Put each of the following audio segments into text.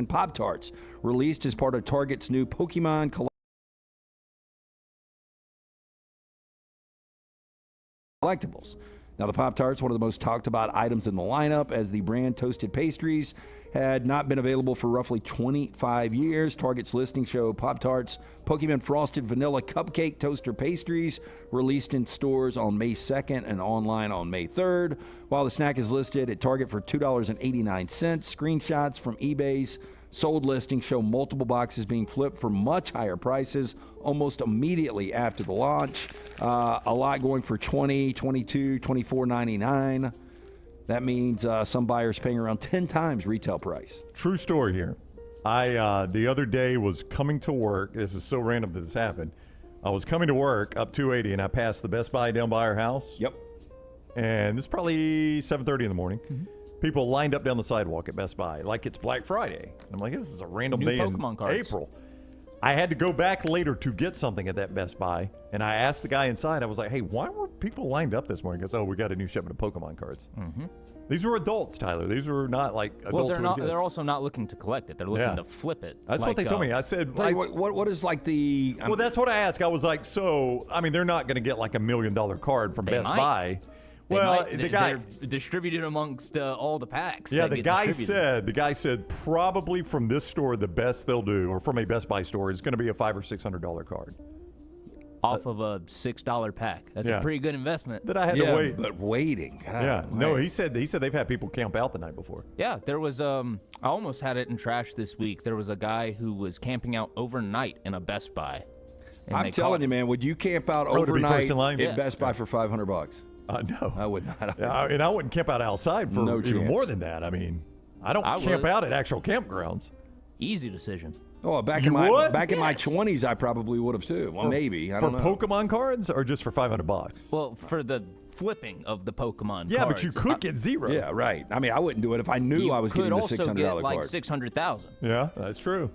Pop-Tarts, released as part of Target's new Pokemon collectibles. Now, the Pop-Tarts, one of the most talked about items in the lineup, as the brand toasted pastries had not been available for roughly 25 years. Target's listing show Pop-Tarts Pokemon Frosted Vanilla Cupcake Toaster Pastries, released in stores on May 2nd and online on May 3rd. While the snack is listed at Target for $2.89, screenshots from eBay's sold listing show multiple boxes being flipped for much higher prices almost immediately after the launch. A lot going for $20, $22, $24.99. That means some buyers paying around 10 times retail price. True story here. I the other day was coming to work. This is so random that this happened. I was coming to work up 280, and I passed the Best Buy down by our house. Yep. And it's probably 7:30 in the morning. Mm-hmm. People lined up down the sidewalk at Best Buy like it's Black Friday. I'm like, this is a random day Pokemon in cards. April. I had to go back later to get something at that Best Buy, and I asked the guy inside, I was like, hey, why were people lined up this morning? He goes, oh, we got a new shipment of Pokemon cards. Mm-hmm. These were adults, Tyler. These were not like adults. Well, they're not. Kids. They're also not looking to collect it. They're looking to flip it. That's what they told me. I said, like, what is like the... well, that's what I asked. I was like, so, I mean, they're not going to get like $1 million card from Best Buy. Well, the guy distributed amongst all the packs. Yeah, the guy said probably from this store the best they'll do, or from a Best Buy store, is going to be a $500 or $600 card. Off of a $6 pack. That's a pretty good investment. That I had to wait. But waiting. God, no, he said they've had people camp out the night before. Yeah, there was I almost had it in trash this week. There was a guy who was camping out overnight in a Best Buy. I'm telling you, man, would you camp out overnight at Best Buy for $500? No. I would not. And I wouldn't camp out outside for even more than that. I mean, I don't camp out at actual campgrounds. Easy decision. Oh, back in my 20s, I probably would have too. Well, maybe. I don't know. For Pokemon cards or just for $500? Well, for the flipping of the Pokemon cards. But you could get zero. Yeah, right. I mean, I wouldn't do it if I knew I was getting the $600 card. You could also get like 600,000. Yeah, that's true.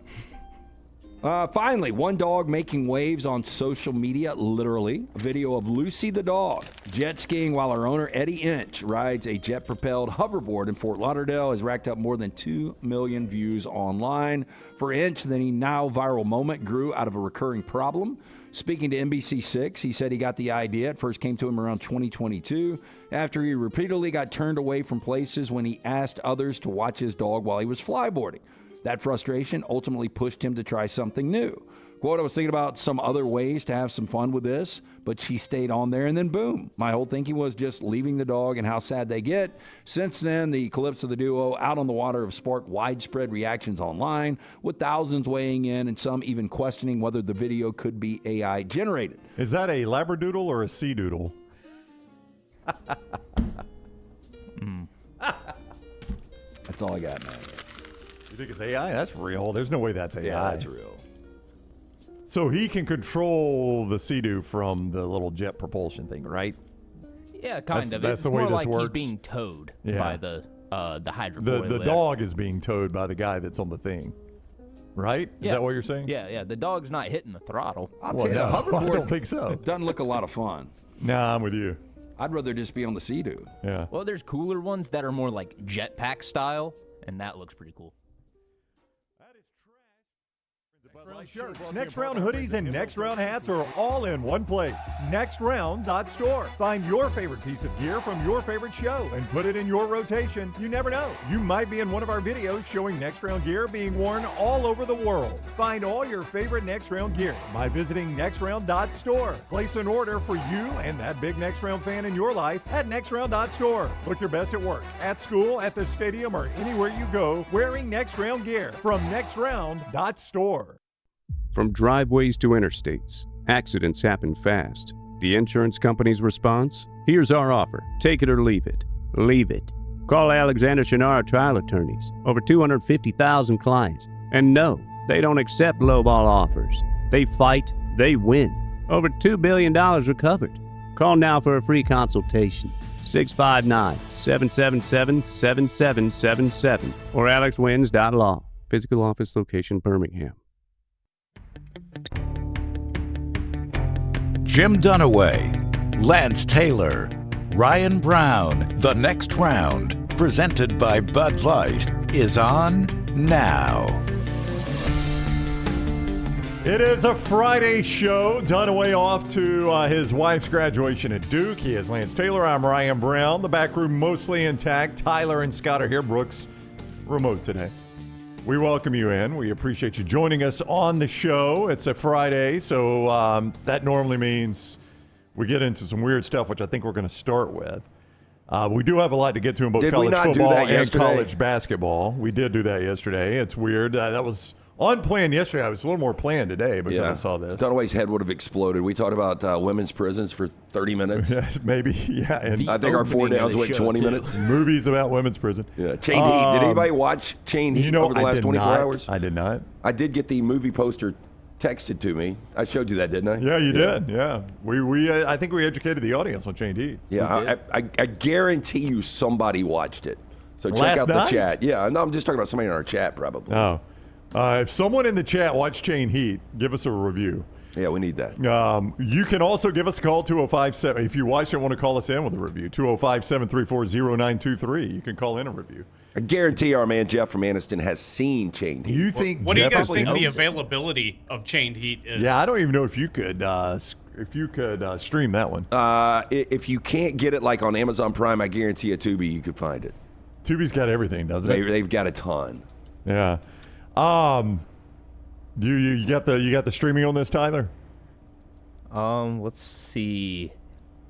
Finally, one dog making waves on social media, literally. A video of Lucy the dog jet skiing while her owner, Eddie Inch, rides a jet-propelled hoverboard in Fort Lauderdale, has racked up more than 2 million views online. For Inch, the now viral moment grew out of a recurring problem. Speaking to NBC6, he said he got the idea. It first came to him around 2022 after he repeatedly got turned away from places when he asked others to watch his dog while he was flyboarding. That frustration ultimately pushed him to try something new. Quote, I was thinking about some other ways to have some fun with this, but she stayed on there, and then boom. My whole thinking was just leaving the dog and how sad they get. Since then, the clips of the duo out on the water have sparked widespread reactions online, with thousands weighing in and some even questioning whether the video could be AI generated. Is that a Labradoodle or a Sea Doodle? That's all I got, man. You think it's AI? That's real. There's no way that's AI. Yeah, that's real. So he can control the Sea-Doo from the little jet propulsion thing, right? Yeah, kind of. That's the way this works. He's being towed by the hydrofoil. The dog is being towed by the guy that's on the thing, right? Is that what you're saying? Yeah. The dog's not hitting the throttle. I'll tell you, the hoverboard, I don't think so. It doesn't look a lot of fun. Nah, I'm with you. I'd rather just be on the Sea-Doo. Yeah. Well, there's cooler ones that are more like jetpack style, and that looks pretty cool. Shirts, Next Round hoodies, and Next Round hats are all in one place. NextRound.store. Find your favorite piece of gear from your favorite show and put it in your rotation. You never know. You might be in one of our videos showing Next Round gear being worn all over the world. Find all your favorite Next Round gear by visiting NextRound.store. Place an order for you and that big Next Round fan in your life at NextRound.store. Look your best at work, at school, at the stadium, or anywhere you go wearing Next Round gear from NextRound.store. From driveways to interstates, accidents happen fast. The insurance company's response? Here's our offer. Take it or leave it. Leave it. Call Alexander Shunnarah Trial Attorneys. Over 250,000 clients. And no, they don't accept lowball offers. They fight, they win. Over $2 billion recovered. Call now for a free consultation. 659-777-7777 or alexwins.law. Physical office location, Birmingham. Jim Dunaway, Lance Taylor, Ryan Brown. The Next Round, presented by Bud Light, is on now. It is a Friday show. Dunaway off to his wife's graduation at Duke. He is Lance Taylor. I'm Ryan Brown. The back room mostly intact. Tyler and Scott are here. Brooks remote today. We welcome you in. We appreciate you joining us on the show. It's a Friday, so that normally means we get into some weird stuff, which I think we're going to start with. We do have a lot to get to in both college football and college basketball. We did do that yesterday. It's weird. That was unplanned yesterday. I was a little more planned today because I saw this. Dunaway's head would have exploded. We talked about women's prisons for 30 minutes. Yes, maybe, yeah. And I think our 4 downs went 20 minutes. Movies about women's prison. Yeah, Chain Heat. Did anybody watch Chain Heat over the last 24 hours? I did not. I did get the movie poster texted to me. I showed you that, didn't I? Yeah, you did. Yeah, we I think we educated the audience on Chain Heat. Yeah, I guarantee you somebody watched it. So check Last out night? the chat. Yeah, no, I'm just talking about somebody in our chat probably. Oh. If someone in the chat watched Chain Heat, give us a review. Yeah, we need that. You can also give us a call, 205-7. If you watched it and want to call us in with a review, 205-734-0923. You can call in a review. I guarantee our man Jeff from Aniston has seen Chain Heat. You think What do you guys Jeff think knows the it? availability of Chained Heat is? Yeah, I don't even know if you could stream that one. If you can't get it like on Amazon Prime, I guarantee you Tubi you could find it. Tubi's got everything, doesn't it? They've got a ton. Yeah. You got the streaming on this, Tyler? Let's see.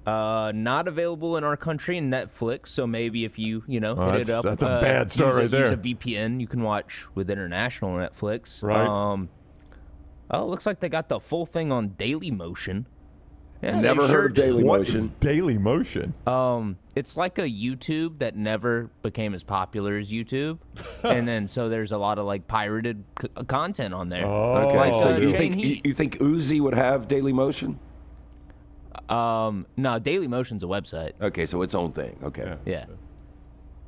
Not available in our country in Netflix, so maybe if you hit it up. That's a bad start right there. Use a VPN, you can watch with international Netflix. Right. It looks like they got the full thing on Daily Motion. Yeah, Never heard of Daily What Motion. is Daily Motion? It's like a YouTube that never became as popular as YouTube, and then so there's a lot of like pirated content on there. Okay, Like, so you Chain Heat. think Uzi would have Daily Motion? No, Daily Motion's a website. Okay, so its own thing. Okay. Yeah.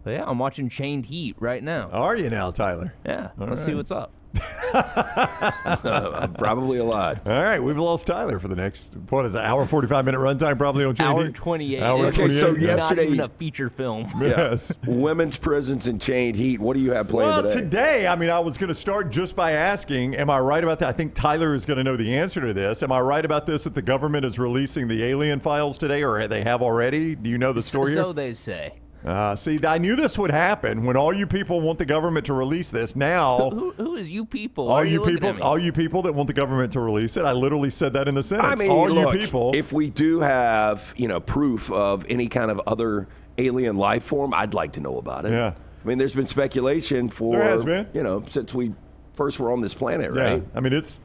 But yeah, I'm watching Chained Heat right now. Are you now, Tyler? Yeah, let's see what's up. Probably a lot. All right, we've lost Tyler for the next, what is it, hour 45-minute runtime probably on Chain Hour Heat? 28. Hour Okay, 28. so yeah. yesterday- Not even a feature film. Yes. Women's prisons and Chained Heat. What do you have playing Well, today? today, I was going to start just by asking, am I right about that? I think Tyler is going to know the answer to this. Am I right about this, that the government is releasing the alien files today, or they have already? Do you know the story So here? they say. See, I knew this would happen when all you people want the government to release this. Now, Who is you people? all Why are you looking people, at me? all you people that want the government to release it. I literally said that in the sentence. I mean, all look, you people. if we do have, proof of any kind of other alien life form, I'd like to know about it. Yeah. I mean, there's been speculation for, There has been. Since we first were on this planet, right? Yeah. I mean, it's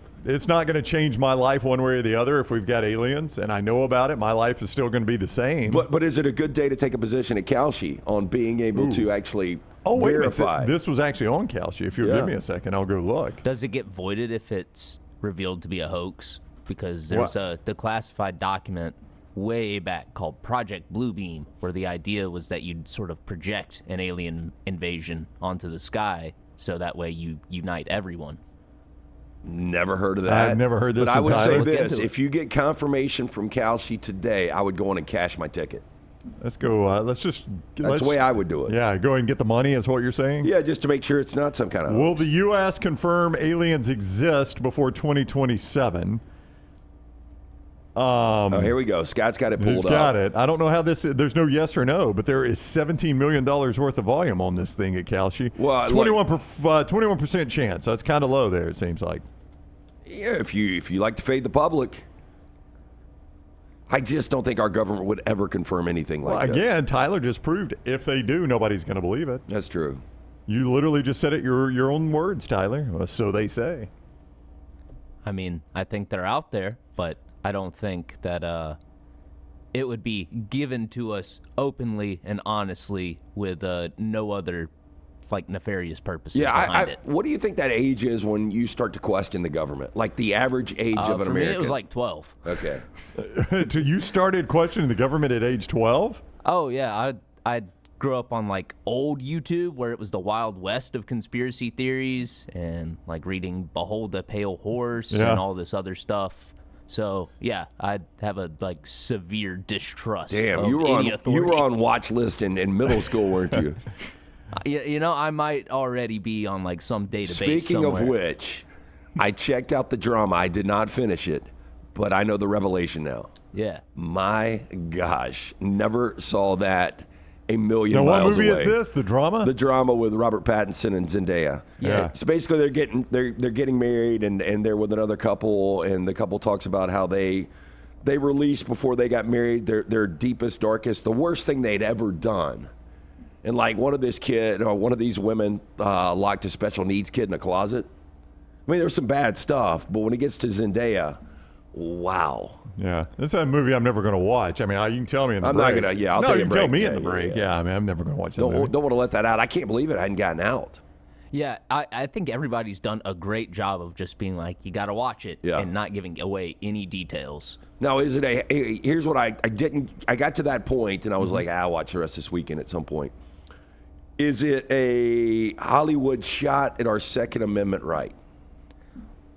not going to change my life one way or the other if we've got aliens, and I know about it. My life is still going to be the same. But is it a good day to take a position at Calshi on being able to actually wait verify? a minute. This was actually on Calshi. If you'll give me a second, I'll go look. Does it get voided if it's revealed to be a hoax? Because there's a declassified document way back called Project Bluebeam, where the idea was that you'd sort of project an alien invasion onto the sky, so that way you unite everyone. Never heard of that. I've never heard this But I in would Tyler. say Look this: into it. if you get confirmation from Calshi today, I would go on and cash my ticket. Let's go. That's the way I would do it. Yeah, go ahead and get the money is what you're saying? Yeah, just to make sure it's not some kind of. Will the U.S. confirm aliens exist before 2027? Here we go. Scott's got it pulled Who's up. got it? I don't know how this. There's no yes or no, but there is $17 million worth of volume on this thing at Calshi. Well, 21% chance. That's kind of low there. It seems like. Yeah, if you like to fade the public. I just don't think our government would ever confirm anything like this. Again, Tyler just proved if they do, nobody's going to believe it. That's true. You literally just said it your own words, Tyler. Well, so they say. I mean, I think they're out there, but I don't think that it would be given to us openly and honestly with no other nefarious purposes behind it. What do you think that age is when you start to question the government? Like the average age of an for me, American? it was like 12. Okay. So you started questioning the government at age 12? Oh, yeah. I grew up on old YouTube where it was the Wild West of conspiracy theories and reading Behold the Pale Horse and all this other stuff. So, yeah, I have a severe distrust Damn, of you were any authority. on watch list in middle school, weren't you? I might already be on some database Speaking somewhere. of which, I checked out the drama. I did not finish it, but I know the revelation now. Yeah. My gosh, never saw that a million Now, miles what movie away. is this? The drama? The drama with Robert Pattinson and Zendaya. Yeah. So basically, they're getting married, and they're with another couple, and the couple talks about how they released before they got married their deepest, darkest, the worst thing they'd ever done. And like one of these women locked a special needs kid in a closet. I mean, there's some bad stuff, but when it gets to Zendaya, wow. Yeah, that's a movie I'm never going to watch. I mean, you can tell me in the I'm break. not going to, yeah, I'll no, take you a can break. tell me Yeah, in the break. Yeah, I mean, I'm never going to watch that movie. Don't want to let that out. I can't believe it hadn't gotten out. Yeah, I think everybody's done a great job of just being like, you got to watch it and not giving away any details. Now, is it here's what I got to that point, and I was like, I'll watch the rest this weekend at some point. Is it a Hollywood shot at our Second Amendment right?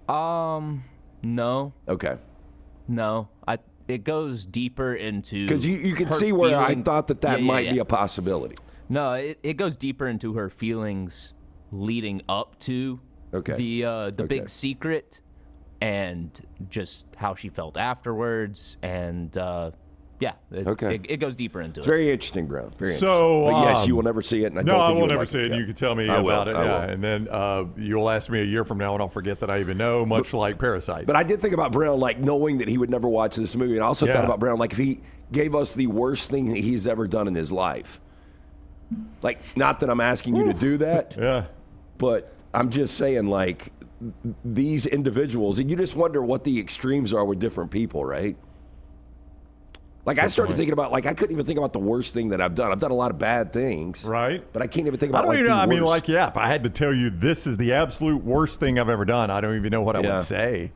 No. Okay. No. It goes deeper into... Because you can her see where I feelings. thought that Yeah, might yeah. be a possibility. No, it goes deeper into her feelings leading up to the big secret, and just how she felt afterwards, and it goes deeper into It's it. very interesting, Brown. Very So, interesting. But yes, you will never see it. And I No, don't I think will you never like see it. Yeah. You can tell me I will. about it. I Yeah, will. and then you'll ask me a year from now, and I'll forget that I even know. Much like Parasite. But I did think about Brown, like knowing that he would never watch this movie, and I also thought about Brown, like if he gave us the worst thing that he's ever done in his life. Like, not that I'm asking you to do that. Yeah. But I'm just saying, like, these individuals, and you just wonder what the extremes are with different people, right? Like, I started thinking about, like, I couldn't even think about the worst thing that I've done. I've done a lot of bad things. Right. But I can't even think about, I don't even know. the I mean, worst. like, yeah, if I had to tell you this is the absolute worst thing I've ever done, I don't even know what I would say.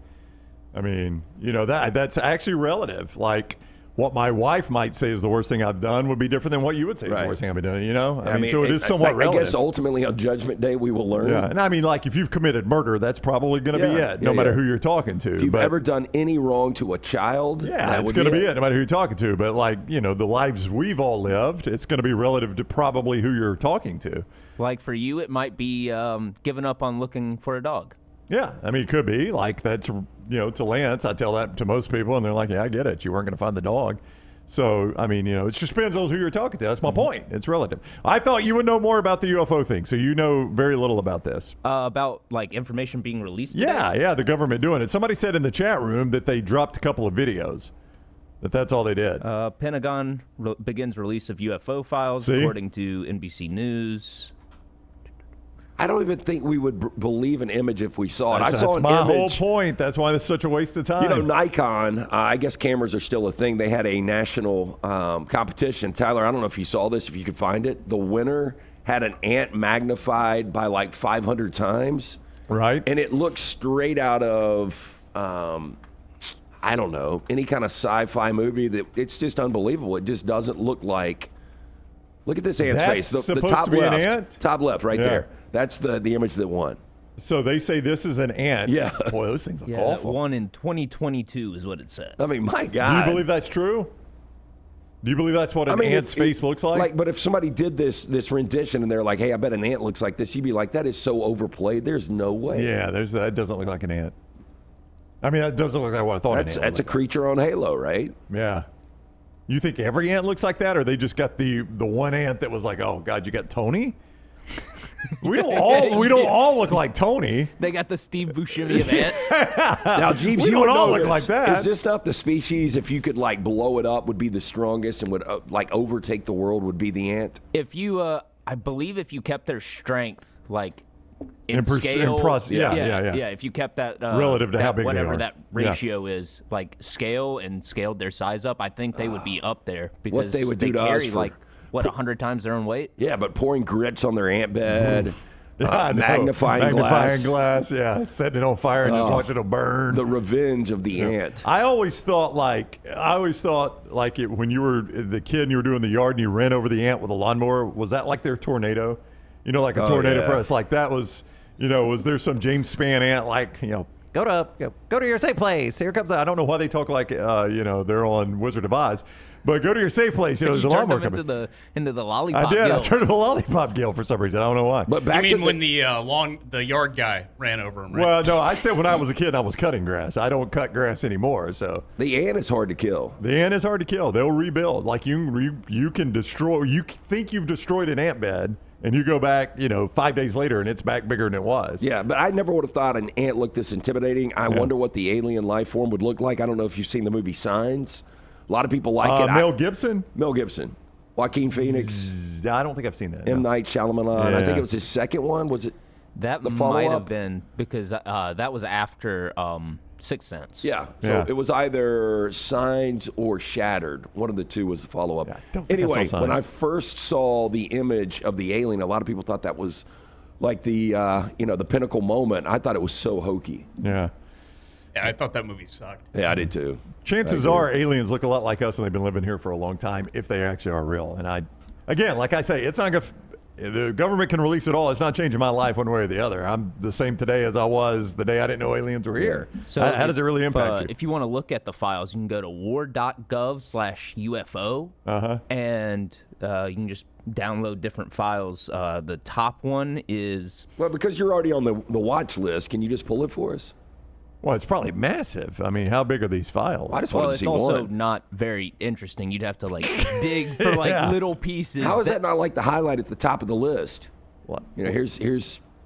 I mean, that's actually relative. Like, what my wife might say is the worst thing I've done would be different than what you would say is the worst thing I've been doing, I mean, so it is somewhat relative. I guess ultimately on Judgment Day we will learn. Yeah, and I mean, like, if you've committed murder, that's probably going to be it, no matter who you're talking to. If you've ever done any wrong to a child, it's going to be it, no matter who you're talking to. But, like, the lives we've all lived, it's going to be relative to probably who you're talking to. Like, for you, it might be giving up on looking for a dog. Yeah, I mean, it could be. Like, that's, to Lance, I tell that to most people, and they're like, yeah, I get it. You weren't going to find the dog. So, I mean, it just depends on who you're talking to. That's my point. It's relative. I thought you would know more about the UFO thing, so you know very little about this. About, like, information being released today? Yeah, the government doing it. Somebody said in the chat room that they dropped a couple of videos, that's all they did. Pentagon begins release of UFO files, according to NBC News. I don't even think we would believe an image if we saw it. That's I saw an my image. whole point. That's why this is such a waste of time. Nikon, I guess cameras are still a thing. They had a national competition. Tyler, I don't know if you saw this, if you could find it. The winner had an ant magnified by like 500 times. Right. And it looks straight out of, I don't know, any kind of sci-fi movie. That it's just unbelievable. It just doesn't look like. Look at this ant's face. The supposed top to be left. an ant? Top left, right there. That's the image that won. So they say this is an ant. Yeah. Boy, those things look Yeah, awful. that one in 2022 is what it said. I mean, my Do God. you believe that's true? Do you believe that's what an ant's face looks like? But if somebody did this rendition and they're like, hey, I bet an ant looks like this, you'd be like, that is so overplayed. There's no way. Yeah, that doesn't look like an ant. I mean, that doesn't look like what I thought an ant That's a creature on Halo, right? Yeah. You think every ant looks like that, or they just got the one ant that was like, oh God, you got Tony? We don't all look like Tony. They got the Steve Buscemi of ants. Now, Jeeves, We you don't would all know look this. like that. Is this not the species, if you could like blow it up, would be the strongest and would like overtake the world, would be the ant? If you, I believe if you kept their strength, like, in In scale, yeah. If you kept that Relative to how big they whatever are. that ratio is, like scale and scaled their size up, I think they would be up there because they would do to us carry for- like 100 times their own weight. Yeah, but pouring grits on their ant bed, I know. magnifying glass, yeah, setting it on fire and just watching it burn. the revenge of the ant. I always thought like it when you were the kid and you were doing the yard and you ran over the ant with a lawnmower. Was that like their tornado? Like a tornado for us. Like that was, was there some James Spann ant like Go to your safe place. Here comes. I don't know why they talk like they're on Wizard of Oz, but go to your safe place. There's a lawnmower coming. Into the lollipop. I did. Gills. I turned to the lollipop gill for some reason. I don't know why. But back You mean when the yard guy ran over him? Right? Well, no, I said when I was a kid, I was cutting grass. I don't cut grass anymore. So the ant is hard to kill. The ant is hard to kill. They'll rebuild. Like you can destroy. You think you've destroyed an ant bed. And you go back, 5 days later, and it's back bigger than it was. Yeah, but I never would have thought an ant looked this intimidating. I wonder what the alien life form would look like. I don't know if you've seen the movie Signs. A lot of people like it. Mel Gibson? Mel Gibson. Joaquin Phoenix. I don't think I've seen that. M. Night Shyamalan. Yeah. I think it was his second one. Was it That the might follow-up? have been because that was after Sixth Sense. Yeah. So it was either Signs or Shattered. One of the two was the follow-up. Yeah, I don't think I Anyway, saw when I Signs. first saw the image of the alien, a lot of people thought that was like the the pinnacle moment. I thought it was so hokey. Yeah. Yeah, I thought that movie sucked. Yeah, I did too. Chances are aliens look a lot like us and they've been living here for a long time if they actually are real. And again, like I say, it's not going to. The government can release it all. It's not changing my life one way or the other. I'm the same today as I was the day I didn't know aliens were here. So how does it really impact you? If you want to look at the files, you can go to war.gov/UFO, and you can just download different files. The top one is Well, because you're already on the watch list, can you just pull it for us? Well, it's probably massive. I mean, how big are these files? I just wanted to it's see also one. not very interesting. You'd have to dig for little pieces. How is that not like the highlight at the top of the list? What?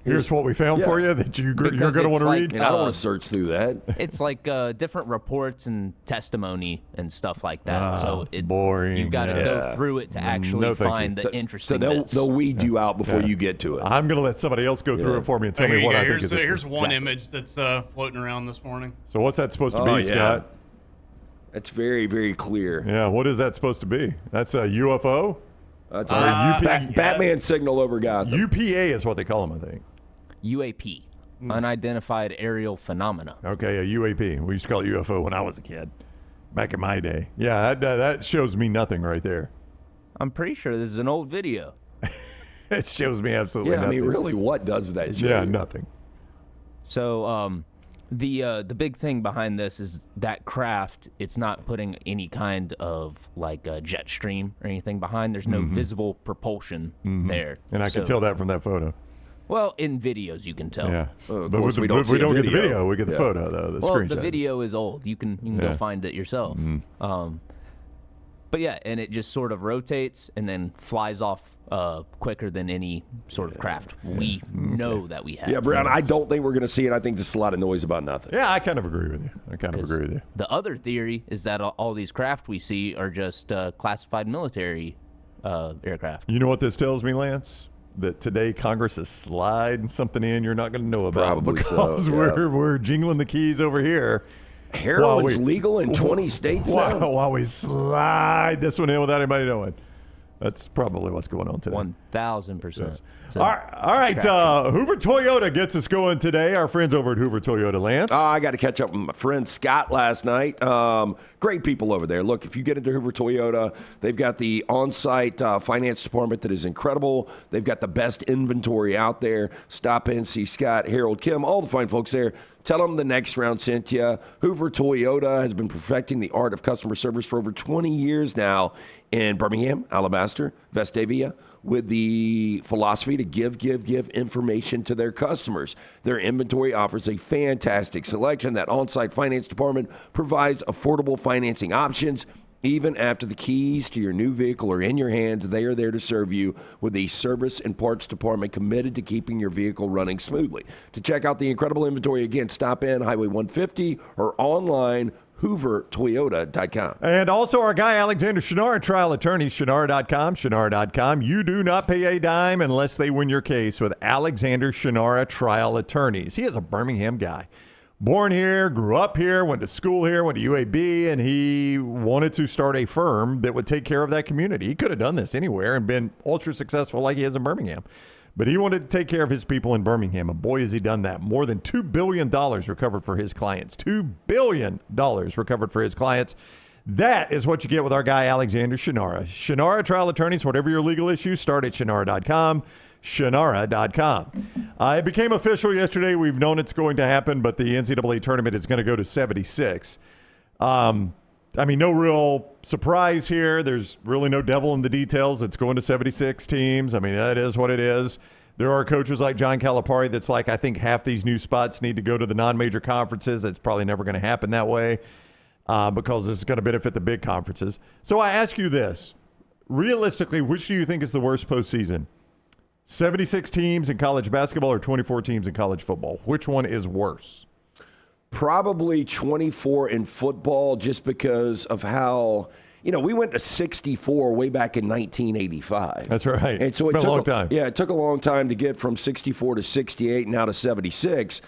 Here's what we found for you that you're going to want to it's like, read. I don't want to search through that. It's like different reports and testimony and stuff like that. So boring. You've got to Yeah. go through it to actually No, thank find you. the So interesting bits. they'll weed you out before you get to it. I'm going to let somebody else go through it for me and tell Here me you what go. I think is Here's one Exactly. image that's floating around this morning. So what's that supposed to be, Oh, yeah. Scott? It's very, very clear. Yeah, what is that supposed to be? That's a UFO? That's Batman signal over Gotham. UPA is what they call them, I think. UAP, unidentified aerial phenomena. Okay, a UAP. We used to call it UFO when I was a kid, back in my day. Yeah, that shows me nothing right there. I'm pretty sure this is an old video. It shows me absolutely Yeah, I nothing. mean, really, what does that show? Yeah, you? nothing. So the big thing behind this is that craft. It's not putting any kind of like a jet stream or anything behind. There's no visible propulsion there. And I can So- tell that from that photo. Well, in videos you can tell. Yeah. Of But course, we we don't, don't see a get the video. video. We get the Yeah. photo, though, the Well, screenshot. the video is old. You can Yeah. go find it yourself. But yeah, and it just sort of rotates and then flies off quicker than any sort of craft we know that we have. Yeah, Brown, I don't think we're going to see it. I think this is a lot of noise about nothing. Yeah, I kind of agree with you. The other theory is that all these craft we see are just classified military aircraft. You know what this tells me, Lance? That today Congress is sliding something in you're not going to know about. Probably so, because yeah. we're jingling the keys over here. Heroin's legal in 20 states now. While we slide this one in without anybody knowing. That's probably what's going on today. 1,000%. All right. Hoover Toyota gets us going today. Our friends over at Hoover Toyota, Lance. I got to catch up with my friend Scott last night. Great people over there. Look, if you get into Hoover Toyota, they've got the on-site finance department that is incredible. They've got the best inventory out there. Stop in, see Scott, Harold, Kim, all the fine folks there. Tell them the next round sent you. Hoover Toyota has been perfecting the art of customer service for over 20 years now in Birmingham, Alabaster, Vestavia, with the philosophy to give information to their customers. Their inventory offers a fantastic selection. That on-site finance department provides affordable financing options. Even after the keys to your new vehicle are in your hands, they are there to serve you with a service and parts department committed to keeping your vehicle running smoothly. To check out the incredible inventory, again, stop in Highway 150 or online, HooverToyota.com. And also our guy, Alexander Shunnarah, trial attorney, Shunnarah.com, Shunnarah.com. You do not pay a dime unless they win your case with Alexander Shunnarah Trial Attorneys. He is a Birmingham guy. Born here, grew up here, went to school here, went to UAB, and he wanted to start a firm that would take care of that community. He could have done this anywhere and been ultra successful like he is in Birmingham. But he wanted to take care of his people in Birmingham, and boy, has he done that. More than $2 billion recovered for his clients. $2 billion recovered for his clients. That is what you get with our guy, Alexander Shunnarah. Shunnarah Trial Attorneys, whatever your legal issues, start at Shunnarah.com. Shunnarah.com. It became official yesterday. We've known it's going to happen, but the NCAA tournament is going to go to 76. No real surprise here. There's really no devil in the details. It's going to 76 teams. That is what it is. There are coaches like John Calipari that's like, I think half these new spots need to go to the non-major conferences. That's probably never going to happen that way because this is going to benefit the big conferences. So I ask you this. Realistically, which do you think is the worst postseason? 76 teams in college basketball or 24 teams in college football? Which one is worse? Probably 24 in football just because of how – we went to 64 way back in 1985. That's right. And so it took a long time. Yeah, it took a long time to get from 64 to 68 and now to 76.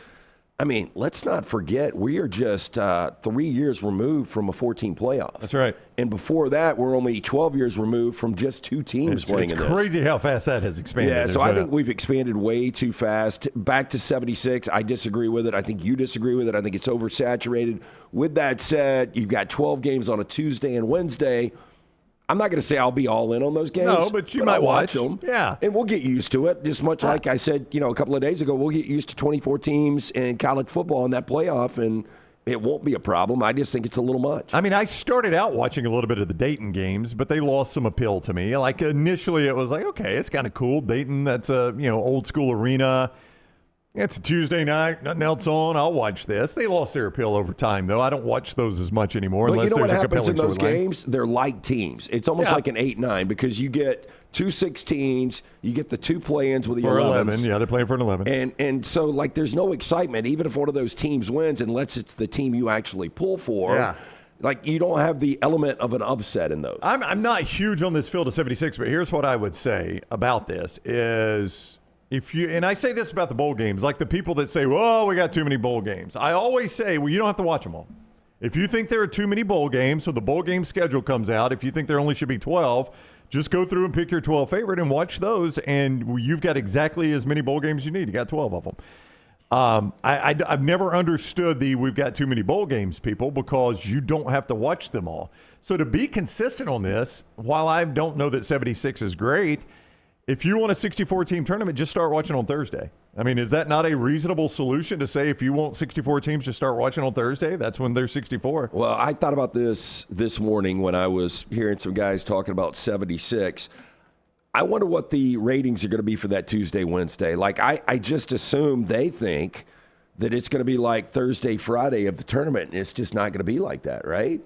Let's not forget, we are just 3 years removed from a 14 playoff. That's right. And before that, we're only 12 years removed from just 2 teams playing in this. It's crazy how fast that has expanded. Yeah, so I think we've expanded way too fast. Back to 76, I disagree with it. I think you disagree with it. I think it's oversaturated. With that said, you've got 12 games on a Tuesday and Wednesday. I'm not going to say I'll be all in on those games. No, but you might watch them. Yeah. And we'll get used to it. Just much like I said, a couple of days ago, we'll get used to 24 teams in college football in that playoff, and it won't be a problem. I just think it's a little much. I started out watching a little bit of the Dayton games, but they lost some appeal to me. Like initially it was like, okay, it's kind of cool. Dayton, that's a, old school arena. It's a Tuesday night, nothing else on. I'll watch this. They lost their appeal over time, though. I don't watch those as much anymore unless there's a compelling storyline. But you know what happens in those games? They're like teams. It's almost like an 8-9 because you get 2 16s, you get the 2 play-ins with the 11s. Yeah, they're playing for an 11. And so, there's no excitement, even if one of those teams wins, unless it's the team you actually pull for. Yeah. You don't have the element of an upset in those. I'm not huge on this field of 76, but here's what I would say about this is – and I say this about the bowl games, like the people that say, well, we got too many bowl games. I always say, well, you don't have to watch them all. If you think there are too many bowl games, so the bowl game schedule comes out, if you think there only should be 12, just go through and pick your 12 favorite and watch those, and you've got exactly as many bowl games you need. You got 12 of them. I've never understood we've got too many bowl games, people, because you don't have to watch them all. So to be consistent on this, while I don't know that 76 is great, if you want a 64-team tournament, just start watching on Thursday. Is that not a reasonable solution to say if you want 64 teams, just start watching on Thursday? That's when there's 64. Well, I thought about this morning when I was hearing some guys talking about 76. I wonder what the ratings are going to be for that Tuesday, Wednesday. I just assume they think that it's going to be like Thursday, Friday of the tournament, and it's just not going to be like that, right?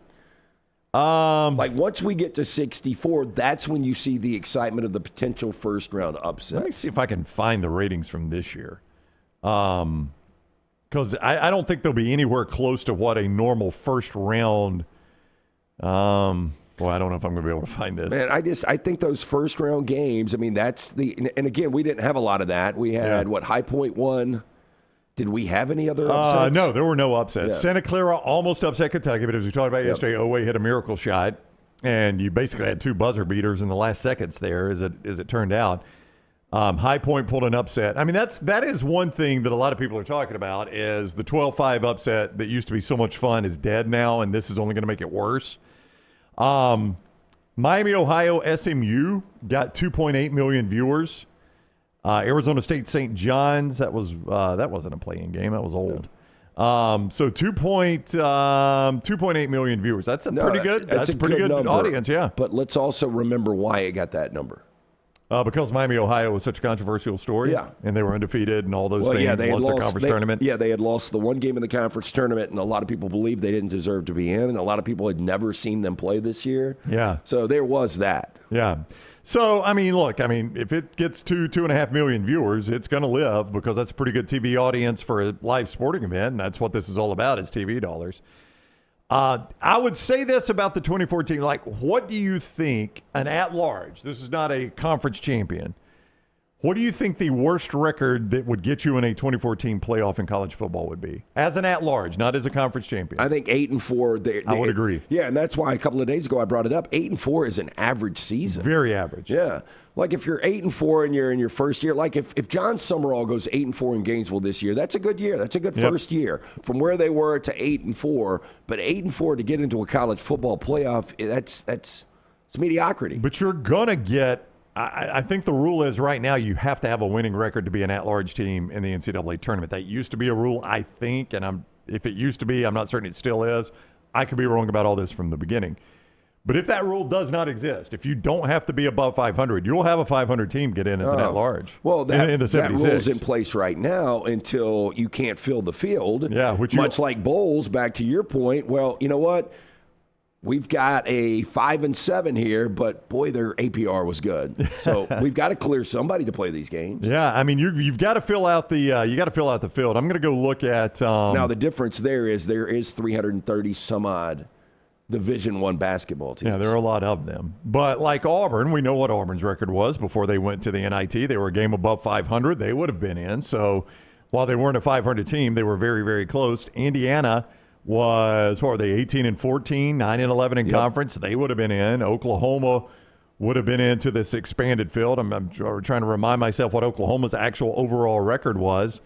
Once we get to 64, that's when you see the excitement of the potential first round upsets. Let me see if I can find the ratings from this year. Because I don't think they'll be anywhere close to what a normal first round. I don't know if I'm going to be able to find this. Man, I think those first round games, that's and again, we didn't have a lot of that. We had High Point won. Did we have any other upsets? No, there were no upsets. Yeah. Santa Clara almost upset Kentucky, but as we talked about yesterday, Oweh hit a miracle shot, and you basically had 2 buzzer beaters in the last seconds there, as it turned out. High Point pulled an upset. That is one thing that a lot of people are talking about is the 12-5 upset that used to be so much fun is dead now, and this is only going to make it worse. Miami, Ohio, SMU got 2.8 million viewers. Arizona State, St. John's, that wasn't a play-in game. That was old. So 2.8 million viewers. That's a pretty good audience, yeah. But let's also remember why it got that number. Because Miami, Ohio was such a controversial story. Yeah. And they were undefeated and all those things. Yeah, they lost had their conference tournament. Yeah, they had lost the one game in the conference tournament, and a lot of people believed they didn't deserve to be in, and a lot of people had never seen them play this year. Yeah. So there was that. Yeah. So, look, if it gets 2.5 million viewers, it's going to live because that's a pretty good TV audience for a live sporting event, and that's what this is all about is TV dollars. I would say this about the 2014, what do you think an at-large, this is not a conference champion, what do you think the worst record that would get you in a 2014 playoff in college football would be? As an at-large, not as a conference champion. I think 8-4. I would agree. Yeah, and that's why a couple of days ago I brought it up. 8-4 is an average season. Very average. Yeah. If you're 8-4 and you're in your first year, if John Summerall goes 8-4 in Gainesville this year, that's a good year. That's a good first year. From where they were to 8-4, but 8-4 to get into a college football playoff, it's mediocrity. But you're going to get I think the rule is right now you have to have a winning record to be an at-large team in the NCAA tournament. That used to be a rule, I think, and if it used to be, I'm not certain it still is. I could be wrong about all this from the beginning. But if that rule does not exist, if you don't have to be above 500, you'll have a 500 team get in as an at-large. Well, in the 76. That rule's in place right now until you can't fill the field. Yeah, much like bowls, back to your point. Well, you know what? We've got a 5-7 here, but boy, their APR was good. So we've got to clear somebody to play these games. Yeah, I mean you've got to fill out the field. I'm going to go look at now the difference there is 330 some odd Division I basketball teams. Yeah, there are a lot of them. But like Auburn, we know what Auburn's record was before they went to the NIT. They were a game above 500. They would have been in. So while they weren't a 500 team, they were very, very close. Indiana was, what were they, 18-14, 9-11 in conference. They would have been in. Oklahoma would have been into this expanded field. I'm trying to remind myself what Oklahoma's actual overall record was.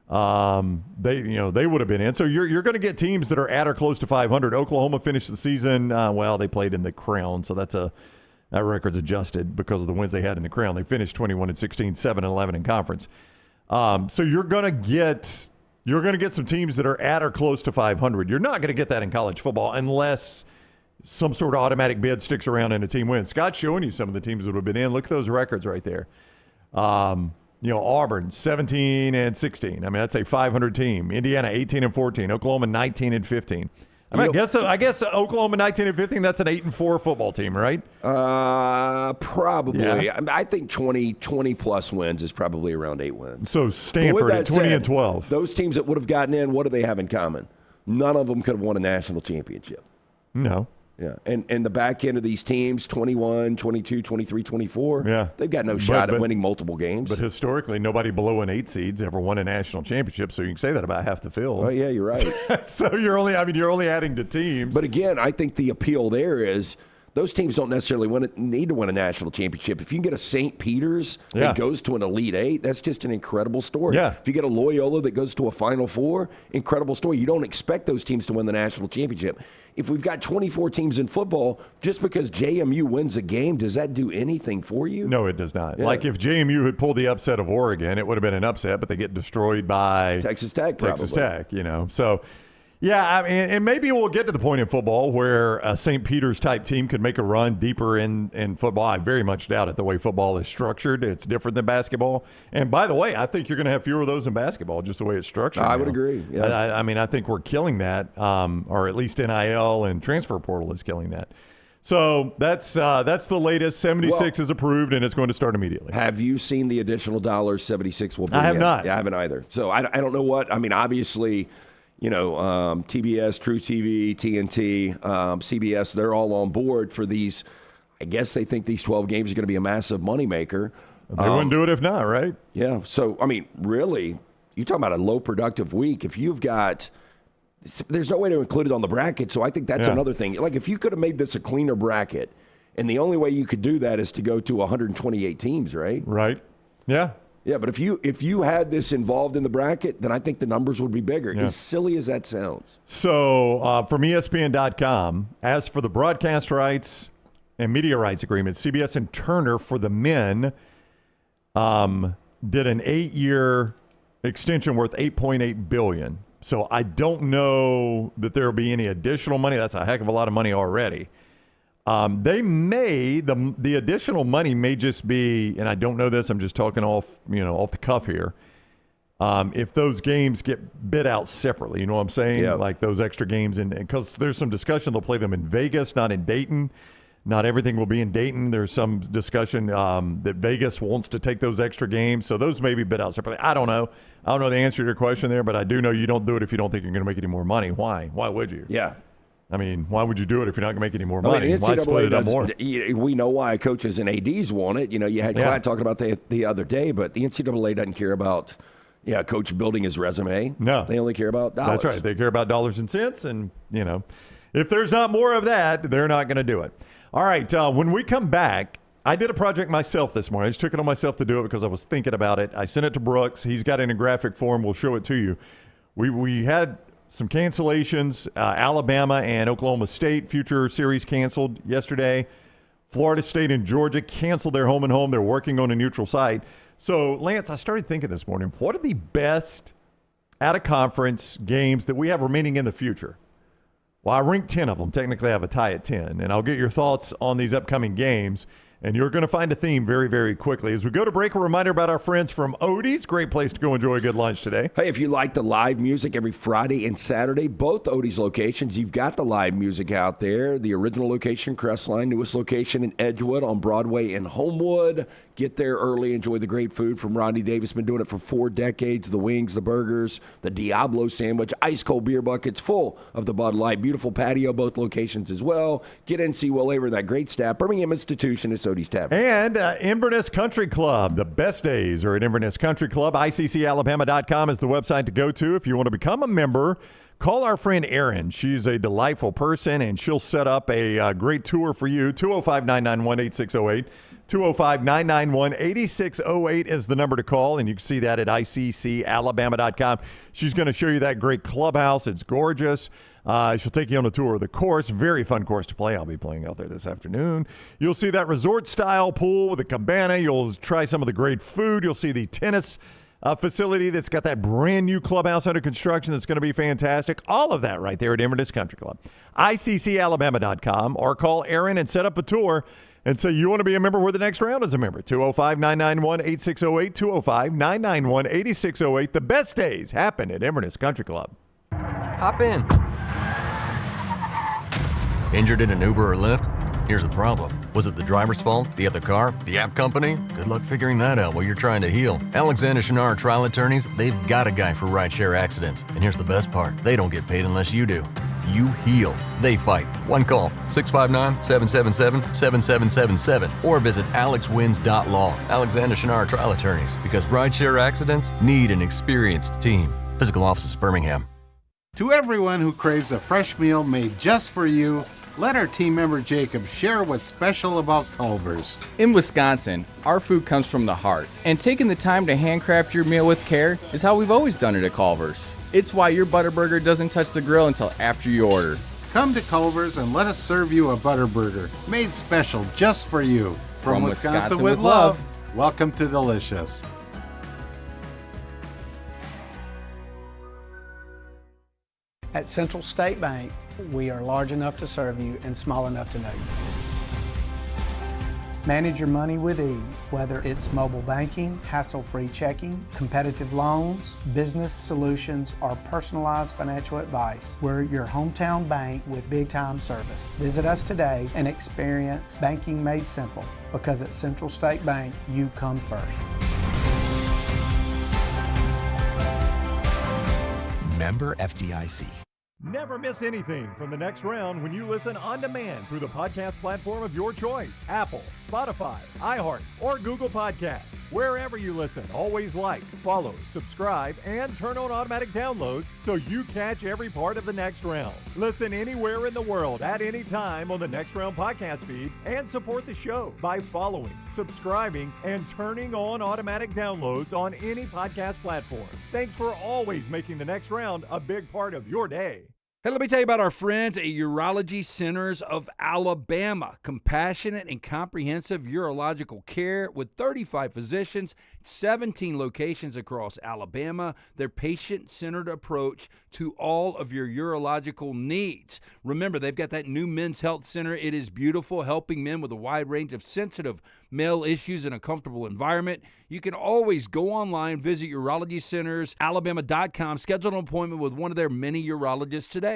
They would have been in. So you're going to get teams that are at or close to 500. Oklahoma finished the season. They played in the Crown, so that record's adjusted because of the wins they had in the Crown. They finished 21-16, 7-11 in conference. So you're going to get some teams that are at or close to 500. You're not going to get that in college football unless some sort of automatic bid sticks around and a team wins. Scott's showing you some of the teams that would have been in. Look at those records right there. Auburn 17-16. I mean, that's a 500 team. Indiana 18-14. Oklahoma 19-15. I guess Oklahoma 19-15. That's an 8-4 football team, right? Probably. Yeah. I think 20 plus wins is probably around 8 wins. So Stanford at 20-12. Those teams that would have gotten in, what do they have in common? None of them could have won a national championship. No. Yeah, and the back end of these teams, 21, 22, 23, 24, they've got no shot at winning multiple games. But historically, nobody below an 8 seed's ever won a national championship, so you can say that about half the field. Oh, yeah, you're right. So you're only adding to teams. But again, I think the appeal there is those teams don't necessarily need to win a national championship. If you can get a St. Peter's that goes to an Elite Eight, that's just an incredible story. Yeah. If you get a Loyola that goes to a Final Four, incredible story. You don't expect those teams to win the national championship. If we've got 24 teams in football, just because JMU wins a game, does that do anything for you? No, it does not. Yeah. Like if JMU had pulled the upset of Oregon, it would have been an upset, but they get destroyed by Texas Tech, probably. Texas Tech, So, yeah, I mean, and maybe we'll get to the point in football where a St. Peter's type team could make a run deeper in football. I very much doubt it. The way football is structured, it's different than basketball. And by the way, I think you're going to have fewer of those in basketball, just the way it's structured. I would agree. Yeah. I mean, I think we're killing that, or at least NIL and transfer portal is killing that. So that's the latest. 76 is approved, and it's going to start immediately. Have you seen the additional dollars 76 will be? I have not. Yeah, I haven't either. So I don't know what. I mean, obviously, TBS, True TV, TNT, CBS, they're all on board for these. I guess they think these 12 games are going to be a massive moneymaker. They wouldn't do it if not, right? Yeah. So, I mean, really, you're talking about a low productive week. If you've got – there's no way to include it on the bracket, so I think that's another thing. Like, if you could have made this a cleaner bracket, and the only way you could do that is to go to 128 teams, right? Right. Yeah. Yeah, but if you had this involved in the bracket, then I think the numbers would be bigger, as silly as that sounds. So from ESPN.com, as for the broadcast rights and media rights agreements, CBS and Turner for the men did an 8-year extension worth $8.8 billion. So I don't know that there will be any additional money. That's a heck of a lot of money already. They may, the additional money may just be, and I don't know this, I'm just talking off the cuff here. If those games get bid out separately, you know what I'm saying? Yeah. Like those extra games, and because there's some discussion, they'll play them in Vegas, not in Dayton. Not everything will be in Dayton. There's some discussion that Vegas wants to take those extra games, so those may be bid out separately. I don't know. I don't know the answer to your question there, but I do know you don't do it if you don't think you're going to make any more money. Why? Why would you? Yeah. I mean, why would you do it if you're not going to make any more money? Why split it up more? more? We know why coaches and ADs want it. You had Klatt talking about the other day, but the NCAA doesn't care about coach building his resume. No. They only care about dollars. That's right. They care about dollars and cents, and, if there's not more of that, they're not going to do it. All right, when we come back, I did a project myself this morning. I just took it on myself to do it because I was thinking about it. I sent it to Brooks. He's got it in graphic form. We'll show it to you. We had some cancellations. Alabama and Oklahoma State future series canceled yesterday. Florida State and Georgia canceled their home and home. They're working on a neutral site. So, Lance, I started thinking this morning, what are the best out-of-conference games that we have remaining in the future? Well, I ranked 10 of them. Technically, I have a tie at 10. And I'll get your thoughts on these upcoming games. And you're going to find a theme very, very quickly. As we go to break, a reminder about our friends from Odie's. Great place to go enjoy a good lunch today. Hey, if you like the live music every Friday and Saturday, both Odie's locations, you've got the live music out there. The original location, Crestline, newest location in Edgewood on Broadway and Homewood. Get there early, enjoy the great food from Rodney Davis. Been doing it for 4 decades. The wings, the burgers, the Diablo sandwich, ice cold beer buckets full of the Bud Light. Beautiful patio, both locations as well. Get in, see Will Aver, that great staff. Birmingham Institution is Odie's Tavern. And Inverness Country Club. The best days are at Inverness Country Club. ICCalabama.com is the website to go to if you want to become a member. Call our friend Erin. She's a delightful person, and she'll set up a great tour for you. 205-991-8608. 205-991-8608 is the number to call, and you can see that at ICCalabama.com. She's going to show you that great clubhouse. It's gorgeous. She'll take you on a tour of the course. Very fun course to play. I'll be playing out there this afternoon. You'll see that resort-style pool with a cabana. You'll try some of the great food. You'll see the tennis facility that's got that brand-new clubhouse under construction that's going to be fantastic. All of that right there at Inverness Country Club. ICCalabama.com, or call Erin and set up a tour and say you want to be a member where the next round is a member. 205-991-8608, 205-991-8608. The best days happen at Inverness Country Club. Hop in. Injured in an Uber or Lyft? Here's the problem. Was it the driver's fault? The other car? The app company? Good luck figuring that out while you're trying to heal. Alexander Shunnarah Trial Attorneys, they've got a guy for rideshare accidents. And here's the best part. They don't get paid unless you do. You heal. They fight. One call, 659-777-7777, or visit alexwins.law. Alexander Shunnarah Trial Attorneys, because rideshare accidents need an experienced team. Physical office is Birmingham. To everyone who craves a fresh meal made just for you, let our team member Jacob share what's special about Culver's. In Wisconsin, our food comes from the heart, and taking the time to handcraft your meal with care is how we've always done it at Culver's. It's why your Butterburger doesn't touch the grill until after you order. Come to Culver's and let us serve you a Butterburger, made special just for you. From Wisconsin with love, welcome to Delicious. At Central State Bank, we are large enough to serve you and small enough to know you. Manage your money with ease, whether it's mobile banking, hassle-free checking, competitive loans, business solutions, or personalized financial advice. We're your hometown bank with big-time service. Visit us today and experience banking made simple, because at Central State Bank, you come first. Member FDIC. Never miss anything from the next round when you listen on demand through the podcast platform of your choice. Apple, Spotify, iHeart, or Google Podcasts. Wherever you listen, always like, follow, subscribe, and turn on automatic downloads so you catch every part of the next round. Listen anywhere in the world at any time on the Next Round podcast feed, and support the show by following, subscribing, and turning on automatic downloads on any podcast platform. Thanks for always making the next round a big part of your day. Hey, let me tell you about our friends at Urology Centers of Alabama. Compassionate and comprehensive urological care with 35 physicians, 17 locations across Alabama. Their patient-centered approach to all of your urological needs. Remember, they've got that new men's health center. It is beautiful, helping men with a wide range of sensitive male issues in a comfortable environment. You can always go online, visit urologycentersalabama.com, schedule an appointment with one of their many urologists today.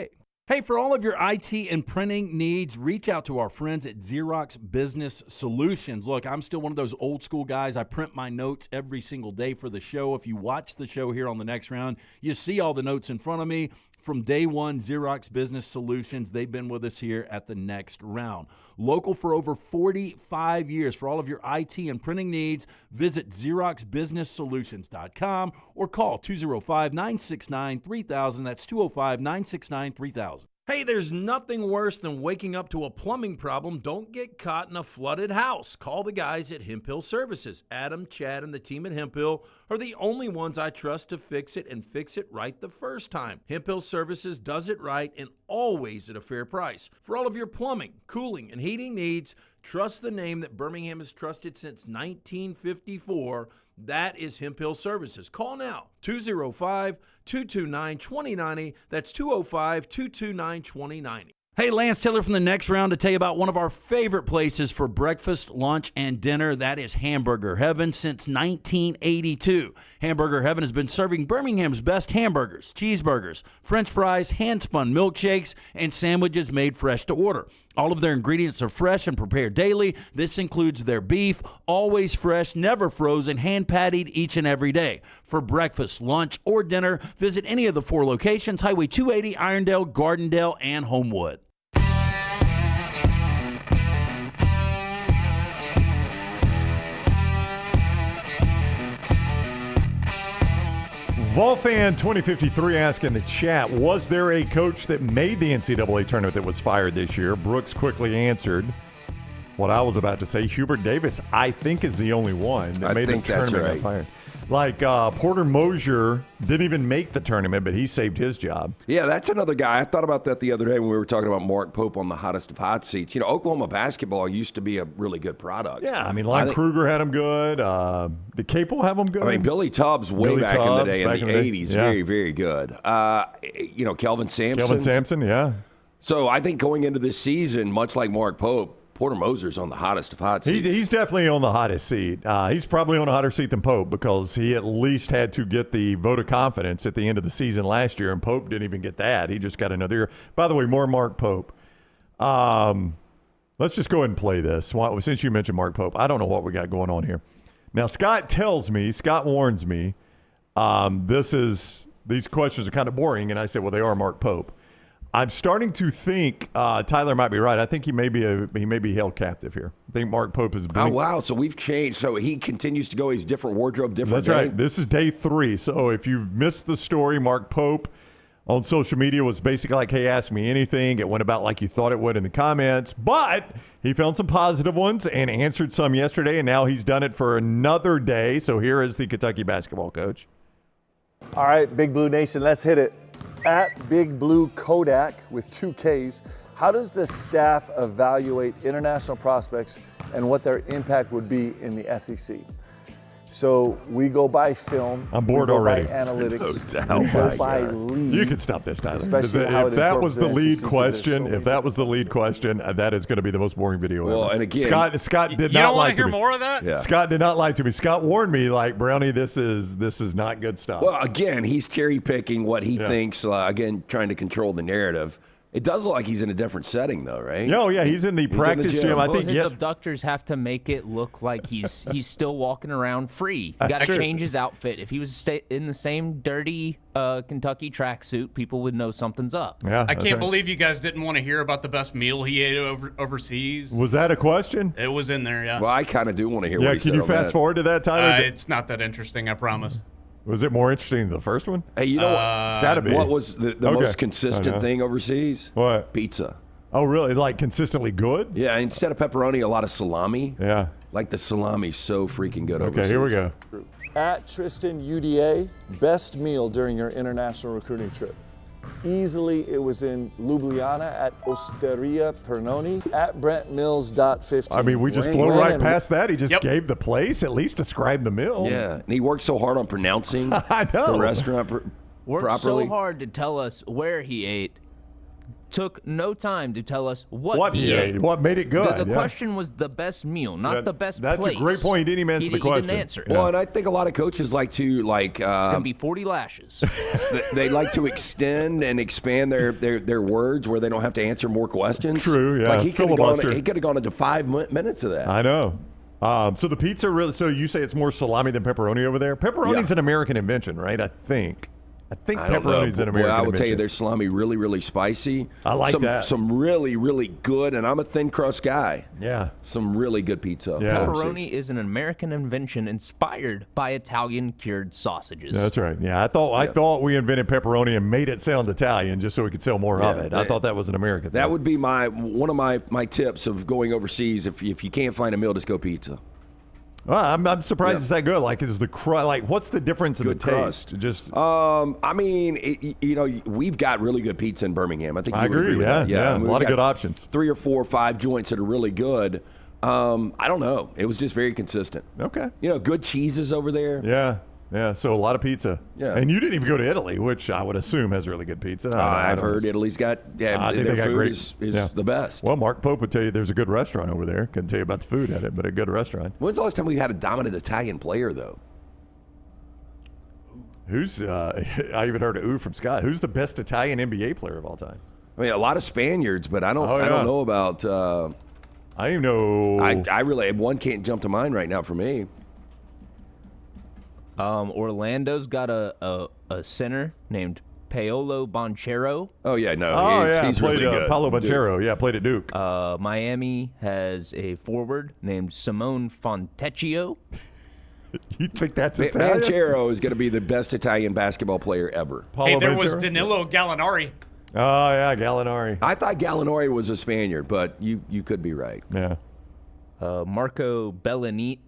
Hey, for all of your IT and printing needs, reach out to our friends at Xerox Business Solutions. Look, I'm still one of those old school guys. I print my notes every single day for the show. If you watch the show here on the Next Round, you see all the notes in front of me. From day one, Xerox Business Solutions, they've been with us here at the Next Round. Local for over 45 years. For all of your IT and printing needs, visit XeroxBusinessSolutions.com or call 205-969-3000. That's 205-969-3000. Hey, there's nothing worse than waking up to a plumbing problem. Don't get caught in a flooded house. Call the guys at Hemp Hill Services. Adam, Chad, and the team at Hemp Hill are the only ones I trust to fix it and fix it right the first time. Hemp Hill Services does it right and always at a fair price. For all of your plumbing, cooling, and heating needs, trust the name that Birmingham has trusted since 1954. That is Hemp Hill Services. Call now, 205-229-2090. That's 205-229-2090. Hey, Lance Taylor from the Next Round to tell you about one of our favorite places for breakfast, lunch, and dinner. That is Hamburger Heaven since 1982. Hamburger Heaven has been serving Birmingham's best hamburgers, cheeseburgers, French fries, hand-spun milkshakes, and sandwiches made fresh to order. All of their ingredients are fresh and prepared daily. This includes their beef, always fresh, never frozen, hand-pattied each and every day. For breakfast, lunch, or dinner, visit any of the 4 locations, Highway 280, Irondale, Gardendale, and Homewood. Volfan 2053 asking in the chat, was there a coach that made the NCAA tournament that was fired this year? Brooks quickly answered what I was about to say. Hubert Davis, I think, is the only one that made the tournament and got fired. Like Porter Mosier didn't even make the tournament, but he saved his job. Yeah, that's another guy. I thought about that the other day when we were talking about Mark Pope on the hottest of hot seats. You know, Oklahoma basketball used to be a really good product. Yeah, I mean, Lon Kruger had him good. Did Capel have him good? I mean, Billy Tubbs back in the day, in the 80s, very, very good. You know, Kelvin Sampson. Kelvin Sampson, yeah. So I think going into this season, much like Mark Pope, Porter Moser's on the hottest of hot seats. He's definitely on the hottest seat. He's probably on a hotter seat than Pope because he at least had to get the vote of confidence at the end of the season last year, and Pope didn't even get that. He just got another year. By the way, more Mark Pope. Let's just go ahead and play this. Since you mentioned Mark Pope, I don't know what we got going on here. Now, Scott warns me, these questions are kind of boring, and I said, well, they are Mark Pope. I'm starting to think Tyler might be right. I think he may be held captive here. I think Mark Pope is. Oh wow! So we've changed. So he continues to go. He's different wardrobe, different. That's right. This is day 3. So if you've missed the story, Mark Pope on social media was basically like, "Hey, ask me anything." It went about like you thought it would in the comments, but he found some positive ones and answered some yesterday, and now he's done it for another day. So here is the Kentucky basketball coach. All right, Big Blue Nation, let's hit it. At Big Blue Kodak with 2 Ks, how does the staff evaluate international prospects and what their impact would be in the SEC? So we go by film. I'm bored already. By analytics. No doubt. We go by lead. You can stop this, Tyler. Especially how if that was the lead question, that is going to be the most boring video ever. Well, and again, Scott did not lie to me. You don't want to hear more of that? Yeah. Scott did not lie to me. Scott warned me, like, Brownie, this is not good stuff. Well, again, he's cherry picking what he thinks. Again, trying to control the narrative. It does look like he's in a different setting, though, right? No, yeah, he's in the practice gym. I think his abductors have to make it look like he's still walking around free. You got to change his outfit. If he was in the same dirty Kentucky tracksuit, people would know something's up. Yeah, I can't believe you guys didn't want to hear about the best meal he ate overseas. Was that a question? It was in there, yeah. Well, I kind of do want to hear what he said. Can you fast forward to that, Tyler? It's not that interesting, I promise. Was it more interesting than the first one? Hey, you know what? It's got to be. What was the most consistent thing overseas? What? Pizza. Oh, really? Like consistently good? Yeah, instead of pepperoni, a lot of salami. Yeah. Like the salami's so freaking good overseas. Okay, here we go. At Tristan UDA, best meal during your international recruiting trip. Easily, it was in Ljubljana at Osteria Pernoni at BrentMills.15. I mean, we just blow right past that. He just gave the place. At least describe the meal. Yeah, and he worked so hard on pronouncing I know. the restaurant Worked properly. so hard to tell us where he ate. Took no time to tell us what he ate. What made it good. The question was the best meal, not the best that's place. That's a great point. He didn't even answer the question. He didn't answer it. Well, and I think a lot of coaches like to it's going to be 40 lashes. They like to extend and expand their words where they don't have to answer more questions. True, yeah. Like he could Filibuster. have gone into 5 minutes of that. I know. So the pizza really. So you say it's more salami than pepperoni over there? Pepperoni's an American invention, right? I think I think I don't pepperoni's know. an American Boy, I will tell you, invention. their salami really, really spicy. I like that. Some really, really good, and I'm a thin crust guy. Yeah. Some really good pizza. Yeah. Pepperoni is an American invention inspired by Italian cured sausages. That's right. Yeah, I thought we invented pepperoni and made it sound Italian just so we could sell more of it. I thought that was an American thing. That would be one of my tips of going overseas. If you can't find a meal, just go pizza. Well, I'm surprised it's that good. Like, is the what's the difference in Good the taste? crust. Just I mean, we've got really good pizza in Birmingham. I think I you would agree. with Yeah, that. yeah, I mean, a lot we've of good got options. 3 or 4 or 5 joints that are really good. I don't know. It was just very consistent. Okay. Good cheeses over there. Yeah. Yeah, so a lot of pizza. Yeah. And you didn't even go to Italy, which I would assume has really good pizza. I've heard Italy's got I think their they got food great. is Yeah. the best. Well, Mark Pope would tell you there's a good restaurant over there. Couldn't tell you about the food at it, but a good restaurant. When's the last time we had a dominant Italian player, though? Who's I even heard of from Scott. Who's the best Italian NBA player of all time? I mean, a lot of Spaniards, but I don't know about. I don't even know. I really one can't jump to mind right now for me. Orlando's got a center named Paolo Banchero. Oh yeah, no, he's played really good. Paolo Banchero. Yeah, played at Duke. Miami has a forward named Simone Fontecchio. You think that's Italian? Banchero is going to be the best Italian basketball player ever. Hey, there was Danilo Gallinari. Oh yeah, Gallinari. I thought Gallinari was a Spaniard, but you could be right. Yeah. Marco Bellinelli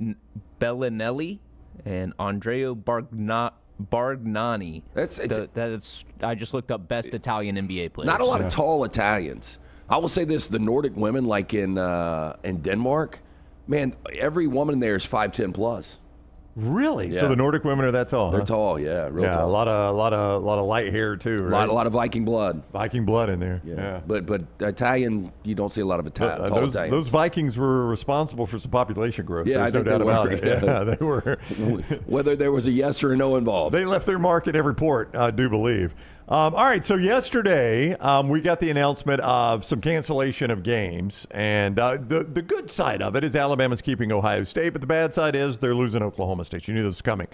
and Andrea Bargnani. That's I just looked up best Italian NBA players. Not a lot of tall Italians. I will say this: the Nordic women, like in Denmark, man, every woman there is 5'10" plus. Really? Yeah. So the Nordic women are that tall? They're huh? tall, yeah, real tall. A lot of light hair too. Right? A lot of Viking blood. Viking blood in there. Yeah. But Italian, you don't see a lot of tall Italians. Those Vikings were responsible for some population growth. Yeah, There's no doubt about it. Yeah, they were. Whether there was a yes or a no involved. They left their mark in every port, I do believe. All right, so yesterday we got the announcement of some cancellation of games, and the good side of it is Alabama's keeping Ohio State, but the bad side is they're losing Oklahoma State. You knew this was coming.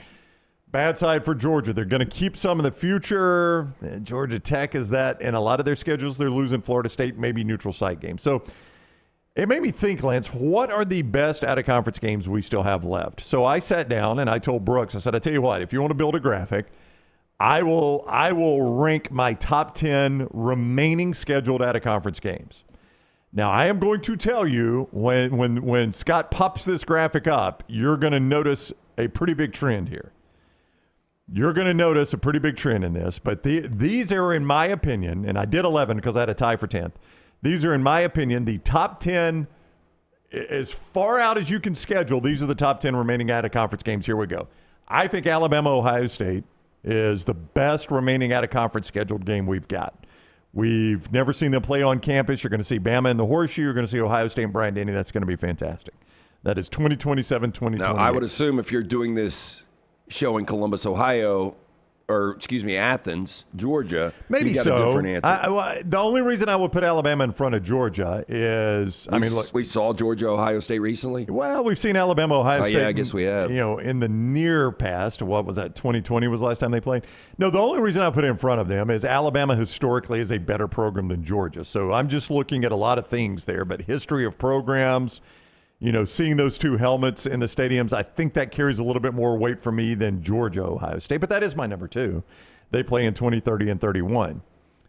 Bad side for Georgia. They're going to keep some in the future. Georgia Tech is that, and a lot of their schedules, they're losing Florida State, maybe neutral site games. So it made me think, Lance, what are the best out-of-conference games we still have left? So I sat down, and I told Brooks, I said, I tell you what, if you want to build a graphic, I will rank my top 10 remaining scheduled out-of-conference games. Now, I am going to tell you, when Scott pops this graphic up, you're going to notice a pretty big trend here. You're going to notice a pretty big trend in this, but these are, in my opinion, and I did 11 because I had a tie for 10th. These are, in my opinion, the top 10, as far out as you can schedule, these are the top 10 remaining out-of-conference games. Here we go. I think Alabama-Ohio State is the best remaining out-of-conference scheduled game we've got. We've never seen them play on campus. You're going to see Bama in the Horseshoe. You're going to see Ohio State and Bryant-Denny. That's going to be fantastic. That is 2027, 2028. Now, I would assume if you're doing this show in Columbus, Ohio, or Athens, Georgia, maybe you got so. a different answer. The only reason I would put Alabama in front of Georgia is, look, we saw Georgia, Ohio State recently. Well, we've seen Alabama, Ohio State. Yeah, I guess we have. In the near past. What was that? 2020 was the last time they played. No, the only reason I put it in front of them is Alabama historically is a better program than Georgia. So I'm just looking at a lot of things there, but history of programs. Seeing those two helmets in the stadiums, I think that carries a little bit more weight for me than Georgia, Ohio State. But that is my number 2. They play in 2030 and 31.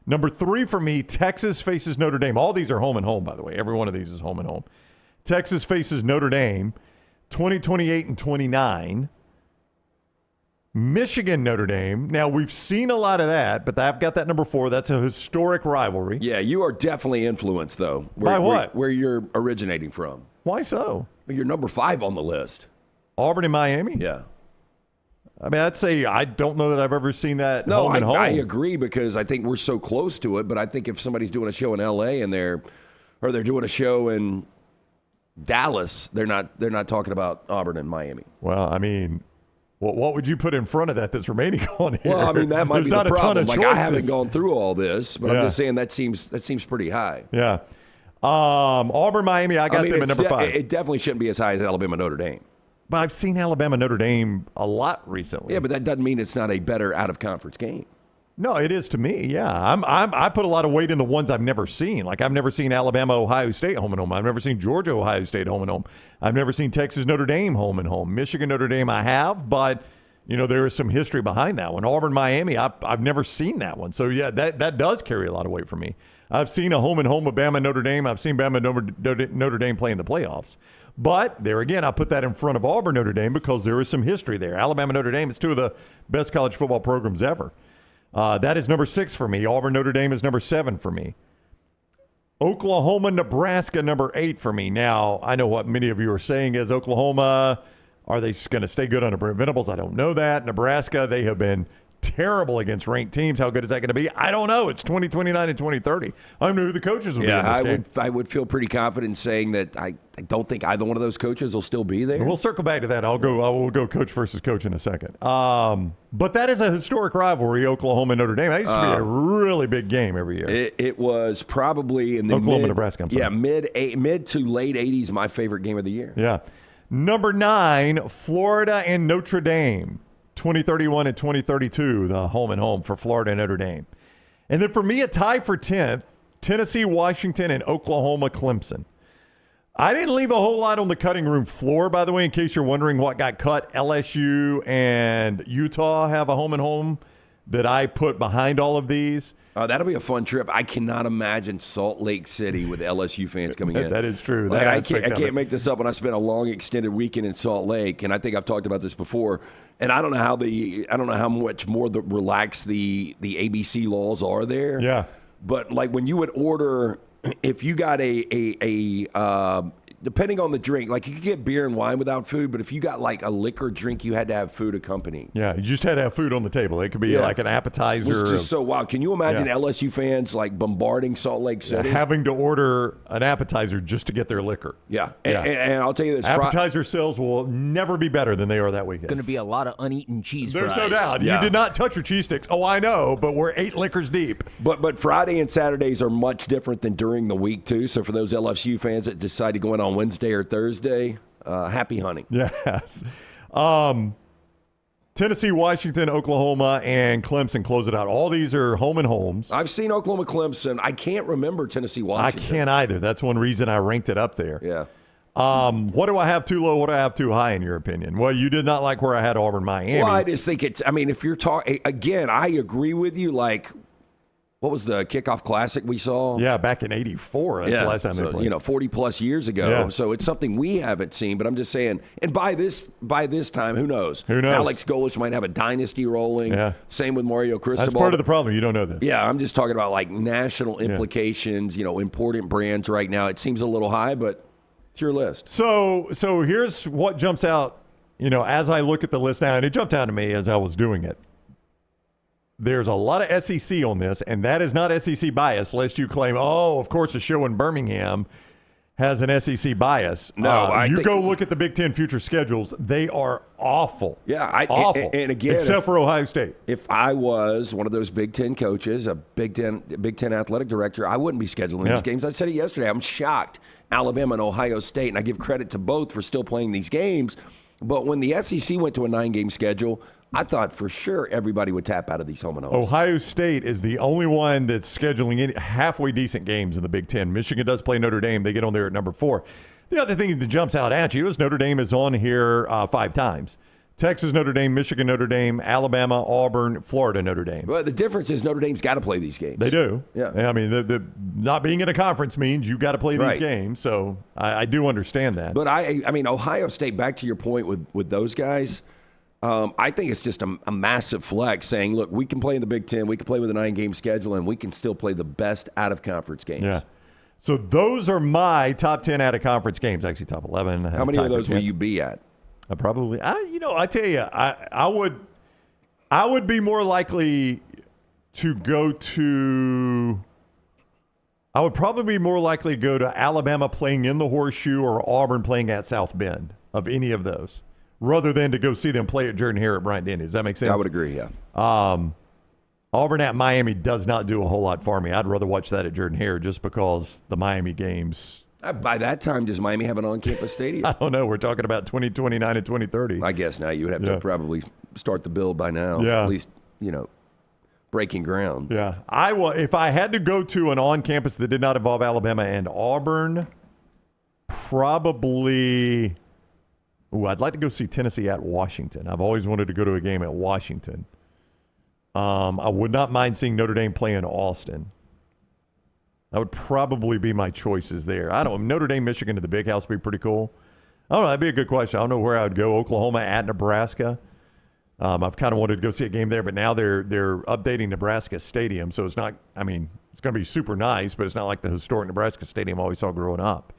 Number 3 for me, Texas faces Notre Dame. All these are home and home, by the way. Every one of these is home and home. Texas faces Notre Dame, 2028 and 29. Michigan, Notre Dame. Now, we've seen a lot of that, but I've got that number 4. That's a historic rivalry. Yeah, you are definitely influenced, though. By what? Where you're originating from. Why so? You're number 5 on the list. Auburn and Miami? Yeah. I mean, I'd say I don't know that I've ever seen that home and home. I agree because I think we're so close to it, but I think if somebody's doing a show in L.A. and they're doing a show in Dallas, they're not talking about Auburn and Miami. Well, I mean, what would you put in front of that that's remaining on here? Well, I mean, that might There's be not the problem. A ton of like, choices. I haven't gone through all this, but I'm just saying that seems pretty high. Yeah. Auburn, Miami, I got them at number 5. It definitely shouldn't be as high as Alabama, Notre Dame. But I've seen Alabama, Notre Dame a lot recently. Yeah, but that doesn't mean it's not a better out-of-conference game. No, it is to me. Yeah, I put a lot of weight in the ones I've never seen. Like I've never seen Alabama, Ohio State home and home. I've never seen Georgia, Ohio State home and home. I've never seen Texas, Notre Dame home and home. Michigan, Notre Dame, I have, but there is some history behind that one. Auburn, Miami, I've never seen that one. So yeah, that does carry a lot of weight for me. I've seen a home and home of Bama, Notre Dame. I've seen Bama, Notre Dame play in the playoffs. But there again, I put that in front of Auburn, Notre Dame because there is some history there. Alabama, Notre Dame is two of the best college football programs ever. That is number 6 for me. Auburn, Notre Dame is number 7 for me. Oklahoma, Nebraska, number 8 for me. Now, I know what many of you are saying is Oklahoma, are they going to stay good on the Venables? I don't know that. Nebraska, they have been terrible against ranked teams. How good is that going to be? I don't know. It's 2029 and 2030. I don't know who the coaches will be in this game. I would feel pretty confident saying that I don't think either one of those coaches will still be there. We'll circle back to that. We'll go coach versus coach in a second. But that is a historic rivalry, Oklahoma and Notre Dame. That used to be a really big game every year. It was probably in the Oklahoma, Nebraska. I'm sorry. Yeah, mid to late 80s, my favorite game of the year. Yeah. Number 9, Florida and Notre Dame. 2031 and 2032, the home and home for Florida and Notre Dame. And then for me, a tie for 10th, Tennessee, Washington, and Oklahoma, Clemson. I didn't leave a whole lot on the cutting room floor, by the way, in case you're wondering what got cut. LSU and Utah have a home and home that I put behind all of these. That'll be a fun trip. I cannot imagine Salt Lake City with LSU fans coming in. That is true. I can't make this up. When I spent a long extended weekend in Salt Lake, and I think I've talked about this before, and I don't know how much more relaxed the ABC laws are there. Yeah. But like when you would order, if you got depending on the drink, like you could get beer and wine without food, but if you got like a liquor drink, you had to have food accompanying. Yeah, you just had to have food on the table. It could be like an appetizer. It's just so wild. Can you imagine LSU fans like bombarding Salt Lake City? Having to order an appetizer just to get their liquor. Yeah. And I'll tell you this. Appetizer sales will never be better than they are that weekend. Going to be a lot of uneaten cheese There's fries. no doubt. Yeah. You did not touch your cheese sticks. Oh, I know, but we're 8 liquors deep. But Friday and Saturdays are much different than during the week, too. So for those LSU fans that decide to go in on Wednesday or Thursday, happy hunting. Yes. Tennessee, Washington, Oklahoma, and Clemson close it out. All these are home and homes. I've seen Oklahoma, Clemson. I can't remember Tennessee, Washington. I can't either. That's one reason I ranked it up there. Yeah. What do I have too low? What do I have too high in your opinion? Well, you did not like where I had Auburn, Miami. Well, I just think if you're talking, again, I agree with you. Like, what was the kickoff classic we saw? Yeah, back in '84. That's the last time they played. 40 plus years ago. Yeah. So it's something we haven't seen. But I'm just saying, and by this time, who knows? Who knows? Alex Golesh might have a dynasty rolling. Yeah. Same with Mario Cristobal. That's part of the problem. You don't know this. Yeah, I'm just talking about like national implications. Important brands right now. It seems a little high, but it's your list. So here's what jumps out. As I look at the list now, and it jumped out to me as I was doing it. There's a lot of SEC on this, and that is not SEC bias, lest you claim, of course, a show in Birmingham has an SEC bias. No, go look at the Big Ten future schedules. They are awful. Yeah, awful. And again, except for Ohio State. If I was one of those Big Ten coaches, a Big Ten athletic director, I wouldn't be scheduling these games. I said it yesterday. I'm shocked. Alabama and Ohio State, and I give credit to both for still playing these games. But when the SEC went to a 9-game schedule, I thought for sure everybody would tap out of these home and homes. Ohio State is the only one that's scheduling any halfway decent games in the Big Ten. Michigan does play Notre Dame. They get on there at number 4. The other thing that jumps out at you is Notre Dame is on here 5 times. Texas, Notre Dame, Michigan, Notre Dame, Alabama, Auburn, Florida, Notre Dame. Well, the difference is Notre Dame's got to play these games. They do. Yeah. I mean, the not being in a conference means you've got to play these games. So I do understand that. But I mean, Ohio State, back to your point with those guys, I think it's just a massive flex saying, look, we can play in the Big Ten, we can play with a 9-game schedule, and we can still play the best out-of-conference games. Yeah. So those are my top 10 out-of-conference games, actually top 11. How many of those will you be at? Probably. I tell you, I would be more likely to go to. I would probably be more likely to go to Alabama playing in the Horseshoe or Auburn playing at South Bend of any of those, rather than to go see them play at Jordan-Hare at Bryant-Denny. Does that make sense? I would agree. Yeah. Auburn at Miami does not do a whole lot for me. I'd rather watch that at Jordan-Hare just because the Miami games. By that time, does Miami have an on-campus stadium? I don't know. We're talking about 2029 and 2030. I guess now you would have to probably start the build by now. Yeah. At least, breaking ground. Yeah. If I had to go to an on-campus that did not involve Alabama and Auburn, probably I'd like to go see Tennessee at Washington. I've always wanted to go to a game at Washington. I would not mind seeing Notre Dame play in Austin. That would probably be my choices there. I don't know. Notre Dame, Michigan to the Big House would be pretty cool. I don't know. That'd be a good question. I don't know where I would go. Oklahoma at Nebraska. I've kind of wanted to go see a game there, but now they're updating Nebraska Stadium, so it's not. I mean, it's going to be super nice, but it's not like the historic Nebraska Stadium I always saw growing up.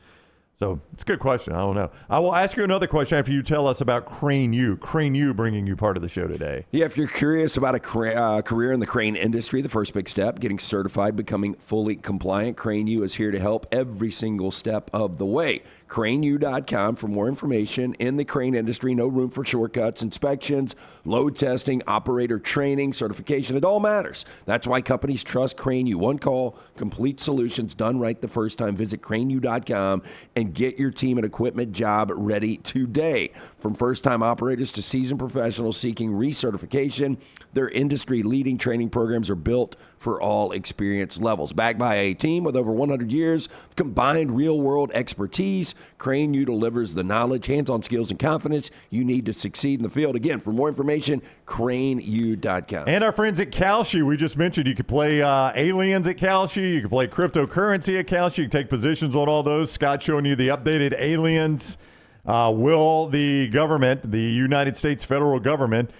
So it's a good question. I don't know. I will ask you another question after you tell us about Crane U. Crane U bringing you part of the show today. Yeah, if you're curious about a career in the crane industry, the first big step, getting certified, becoming fully compliant, Crane U is here to help every single step of the way. CraneU.com for more information. In the crane industry, no room for shortcuts, inspections, load testing, operator training, certification. It all matters. That's why companies trust Crane U. One call, complete solutions done right the first time. Visit CraneU.com and get your team and equipment job ready today. From first-time operators to seasoned professionals seeking recertification, their industry-leading training programs are built for all experience levels. Backed by a team with over 100 years of combined real-world expertise, Crane U delivers the knowledge, hands-on skills, and confidence you need to succeed in the field. Again, for more information, CraneU.com. And our friends at Kalshi, we just mentioned you could play aliens at Kalshi, you can play cryptocurrency at Kalshi, you can take positions on all those. Scott showing you the updated aliens. Will the government, the United States federal government,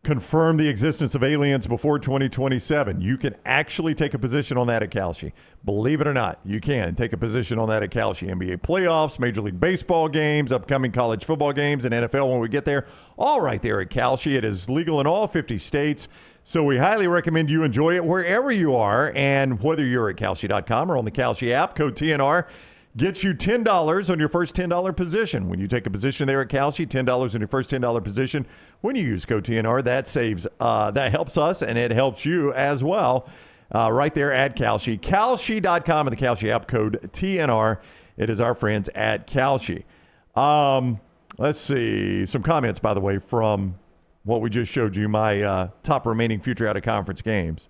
confirm the existence of aliens before 2027? You can actually take a position on that at Kalshi. Believe it or not, you can take a position on that at Kalshi. NBA playoffs, Major League Baseball games, upcoming college football games, and NFL when we get there. All right there at Kalshi. It is legal in all 50 states. So we highly recommend you enjoy it wherever you are. And whether you're at Kalshi.com or on the Kalshi app, code TNR gets you $10 on your first $10 position. When you take a position there at Kalshi, $10 on your first $10 position. When you use code TNR, that saves, that helps us and it helps you as well. Right there at Kalshi. Kalshi.com and the Kalshi app, code TNR. It is our friends at Kalshi. Let's see. Some comments, by the way, from what we just showed you, my top remaining future out-of-conference games.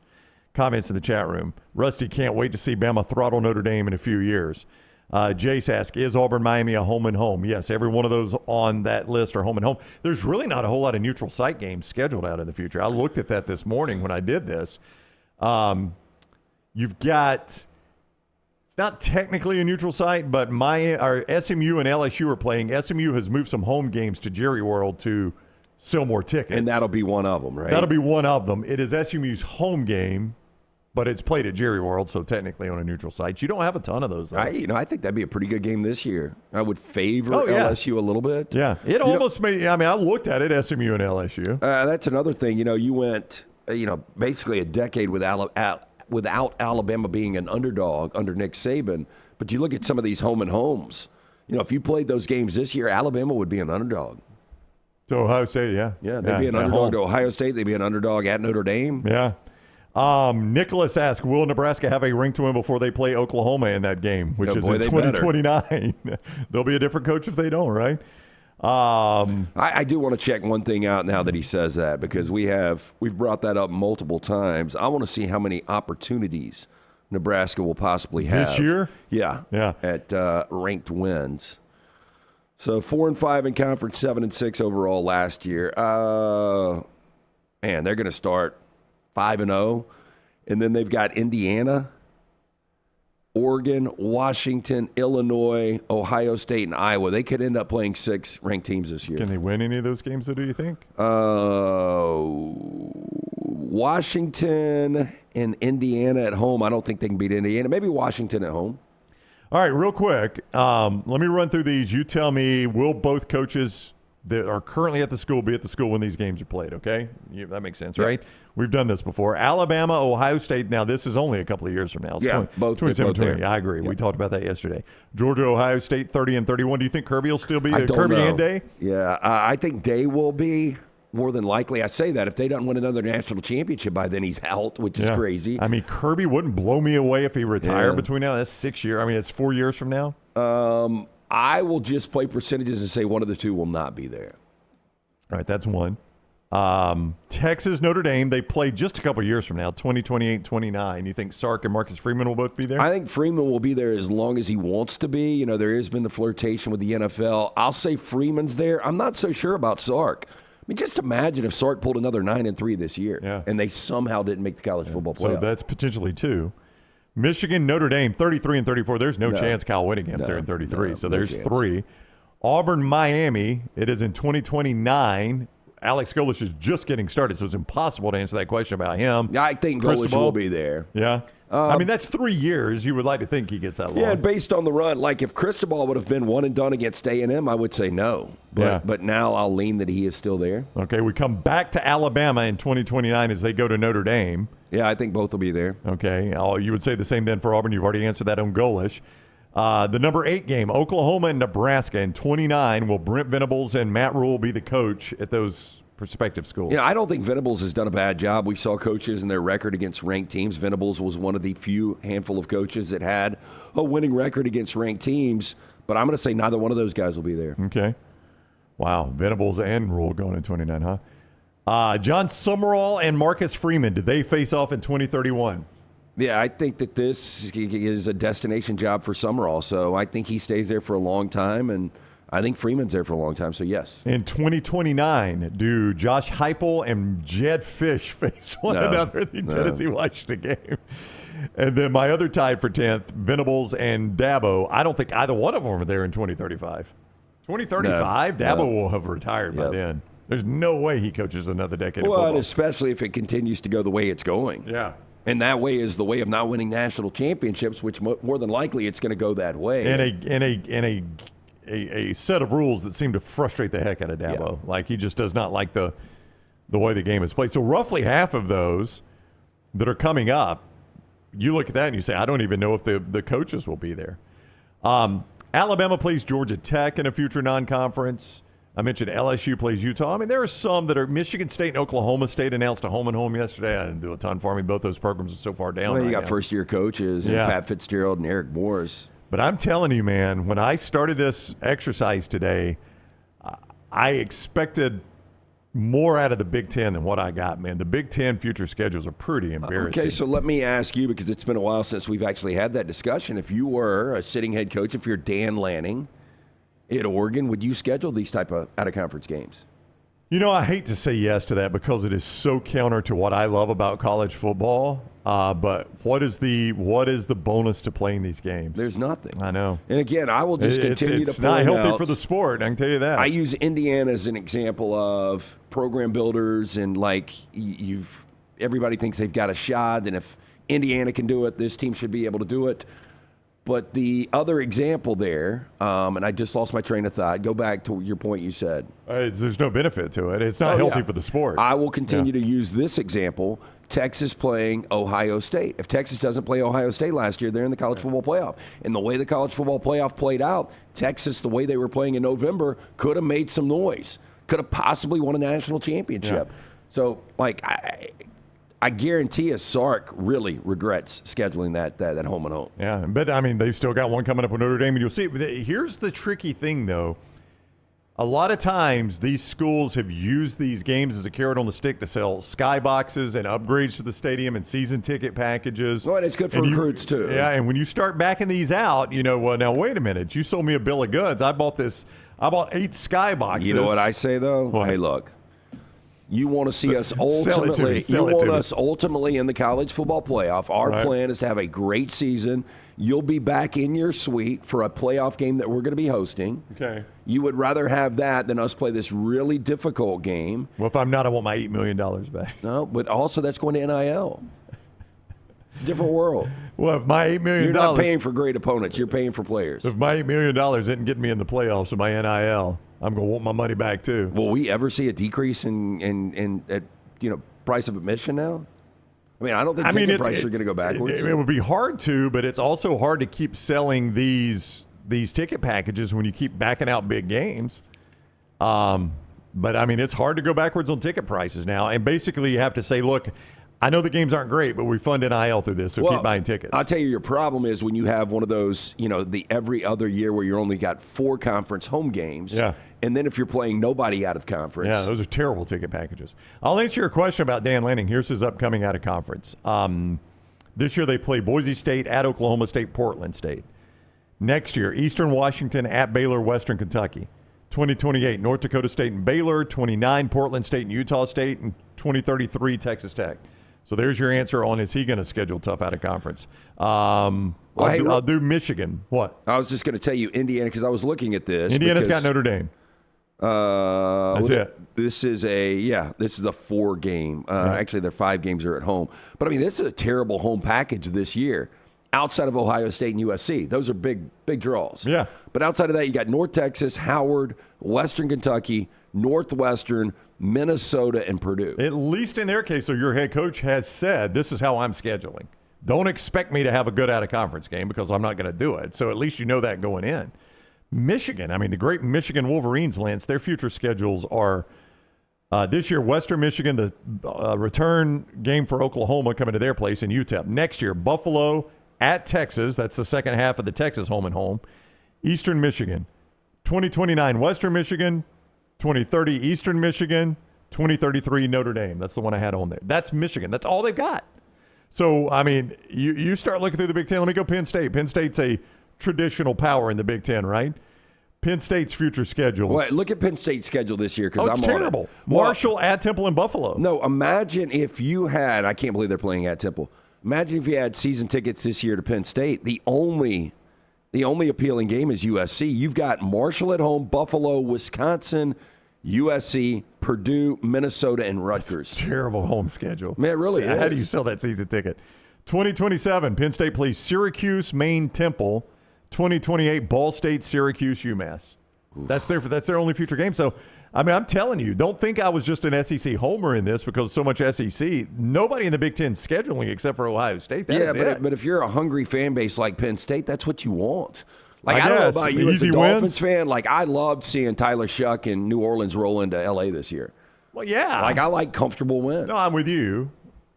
Comments in the chat room. Rusty can't wait to see Bama throttle Notre Dame in a few years. Jace asks, is Auburn, Miami a home and home? Yes, every one of those on that list are home and home. There's really not a whole lot of neutral site games scheduled out in the future. I looked at that this morning when I did this. You've got, it's not technically a neutral site, but our SMU and LSU are playing. SMU has moved some home games to Jerry World to sell more tickets. And that'll be one of them, right? That'll be one of them. It is SMU's home game, but it's played at Jerry World, so technically on a neutral site. You don't have a ton of those, though. I think that'd be a pretty good game this year. I would favor LSU a little bit. Yeah, it almost made. I mean, I looked at it, SMU and LSU. That's another thing. You went, basically a decade without Alabama being an underdog under Nick Saban. But you look at some of these home and homes. If you played those games this year, Alabama would be an underdog. To Ohio State, yeah. Yeah, they'd be an underdog to Ohio State. They'd be an underdog at Notre Dame. Yeah. Nicholas asks, will Nebraska have a ring to win before they play Oklahoma in that game, which is in 2029? There'll be a different coach if they don't, right? I do want to check one thing out now that he says that, because we've brought that up multiple times. I want to see how many opportunities Nebraska will possibly have this year. Yeah. At ranked wins. So 4-5 in conference, 7-6 overall last year. Man, they're going to start 5-0, and then they've got Indiana, Oregon, Washington, Illinois, Ohio State, and Iowa. They could end up playing 6 ranked teams this year. Can they win any of those games, though, do you think? Washington and Indiana at home. I don't think they can beat Indiana. Maybe Washington at home. All right, real quick. Let me run through these. You tell me, will both coaches that are currently at the school be at the school when these games are played, okay? That makes sense, right? We've done this before. Alabama, Ohio State. Now, this is only a couple of years from now. It's both 27-20. I agree. We talked about that yesterday. Georgia, Ohio State, 30-31. Do you think Kirby will still be there? Kirby and Day? Yeah, I think Day will be more than likely. I say that if they don't win another national championship by then, he's out, which is crazy. I mean, Kirby wouldn't blow me away if he retired between now. That's 6 years. I mean, it's 4 years from now. I will just play percentages and say one of the two will not be there. All right, that's one. Texas, Notre Dame, they play just a couple years from now, 2028, 29. You think Sark and Marcus Freeman will both be there? I think Freeman will be there as long as he wants to be. You know, there has been the flirtation with the NFL. I'll say Freeman's there. I'm not so sure about Sark. I mean, just imagine if Sark pulled another 9-3 this year, and they somehow didn't make the college football playoff. So that's potentially 2. Michigan, Notre Dame, 33 and 34. There's no chance Kyle Whittingham's there in 33. So there's 3. Auburn, Miami, it is in 2029. Alex Golesh is just getting started, so it's impossible to answer that question about him. I think Golesh will be there. Yeah. I mean, that's 3 years. You would like to think he gets that long. Yeah, based on the run. Like, if Cristobal would have been one and done against A&M, I would say no. But now I'll lean that he is still there. Okay, we come back to Alabama in 2029 as they go to Notre Dame. Yeah, I think both will be there. Okay. You would say the same then for Auburn. You've already answered that on Golesh. The number 8 game, Oklahoma and Nebraska in 29. Will Brent Venables and Matt Rule be the coach at those prospective schools? Yeah, I don't think Venables has done a bad job. We saw coaches and their record against ranked teams. Venables was one of the few handful of coaches that had a winning record against ranked teams. But I'm going to say neither one of those guys will be there. Okay. Wow. Venables and Rule going in 29, huh? John Summerall and Marcus Freeman, did they face off in 2031? Yeah, I think that this is a destination job for Summerall. So I think he stays there for a long time, and I think Freeman's there for a long time, so yes. In 2029, do Josh Heupel and Jed Fish face one another in the Tennessee-Washington game? And then my other tied for 10th, Venables and Dabo. I don't think either one of them are there in 2035. 2035, Dabo will have retired by then. There's no way he coaches another decade of football. Well, especially if it continues to go the way it's going. Yeah. And that way is the way of not winning national championships, which more than likely it's going to go that way. And a set of rules that seem to frustrate the heck out of Dabo. Yeah. Like, he just does not like the way the game is played. So roughly half of those that are coming up, you look at that and you say, I don't even know if the coaches will be there. Alabama plays Georgia Tech in a future non-conference. I mentioned LSU plays Utah. I mean, there are some that are Michigan State and Oklahoma State announced a home and home yesterday. I didn't do a ton for me. Both those programs are so far down. Well, you got first-year coaches and Pat Fitzgerald and Eric Morris. But I'm telling you, man, when I started this exercise today, I expected more out of the Big Ten than what I got, man. The Big Ten future schedules are pretty embarrassing. Okay, so let me ask you, because it's been a while since we've actually had that discussion. If you were a sitting head coach, if you're Dan Lanning at Oregon, would you schedule these type of out-of-conference games? You know, I hate to say yes to that because it is so counter to what I love about college football. But what is the bonus to playing these games? There's nothing. I know. And again, I will just continue to point out. It's not healthy for the sport, I can tell you that. I use Indiana as an example of program builders, and like everybody thinks they've got a shot, and if Indiana can do it, this team should be able to do it. But the other example there, and I just lost my train of thought. Go back to your point you said. There's no benefit to it. It's not healthy for the sport. I will continue to use this example. Texas playing Ohio State. If Texas doesn't play Ohio State last year, they're in the college football playoff. And the way the college football playoff played out, Texas, the way they were playing in November, could have made some noise. Could have possibly won a national championship. Yeah. So, like, I guarantee you Sark really regrets scheduling that home and home. Yeah, but, I mean, they've still got one coming up with Notre Dame, and you'll see. Here's the tricky thing, though. A lot of times these schools have used these games as a carrot on the stick to sell skyboxes and upgrades to the stadium and season ticket packages. Well, and it's good for recruits, too. Yeah, and when you start backing these out, well, now, wait a minute. You sold me a bill of goods. I bought 8 skyboxes. You know what I say, though? What? Hey, look. You want to see us ultimately. You want us ultimately in the college football playoff. Our plan is to have a great season. You'll be back in your suite for a playoff game that we're going to be hosting. Okay. You would rather have that than us play this really difficult game. Well, if I'm not, I want my $8 million back. No, but also that's going to NIL. It's a different world. Well, if my $8 million, you're not paying for great opponents. You're paying for players. If my $8 million didn't get me in the playoffs with my NIL, I'm going to want my money back too. Will we ever see a decrease in price of admission now? I mean, I don't think ticket prices are going to go backwards. It would be hard to, but it's also hard to keep selling these ticket packages when you keep backing out big games. But, I mean, it's hard to go backwards on ticket prices now. And basically you have to say, look, I know the games aren't great, but we fund NIL through this, so keep buying tickets. I'll tell you, your problem is when you have one of those, the every other year where you're only got 4 conference home games. Yeah. And then if you're playing nobody out of conference. Yeah, those are terrible ticket packages. I'll answer your question about Dan Lanning. Here's his upcoming out of conference. This year they play Boise State at Oklahoma State, Portland State. Next year, Eastern Washington at Baylor, Western Kentucky. 2028, North Dakota State and Baylor. 29, Portland State and Utah State. And 2033, Texas Tech. So there's your answer on is he going to schedule tough out of conference. I'll do Michigan. What? I was just going to tell you Indiana because I was looking at this. Indiana's got Notre Dame. That's it. This is a 4 game. Actually, their 5 games are at home. But I mean, this is a terrible home package this year. Outside of Ohio State and USC, those are big draws. Yeah. But outside of that, you got North Texas, Howard, Western Kentucky, Northwestern, Minnesota, and Purdue. At least in their case, so your head coach has said, this is how I'm scheduling. Don't expect me to have a good out-of-conference game because I'm not going to do it. So at least you know that going in. Michigan, I mean, the great Michigan Wolverines, Lance, their future schedules are this year, Western Michigan, the return game for Oklahoma coming to their place in UTEP. Next year, Buffalo at Texas. That's the second half of the Texas home and home. Eastern Michigan. 2029, Western Michigan. 2030, Eastern Michigan. 2033, Notre Dame. That's the one I had on there. That's Michigan. That's all they've got. So, I mean, you start looking through the Big Ten. Let me go Penn State. Penn State's a traditional power in the Big Ten, right? Penn State's future schedule. Well, look at Penn State's schedule this year because it's terrible. Marshall at Temple and Buffalo. No, imagine if you had, I can't believe they're playing at Temple. Imagine if you had season tickets this year to Penn State. The only appealing game is USC. You've got Marshall at home, Buffalo, Wisconsin, USC, Purdue, Minnesota, and Rutgers. That's a terrible home schedule. Man, it really is. How do you sell that season ticket? 2027, Penn State plays Syracuse, Maine, Temple. 2028, Ball State, Syracuse, UMass. That's their only future game. So, I mean, I'm telling you, don't think I was just an SEC homer in this because so much SEC. Nobody in the Big Ten scheduling except for Ohio State. But if you're a hungry fan base like Penn State, that's what you want. Like, I don't know about you as a Easy Dolphins wins. fan. Like, I loved seeing Tyler Shuck and New Orleans roll into L.A. this year. Well, yeah. Like, I like comfortable wins. No, I'm with you.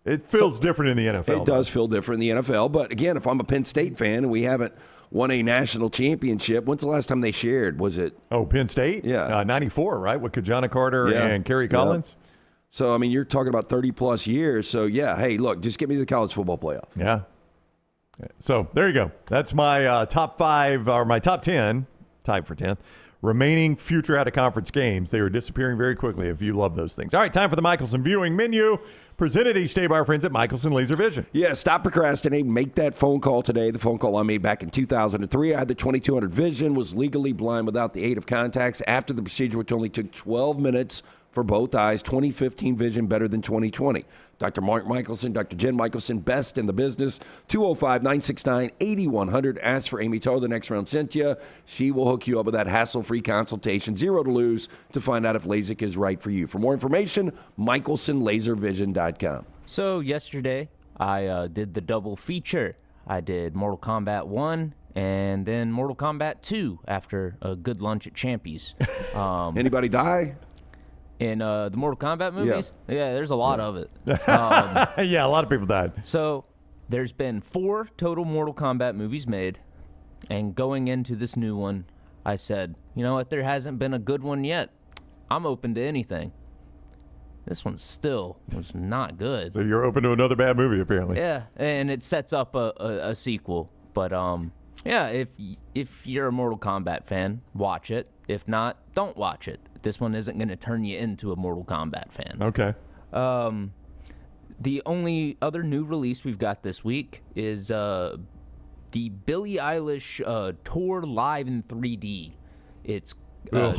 It feels different in the NFL. It does feel different in the NFL. But, again, if I'm a Penn State fan and we haven't won a national championship, when's the last time they shared? Was it? Oh, Penn State? Yeah. 94, right? With Kajana Carter and Kerry Collins? Yeah. So, I mean, you're talking about 30-plus years. So, yeah, hey, look, just get me to the college football playoff. Yeah. So, there you go. That's my top 5, or my top 10, tied for 10th, remaining future out-of-conference games. They are disappearing very quickly if you love those things. All right, time for the Michelson viewing menu, presented each day by our friends at Michelson Laser Vision. Yeah, stop procrastinating. Make that phone call today. The phone call I made back in 2003. I had the 2200 vision, was legally blind without the aid of contacts. After the procedure, which only took 12 minutes for both eyes, 2015 vision better than 2020. Dr. Mark Michelson, Dr. Jen Michelson, best in the business. 205-969-8100. Ask for Amy Toh, the next round Cynthia. She will hook you up with that hassle-free consultation. 0 to lose to find out if LASIK is right for you. For more information, michelsonlaservision.com. So yesterday, I did the double feature. I did Mortal Kombat 1 and then Mortal Kombat 2 after a good lunch at Champy's. Anybody die? In the Mortal Kombat movies? Yeah, there's a lot of it. Yeah, a lot of people died. So there's been 4 total Mortal Kombat movies made, and going into this new one, I said, you know what, there hasn't been a good one yet. I'm open to anything. This one still was not good. So you're open to another bad movie, apparently. Yeah, and it sets up a sequel. But, yeah, if you're a Mortal Kombat fan, watch it. If not, don't watch it. This one isn't going to turn you into a Mortal Kombat fan. Okay. The only other new release we've got this week is the Billie Eilish tour live in 3D. It's Billie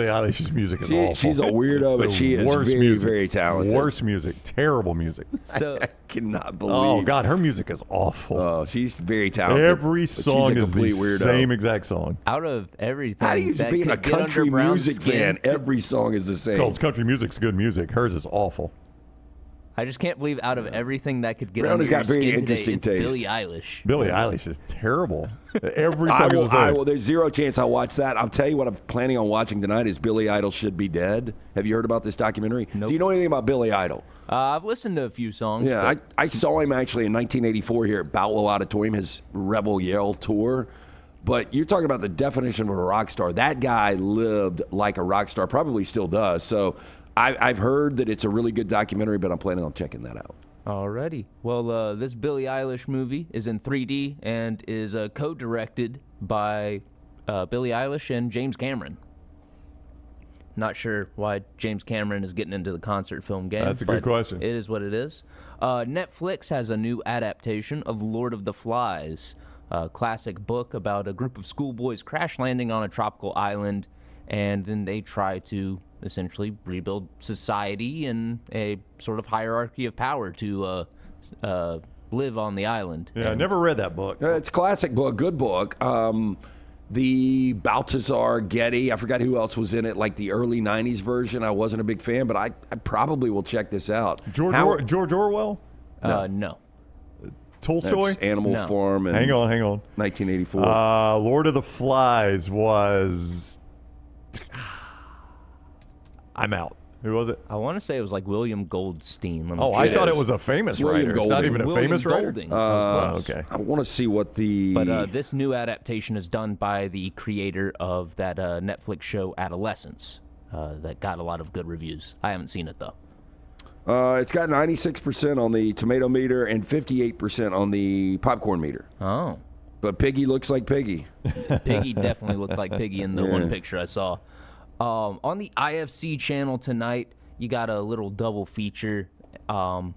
Eilish's music is awful. She's a weirdo, but she is very talented. Worst music, terrible music. So I cannot believe. Oh God, her music is awful. Oh, she's very talented. Every song is the weirdo. Same exact song. Out of everything, how do you being a country music fan? Every song is the same. Because country music's good music. Hers is awful. I just can't believe out of everything that could get Brown under has your got very skin interesting today, it's taste. Billie Eilish. Billie Eilish is terrible. Every song is the same. There's zero chance I'll watch that. I'll tell you what I'm planning on watching tonight is Billy Idol Should Be Dead. Have you heard about this documentary? Nope. Do you know anything about Billy Idol? I've listened to a few songs. Yeah, I saw him actually in 1984 here at Boutwell Auditorium, his Rebel Yell tour. But you're talking about the definition of a rock star. That guy lived like a rock star, probably still does. So I've heard that it's a really good documentary, but I'm planning on checking that out. Alrighty. Well, this Billie Eilish movie is in 3D and is co-directed by Billie Eilish and James Cameron. Not sure why James Cameron is getting into the concert film game. That's a good question. It is what it is. Netflix has a new adaptation of Lord of the Flies, a classic book about a group of schoolboys crash landing on a tropical island, and then they try to essentially rebuild society and a sort of hierarchy of power to live on the island. Yeah, I never read that book. It's a classic book, good book. The Balthazar Getty, I forgot who else was in it, like the early 90s version. I wasn't a big fan, but I probably will check this out. George Orwell? No. Tolstoy? That's Animal Farm. And Hang on. 1984. Lord of the Flies was... I'm out. Who was it? I want to say it was like William Goldstein. I thought it was a famous William writer. Golding. Not even a William famous writer? Golding. Okay. I want to see what the... But this new adaptation is done by the creator of that Netflix show Adolescence that got a lot of good reviews. I haven't seen it, though. It's got 96% on the tomato meter and 58% on the popcorn meter. Oh. But Piggy looks like Piggy. Piggy definitely looked like Piggy in the one picture I saw. On the IFC channel tonight, you got a little double feature.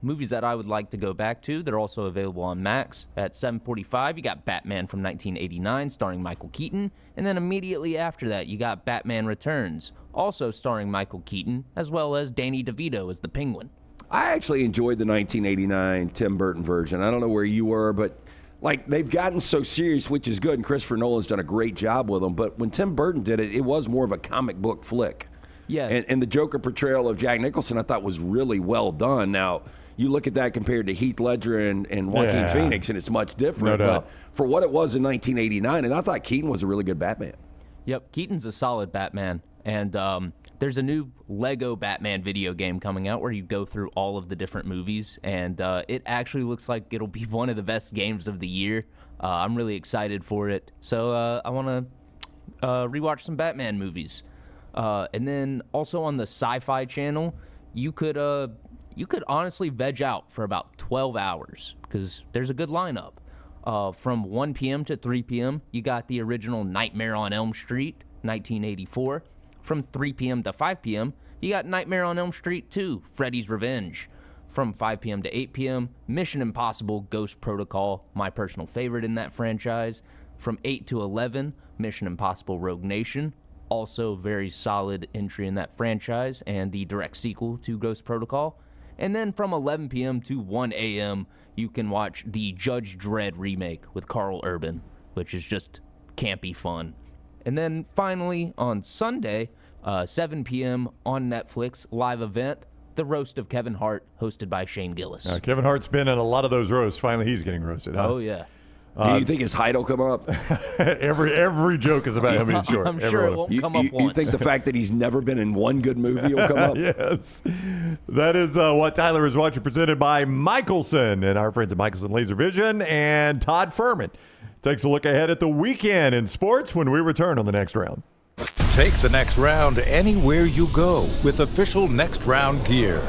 Movies that I would like to go back to. They're also available on Max. At 7:45, you got Batman from 1989, starring Michael Keaton. And then immediately after that, you got Batman Returns, also starring Michael Keaton, as well as Danny DeVito as the Penguin. I actually enjoyed the 1989 Tim Burton version. I don't know where you were, but like they've gotten so serious, which is good, and Christopher Nolan's done a great job with them. But when Tim Burton did it, it was more of a comic book flick. Yeah. And the Joker portrayal of Jack Nicholson, I thought, was really well done. Now, you look at that compared to Heath Ledger and Joaquin Phoenix, and it's much different. No doubt. But for what it was in 1989, and I thought Keaton was a really good Batman. Yep, Keaton's a solid Batman. And there's a new Lego Batman video game coming out where you go through all of the different movies, and it actually looks like it'll be one of the best games of the year. I'm really excited for it. So I want to rewatch some Batman movies. And then also on the Sci-Fi channel, you could honestly veg out for about 12 hours because there's a good lineup. From 1 p.m. to 3 p.m., you got the original Nightmare on Elm Street, 1984. From 3 p.m. to 5 p.m., you got Nightmare on Elm Street 2, Freddy's Revenge. From 5 p.m. to 8 p.m., Mission Impossible Ghost Protocol, my personal favorite in that franchise. From 8 to 11, Mission Impossible Rogue Nation, also very solid entry in that franchise, and the direct sequel to Ghost Protocol. And then from 11 p.m. to 1 a.m., you can watch the Judge Dredd remake with Carl Urban, which is just campy fun. And then finally, on Sunday, 7 p.m. on Netflix, live event, The Roast of Kevin Hart, hosted by Shane Gillis. Kevin Hart's been in a lot of those roasts. Finally, he's getting roasted, huh? Oh, yeah. Do you think his height will come up? every joke is about him being short. I'm sure it won't come up once. You think the fact that he's never been in one good movie will come up? Yes. That is what Tyler is watching, presented by Michelson and our friends at Michelson Laser Vision, and Todd Fuhrman takes a look ahead at the weekend in sports when we return on the next round. Take the next round anywhere you go with official Next Round gear.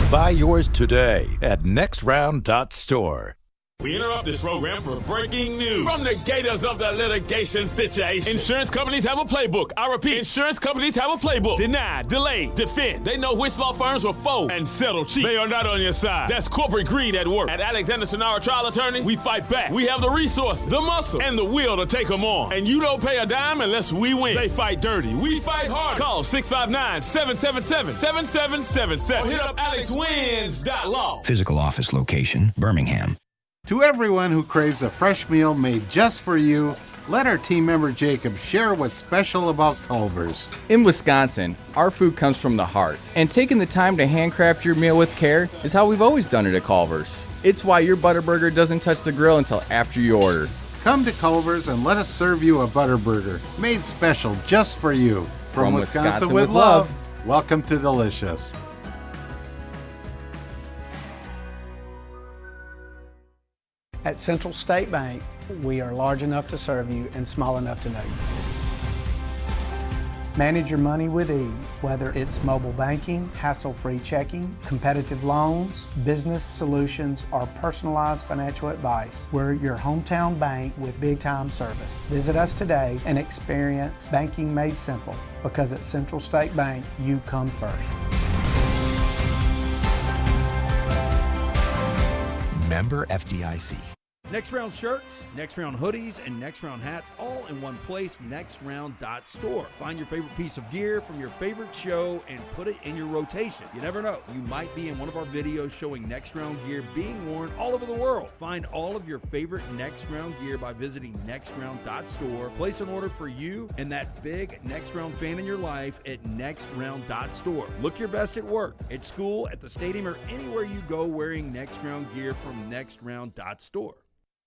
Buy yours today at nextround.store. We interrupt this program for breaking news. From the gators of the litigation situation. Insurance companies have a playbook. I repeat, insurance companies have a playbook. Deny, delay, defend. They know which law firms will fold and settle cheap. They are not on your side. That's corporate greed at work. At Alexander Shunnarah Trial Attorneys, we fight back. We have the resources, the muscle, and the will to take them on. And you don't pay a dime unless we win. They fight dirty. We fight hard. Call 659-777-7777 or hit up alexwins.law. Physical office location, Birmingham. To everyone who craves a fresh meal made just for you, Let our team member Jacob share what's special about Culver's. In Wisconsin, our food comes from the heart, and taking the time to handcraft your meal with care is how we've always done it at Culver's. It's why your Butterburger doesn't touch the grill until after you order. Come to Culver's and let us serve you a Butterburger made special just for you. From Wisconsin with love, welcome to Delicious. At Central State Bank, we are large enough to serve you and small enough to know you. Manage your money with ease, whether it's mobile banking, hassle-free checking, competitive loans, business solutions, or personalized financial advice. We're your hometown bank with big-time service. Visit us today and experience banking made simple, because at Central State Bank, you come first. Member FDIC. Next Round shirts, Next Round hoodies, and Next Round hats all in one place, nextround.store. Find your favorite piece of gear from your favorite show and put it in your rotation. You never know, you might be in one of our videos showing Next Round gear being worn all over the world. Find all of your favorite Next Round gear by visiting nextround.store. Place an order for you and that big Next Round fan in your life at nextround.store. Look your best at work, at school, at the stadium, or anywhere you go wearing Next Round gear from nextround.store.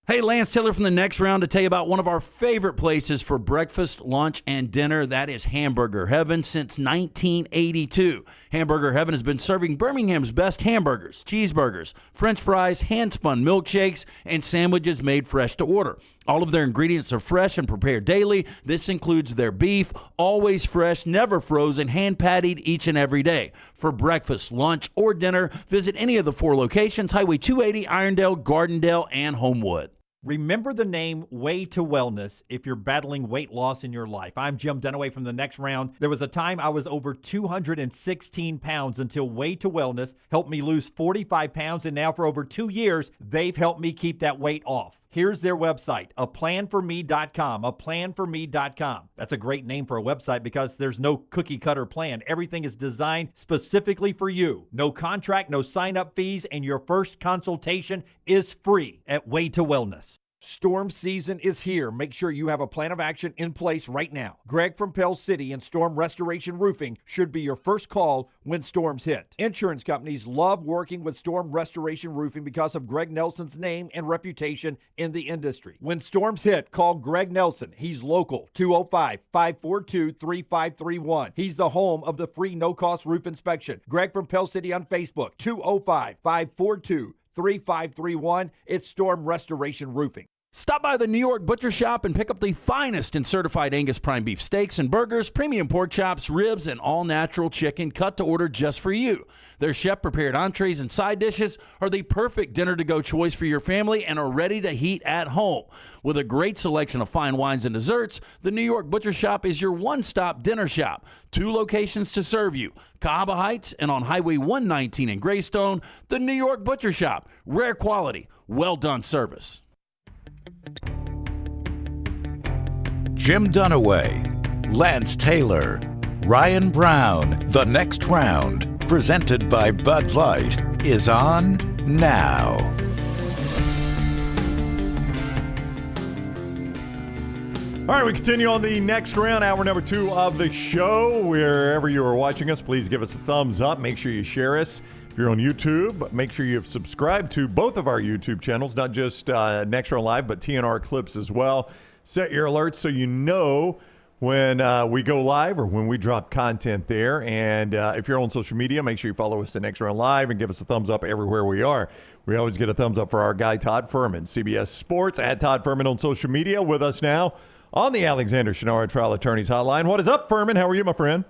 Hey, Lance Taylor from the Next Round to tell you about one of our favorite places for breakfast, lunch, and dinner. That is Hamburger Heaven since 1982. Hamburger Heaven has been serving Birmingham's best hamburgers, cheeseburgers, French fries, hand-spun milkshakes, and sandwiches made fresh to order. All of their ingredients are fresh and prepared daily. This includes their beef, always fresh, never frozen, hand-pattied each and every day. For breakfast, lunch, or dinner, visit any of the 4 locations, Highway 280, Irondale, Gardendale, and Homewood. Remember the name Way to Wellness if you're battling weight loss in your life. I'm Jim Dunaway from the Next Round. There was a time I was over 216 pounds until Way to Wellness helped me lose 45 pounds, and now for over 2 years, they've helped me keep that weight off. Here's their website, aplanforme.com, aplanforme.com. That's a great name for a website because there's no cookie-cutter plan. Everything is designed specifically for you. No contract, no sign-up fees, and your first consultation is free at Way to Wellness. Storm season is here. Make sure you have a plan of action in place right now. Greg from Pell City and Storm Restoration Roofing should be your first call when storms hit. Insurance companies love working with Storm Restoration Roofing because of Greg Nelson's name and reputation in the industry. When storms hit, call Greg Nelson. He's local, 205-542-3531. He's the home of the free no-cost roof inspection. Greg from Pell City on Facebook, 205-542-3531. It's Storm Restoration Roofing. Stop by the New York Butcher Shop and pick up the finest in certified Angus prime beef steaks and burgers, premium pork chops, ribs, and all-natural chicken cut to order just for you. Their chef-prepared entrees and side dishes are the perfect dinner-to-go choice for your family and are ready to heat at home. With a great selection of fine wines and desserts, the New York Butcher Shop is your one-stop dinner shop. 2 locations to serve you, Cahaba Heights and on Highway 119 in Greystone. The New York Butcher Shop, rare quality, well-done service. Jim Dunaway, Lance Taylor, Ryan Brown. The Next Round, presented by Bud Light, is on now. All right, we continue on the Next Round, hour number 2 of the show. Wherever you are watching us, please give us a thumbs up. Make sure you share us. If you're on YouTube, make sure you've subscribed to both of our YouTube channels, not just Next Round Live, but TNR Clips as well. Set your alerts so you know when we go live or when we drop content there. And if you're on social media, make sure you follow us at Next Round Live and give us a thumbs up everywhere we are. We always get a thumbs up for our guy, Todd Fuhrman, CBS Sports, at Todd Fuhrman on social media. With us now on the Alexander Shunnarah Trial Attorneys Hotline. What is up, Fuhrman? How are you, my friend?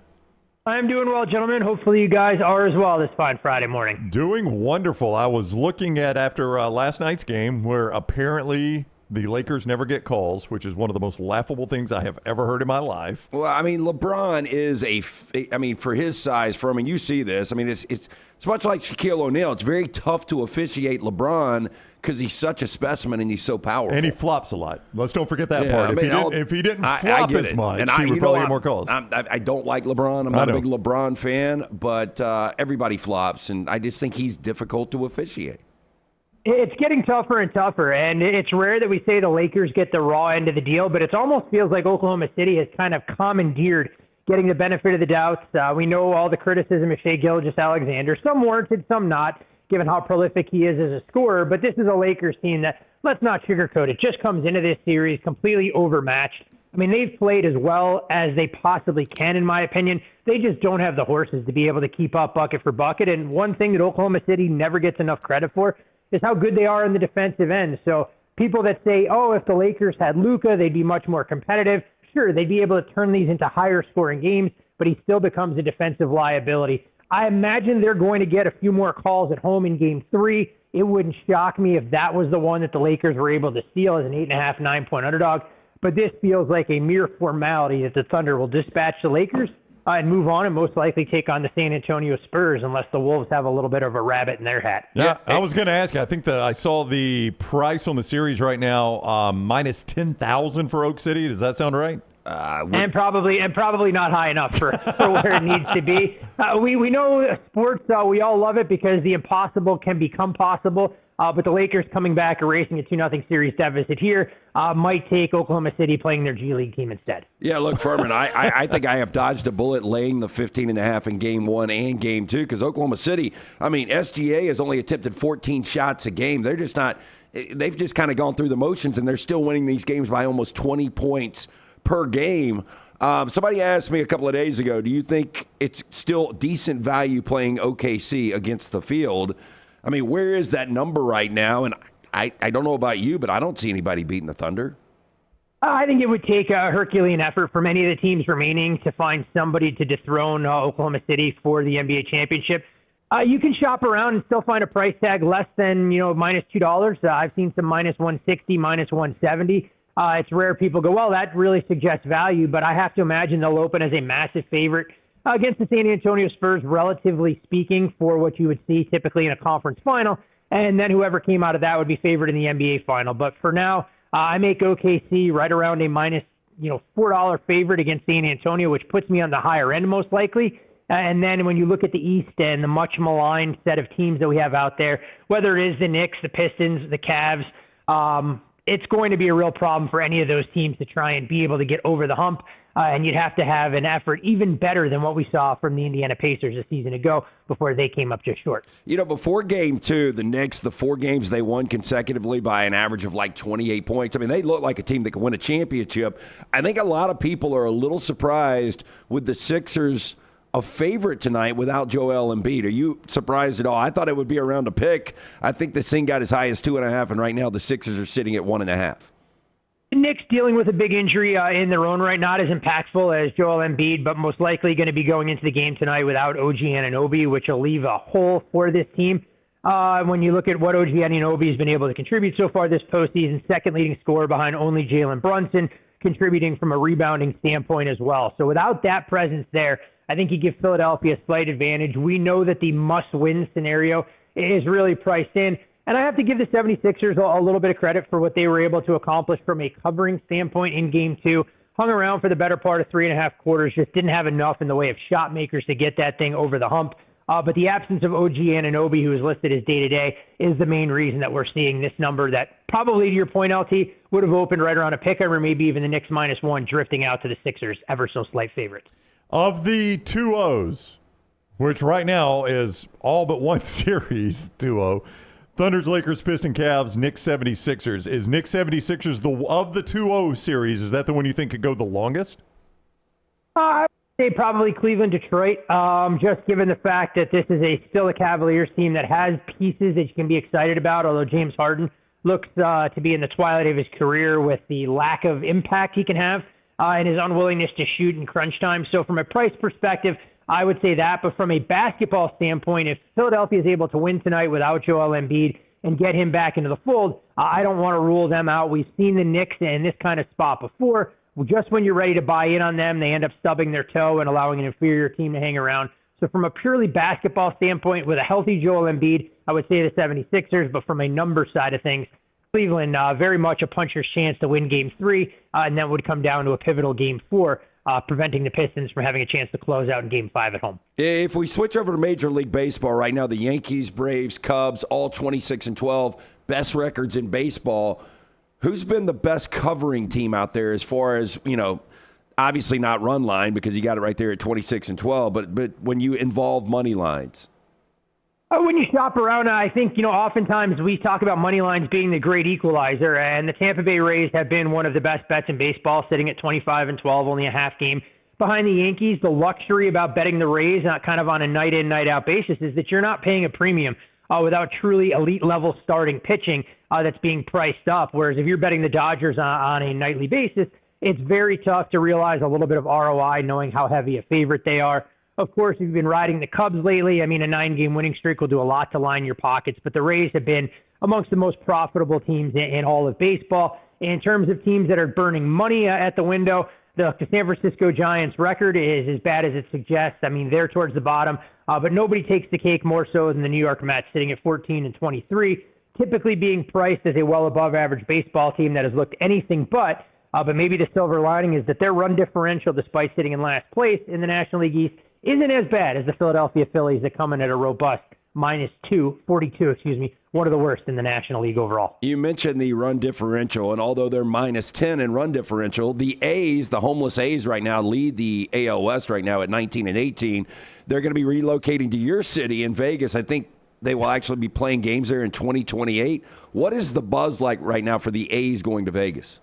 I'm doing well, gentlemen. Hopefully you guys are as well this fine Friday morning. Doing wonderful. I was looking at after last night's game where apparently the Lakers never get calls, which is one of the most laughable things I have ever heard in my life. Well, I mean, LeBron is for his size, you see this. I mean, it's much like Shaquille O'Neal. It's very tough to officiate LeBron because he's such a specimen and he's so powerful. And he flops a lot. Let's don't forget that part. If he didn't flop as much, he would probably get more calls. I don't like LeBron. I'm not a big LeBron fan, but everybody flops, and I just think he's difficult to officiate. It's getting tougher and tougher, and it's rare that we say the Lakers get the raw end of the deal, but it almost feels like Oklahoma City has kind of commandeered getting the benefit of the doubt. We know all the criticism of Shai Gilgeous-Alexander, some warranted, some not, given how prolific he is as a scorer, but this is a Lakers team that, let's not sugarcoat it, just comes into this series completely overmatched. I mean, they've played as well as they possibly can, in my opinion. They just don't have the horses to be able to keep up bucket for bucket, and one thing that Oklahoma City never gets enough credit for is how good they are in the defensive end. So people that say, oh, if the Lakers had Luka, they'd be much more competitive. Sure, they'd be able to turn these into higher scoring games, but he still becomes a defensive liability. I imagine they're going to get a few more calls at home in Game 3. It wouldn't shock me if that was the one that the Lakers were able to steal as an 8.5, 9-point underdog. But this feels like a mere formality that the Thunder will dispatch the Lakers and move on and most likely take on the San Antonio Spurs unless the Wolves have a little bit of a rabbit in their hat. Yeah, I was going to ask you. I think that I saw the price on the series right now, minus 10,000 for Oak City. Does that sound right? And probably not high enough for where it needs to be. We know sports, we all love it because the impossible can become possible. But the Lakers coming back, erasing a 2-0 series deficit here, might take Oklahoma City playing their G League team instead. Yeah, look, Fuhrman, I think I have dodged a bullet laying the 15.5 in Game 1 and Game 2 because Oklahoma City, I mean, SGA has only attempted 14 shots a game. They're just not – they've just kind of gone through the motions, and they're still winning these games by almost 20 points per game. Somebody asked me a couple of days ago, do you think it's still decent value playing OKC against the field? I mean, where is that number right now? And I don't know about you, but I don't see anybody beating the Thunder. I think it would take a Herculean effort for many of the teams remaining to find somebody to dethrone Oklahoma City for the NBA championship. You can shop around and still find a price tag less than, minus $2. I've seen some minus 160, minus 170. It's rare people go, well, that really suggests value, but I have to imagine they'll open as a massive favorite against the San Antonio Spurs, relatively speaking, for what you would see typically in a conference final. And then whoever came out of that would be favored in the NBA final. But for now, I make OKC right around a minus $4 favorite against San Antonio, which puts me on the higher end most likely. And then when you look at the East and the much maligned set of teams that we have out there, whether it is the Knicks, the Pistons, the Cavs, it's going to be a real problem for any of those teams to try and be able to get over the hump. And you'd have to have an effort even better than what we saw from the Indiana Pacers a season ago before they came up just short. Before Game 2, the Knicks, the 4 games they won consecutively by an average of like 28 points. I mean, they look like a team that can win a championship. I think a lot of people are a little surprised with the Sixers a favorite tonight without Joel Embiid. Are you surprised at all? I thought it would be around a pick. I think this thing got as high as 2.5, and right now the Sixers are sitting at 1.5. Knicks dealing with a big injury in their own right, not as impactful as Joel Embiid, but most likely going to be going into the game tonight without OG Anunoby, which will leave a hole for this team. When you look at what OG Anunoby has been able to contribute so far this postseason, second leading scorer behind only Jalen Brunson, contributing from a rebounding standpoint as well. So without that presence there, I think you give Philadelphia a slight advantage. We know that the must-win scenario is really priced in. And I have to give the 76ers a little bit of credit for what they were able to accomplish from a covering standpoint in Game 2. Hung around for the better part of 3.5 quarters, just didn't have enough in the way of shot makers to get that thing over the hump. But the absence of OG Anunoby, who is listed as day-to-day, is the main reason that we're seeing this number that probably, to your point, LT, would have opened right around a pick or maybe even the Knicks -1, drifting out to the Sixers, ever so slight favorite. Of the 2-0s, which right now is all but one series 2-0, Thunders, Lakers, Pistons, Cavs, Knicks, 76ers. Is Knicks 76ers of the 2-0 series, is that the one you think could go the longest? I would say probably Cleveland, Detroit, just given the fact that this is still a Cavaliers team that has pieces that you can be excited about, although James Harden looks to be in the twilight of his career with the lack of impact he can have and his unwillingness to shoot in crunch time. So from a price perspective, I would say that, but from a basketball standpoint, if Philadelphia is able to win tonight without Joel Embiid and get him back into the fold, I don't want to rule them out. We've seen the Knicks in this kind of spot before. Just when you're ready to buy in on them, they end up stubbing their toe and allowing an inferior team to hang around. So from a purely basketball standpoint, with a healthy Joel Embiid, I would say the 76ers, but from a number side of things, Cleveland very much a puncher's chance to win Game 3, and that would come down to a pivotal Game 4 preventing the Pistons from having a chance to close out in Game 5 at home. If we switch over to Major League Baseball right now, the Yankees, Braves, Cubs, all 26-12, best records in baseball. Who's been the best covering team out there as far as, obviously not run line because you got it right there at 26-12, but when you involve money lines? When you shop around, I think, oftentimes we talk about money lines being the great equalizer, and the Tampa Bay Rays have been one of the best bets in baseball, sitting at 25-12, only a half game behind the Yankees. The luxury about betting the Rays, kind of on a night-in, night-out basis, is that you're not paying a premium without truly elite-level starting pitching that's being priced up, whereas if you're betting the Dodgers on a nightly basis, it's very tough to realize a little bit of ROI knowing how heavy a favorite they are. Of course, if you've been riding the Cubs lately, a 9-game winning streak will do a lot to line your pockets, but the Rays have been amongst the most profitable teams in all of baseball. In terms of teams that are burning money at the window, the San Francisco Giants record is as bad as it suggests. They're towards the bottom, but nobody takes the cake more so than the New York Mets, sitting at 14-23, typically being priced as a well above average baseball team that has looked anything but maybe the silver lining is that their run differential, despite sitting in last place in the National League East, isn't as bad as the Philadelphia Phillies that come in at a robust -42, one of the worst in the National League overall. You mentioned the run differential, and although they're -10 in run differential, the A's, the homeless A's right now, lead the AL West right now at 19-18. They're going to be relocating to your city in Vegas. I think they will actually be playing games there in 2028. What is the buzz like right now for the A's going to Vegas?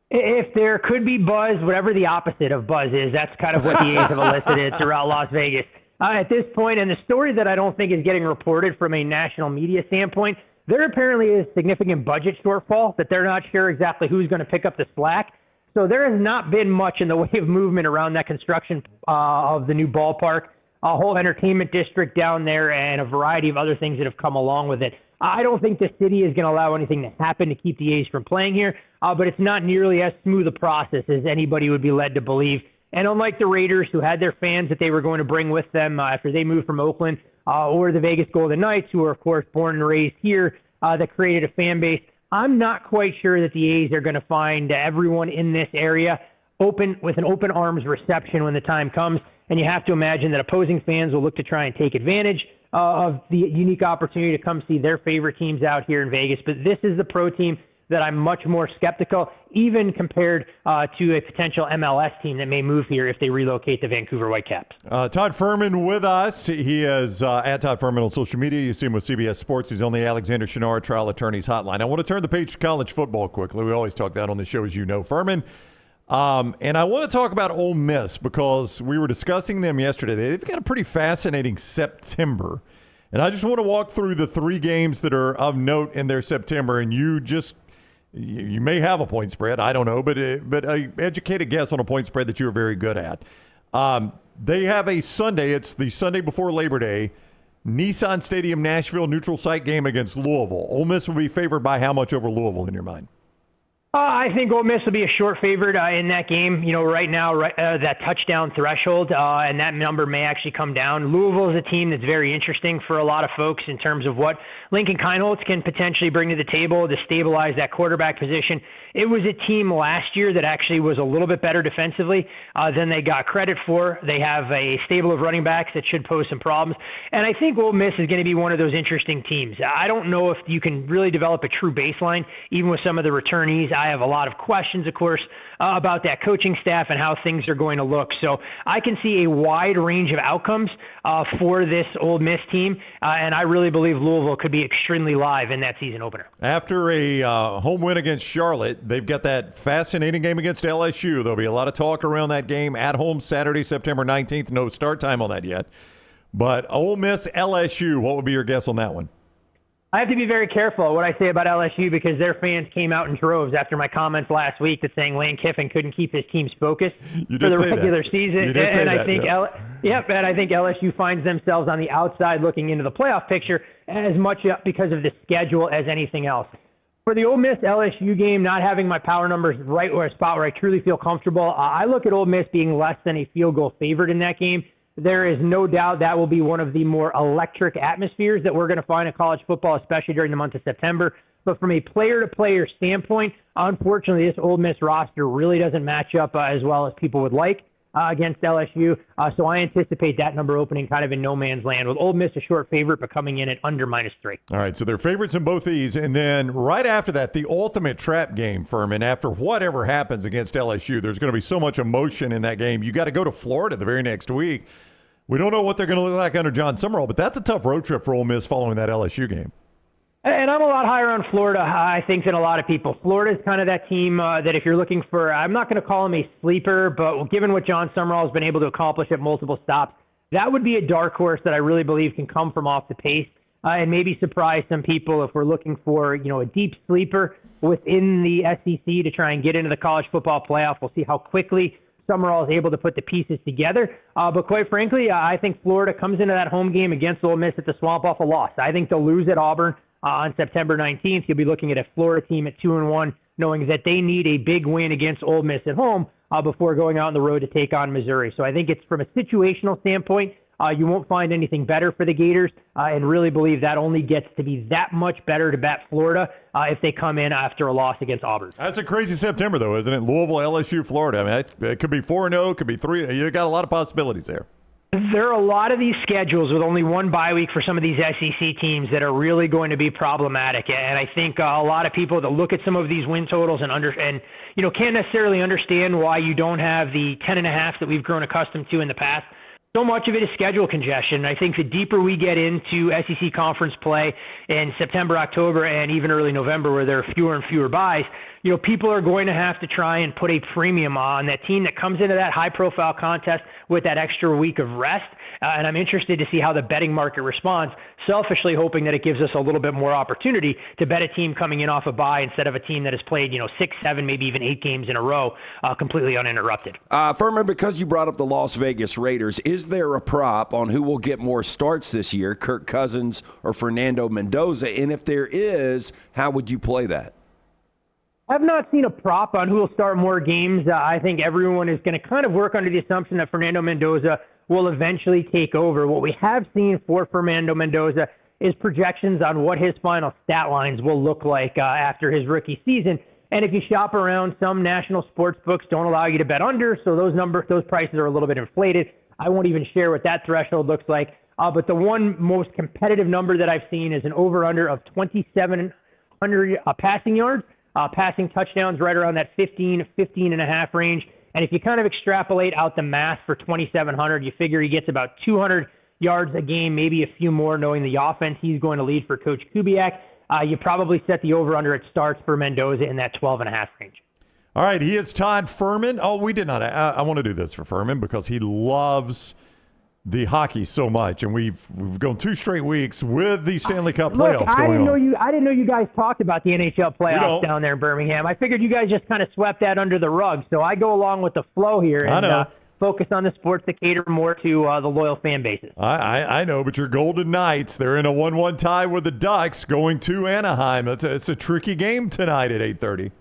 If there could be buzz, whatever the opposite of buzz is, that's kind of what the A's have elicited throughout Las Vegas. At this point, and the story that I don't think is getting reported from a national media standpoint, there apparently is significant budget shortfall that they're not sure exactly who's going to pick up the slack. So there has not been much in the way of movement around that construction of the new ballpark, a whole entertainment district down there, and a variety of other things that have come along with it. I don't think the city is going to allow anything to happen to keep the A's from playing here, but it's not nearly as smooth a process as anybody would be led to believe. And unlike the Raiders, who had their fans that they were going to bring with them after they moved from Oakland, or the Vegas Golden Knights, who are, of course, born and raised here, that created a fan base, I'm not quite sure that the A's are going to find everyone in this area with an open arms reception when the time comes. And you have to imagine that opposing fans will look to try and take advantage of the unique opportunity to come see their favorite teams out here in Vegas. But this is the pro team that I'm much more skeptical, even compared to a potential MLS team that may move here if they relocate the Vancouver Whitecaps. Todd Fuhrman with us. He is at Todd Fuhrman on social media. You see him with CBS Sports. He's on the Alexander Shunnarah Trial Attorneys Hotline. I want to turn the page to college football quickly. We always talk that on the show, as you know, Fuhrman. And I want to talk about Ole Miss because we were discussing them yesterday. They've got a pretty fascinating September. And I just want to walk through the 3 games that are of note in their September. And you may have a point spread. I don't know. But an educated guess on a point spread that you're very good at. They have a Sunday. It's the Sunday before Labor Day. Nissan Stadium, Nashville neutral site game against Louisville. Ole Miss will be favored by how much over Louisville in your mind? I think Ole Miss will be a short favorite in that game. Right now, that touchdown threshold, and that number may actually come down. Louisville is a team that's very interesting for a lot of folks in terms of what Lincoln Kienholz can potentially bring to the table to stabilize that quarterback position. It was a team last year that actually was a little bit better defensively than they got credit for. They have a stable of running backs that should pose some problems. And I think Ole Miss is going to be one of those interesting teams. I don't know if you can really develop a true baseline, even with some of the returnees. I have a lot of questions, of course, about that coaching staff and how things are going to look. So I can see a wide range of outcomes for this Ole Miss team, and I really believe Louisville could be extremely live in that season opener. After a home win against Charlotte, they've got that fascinating game against LSU. There'll be a lot of talk around that game at home Saturday, September 19th. No start time on that yet. But Ole Miss, LSU, what would be your guess on that one? I have to be very careful what I say about LSU because their fans came out in droves after my comments last week that saying Lane Kiffin couldn't keep his team's focus for the regular season. You did say and that, I think and I think LSU finds themselves on the outside looking into the playoff picture as much because of the schedule as anything else. For the Ole Miss LSU game, not having my power numbers right or a spot where I truly feel comfortable, I look at Ole Miss being less than a field goal favorite in that game. There is no doubt that will be one of the more electric atmospheres that we're going to find in college football, especially during the month of September. But from a player-to-player standpoint, unfortunately, this Ole Miss roster really doesn't match up as well as people would like. against LSU. So I anticipate that number opening kind of in no man's land, with Ole Miss a short favorite, but coming in at under -3. All right, so they're favorites in both these. And then right after that, the ultimate trap game, Fuhrman. After whatever happens against LSU, there's going to be so much emotion in that game. You got to go to Florida the very next week. We don't know what they're going to look like under John Summerall, but that's a tough road trip for Ole Miss following that LSU game. And I'm a lot higher on Florida, I think, than a lot of people. Florida's kind of that team that if you're looking for, I'm not going to call him a sleeper, but given what John Summerall has been able to accomplish at multiple stops, that would be a dark horse that I really believe can come from off the pace and maybe surprise some people if we're looking for, a deep sleeper within the SEC to try and get into the college football playoff. We'll see how quickly Summerall is able to put the pieces together. But quite frankly, I think Florida comes into that home game against Ole Miss at the Swamp off a loss. I think they'll lose at Auburn on September 19th. You'll be looking at a Florida team at 2-1, knowing that they need a big win against Ole Miss at home before going out on the road to take on Missouri. So I think it's from a situational standpoint, you won't find anything better for the Gators, and really believe that only gets to be that much better to bet Florida if they come in after a loss against Auburn. That's a crazy September, though, isn't it? Louisville, LSU, Florida. I mean, it could be 4-0, it could be 3. You got a lot of possibilities there. There are a lot of these schedules with only one bye week for some of these SEC teams that are really going to be problematic. And I think a lot of people that look at some of these win totals and can't necessarily understand why you don't have the 10.5 that we've grown accustomed to in the past. So much of it is schedule congestion. I think the deeper we get into SEC conference play in September, October, and even early November, where there are fewer and fewer buys, people are going to have to try and put a premium on that team that comes into that high-profile contest with that extra week of rest. And I'm interested to see how the betting market responds, selfishly hoping that it gives us a little bit more opportunity to bet a team coming in off a bye instead of a team that has played, 6, 7, maybe even 8 games in a row completely uninterrupted. Fuhrman, because you brought up the Las Vegas Raiders, is there a prop on who will get more starts this year, Kirk Cousins or Fernando Mendoza? And if there is, how would you play that? I've not seen a prop on who will start more games. I think everyone is going to kind of work under the assumption that Fernando Mendoza will eventually take over. What we have seen for Fernando Mendoza is projections on what his final stat lines will look like after his rookie season. And if you shop around, some national sports books don't allow you to bet under, so those prices are a little bit inflated. I won't even share what that threshold looks like. But the one most competitive number that I've seen is an over-under of 2,700 passing yards. Passing touchdowns right around that 15.5 range. And if you kind of extrapolate out the math for 2,700, you figure he gets about 200 yards a game, maybe a few more, knowing the offense he's going to lead for Coach Kubiak. You probably set the over-under at starts for Mendoza in that 12.5 range. All right, he is Todd Fuhrman. Oh, we did not. I want to do this for Fuhrman because he loves the hockey so much, and we've gone 2 straight weeks with the Stanley Cup playoffs going on. I didn't know you guys talked about the NHL playoffs down there in Birmingham. I figured you guys just kind of swept that under the rug, so I go along with the flow here and focus on the sports that cater more to the loyal fan bases. I know, but your Golden Knights, they're in a 1-1 tie with the Ducks going to Anaheim. It's a tricky game tonight at 8:30.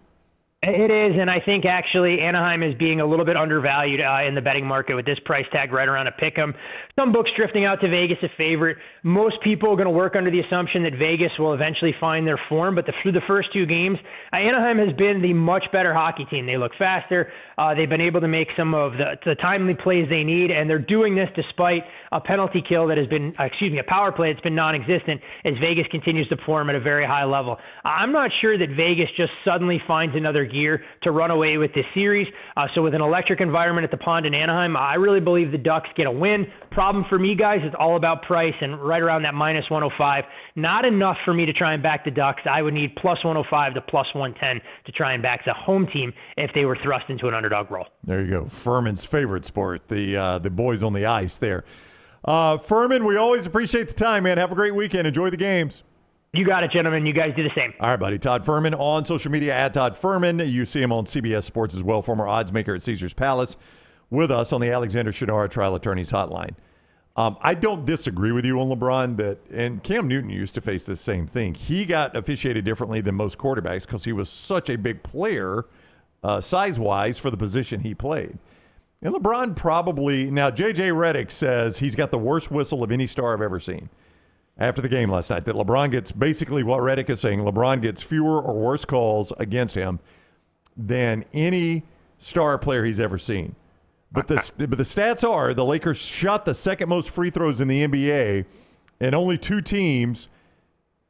It is, and I think actually Anaheim is being a little bit undervalued in the betting market with this price tag right around a pick 'em. Some books drifting out to Vegas a favorite. Most people are going to work under the assumption that Vegas will eventually find their form, but through the first 2 games, Anaheim has been the much better hockey team. They look faster. They've been able to make some of the timely plays they need, and they're doing this despite a penalty kill that has been, a power play that's been non-existent as Vegas continues to perform at a very high level. I'm not sure that Vegas just suddenly finds another gear to run away with this series. So with an electric environment at the Pond in Anaheim, I really believe the Ducks get a win. Problem for me, guys, it's all about price, and right around that -105. Not enough for me to try and back the Ducks. I would need +105 to +110 to try and back the home team if they were thrust into an underdog role. There you go. Fuhrman's favorite sport, the boys on the ice there. Fuhrman, we always appreciate the time, man. Have a great weekend. Enjoy the games. You got it, gentlemen. You guys do the same. All right, buddy. Todd Fuhrman on social media at Todd Fuhrman. You see him on CBS Sports as well, former odds maker at Caesars Palace, with us on the Alexander Shunnarah Trial Attorneys Hotline. I don't disagree with you on LeBron, and Cam Newton used to face the same thing. He got officiated differently than most quarterbacks because he was such a big player, size-wise, for the position he played. And LeBron probably – now, JJ Reddick says he's got the worst whistle of any star I've ever seen after the game last night, that LeBron gets basically what Reddick is saying. LeBron gets fewer or worse calls against him than any star player he's ever seen. But the stats are the Lakers shot the second most free throws in the NBA, and only two teams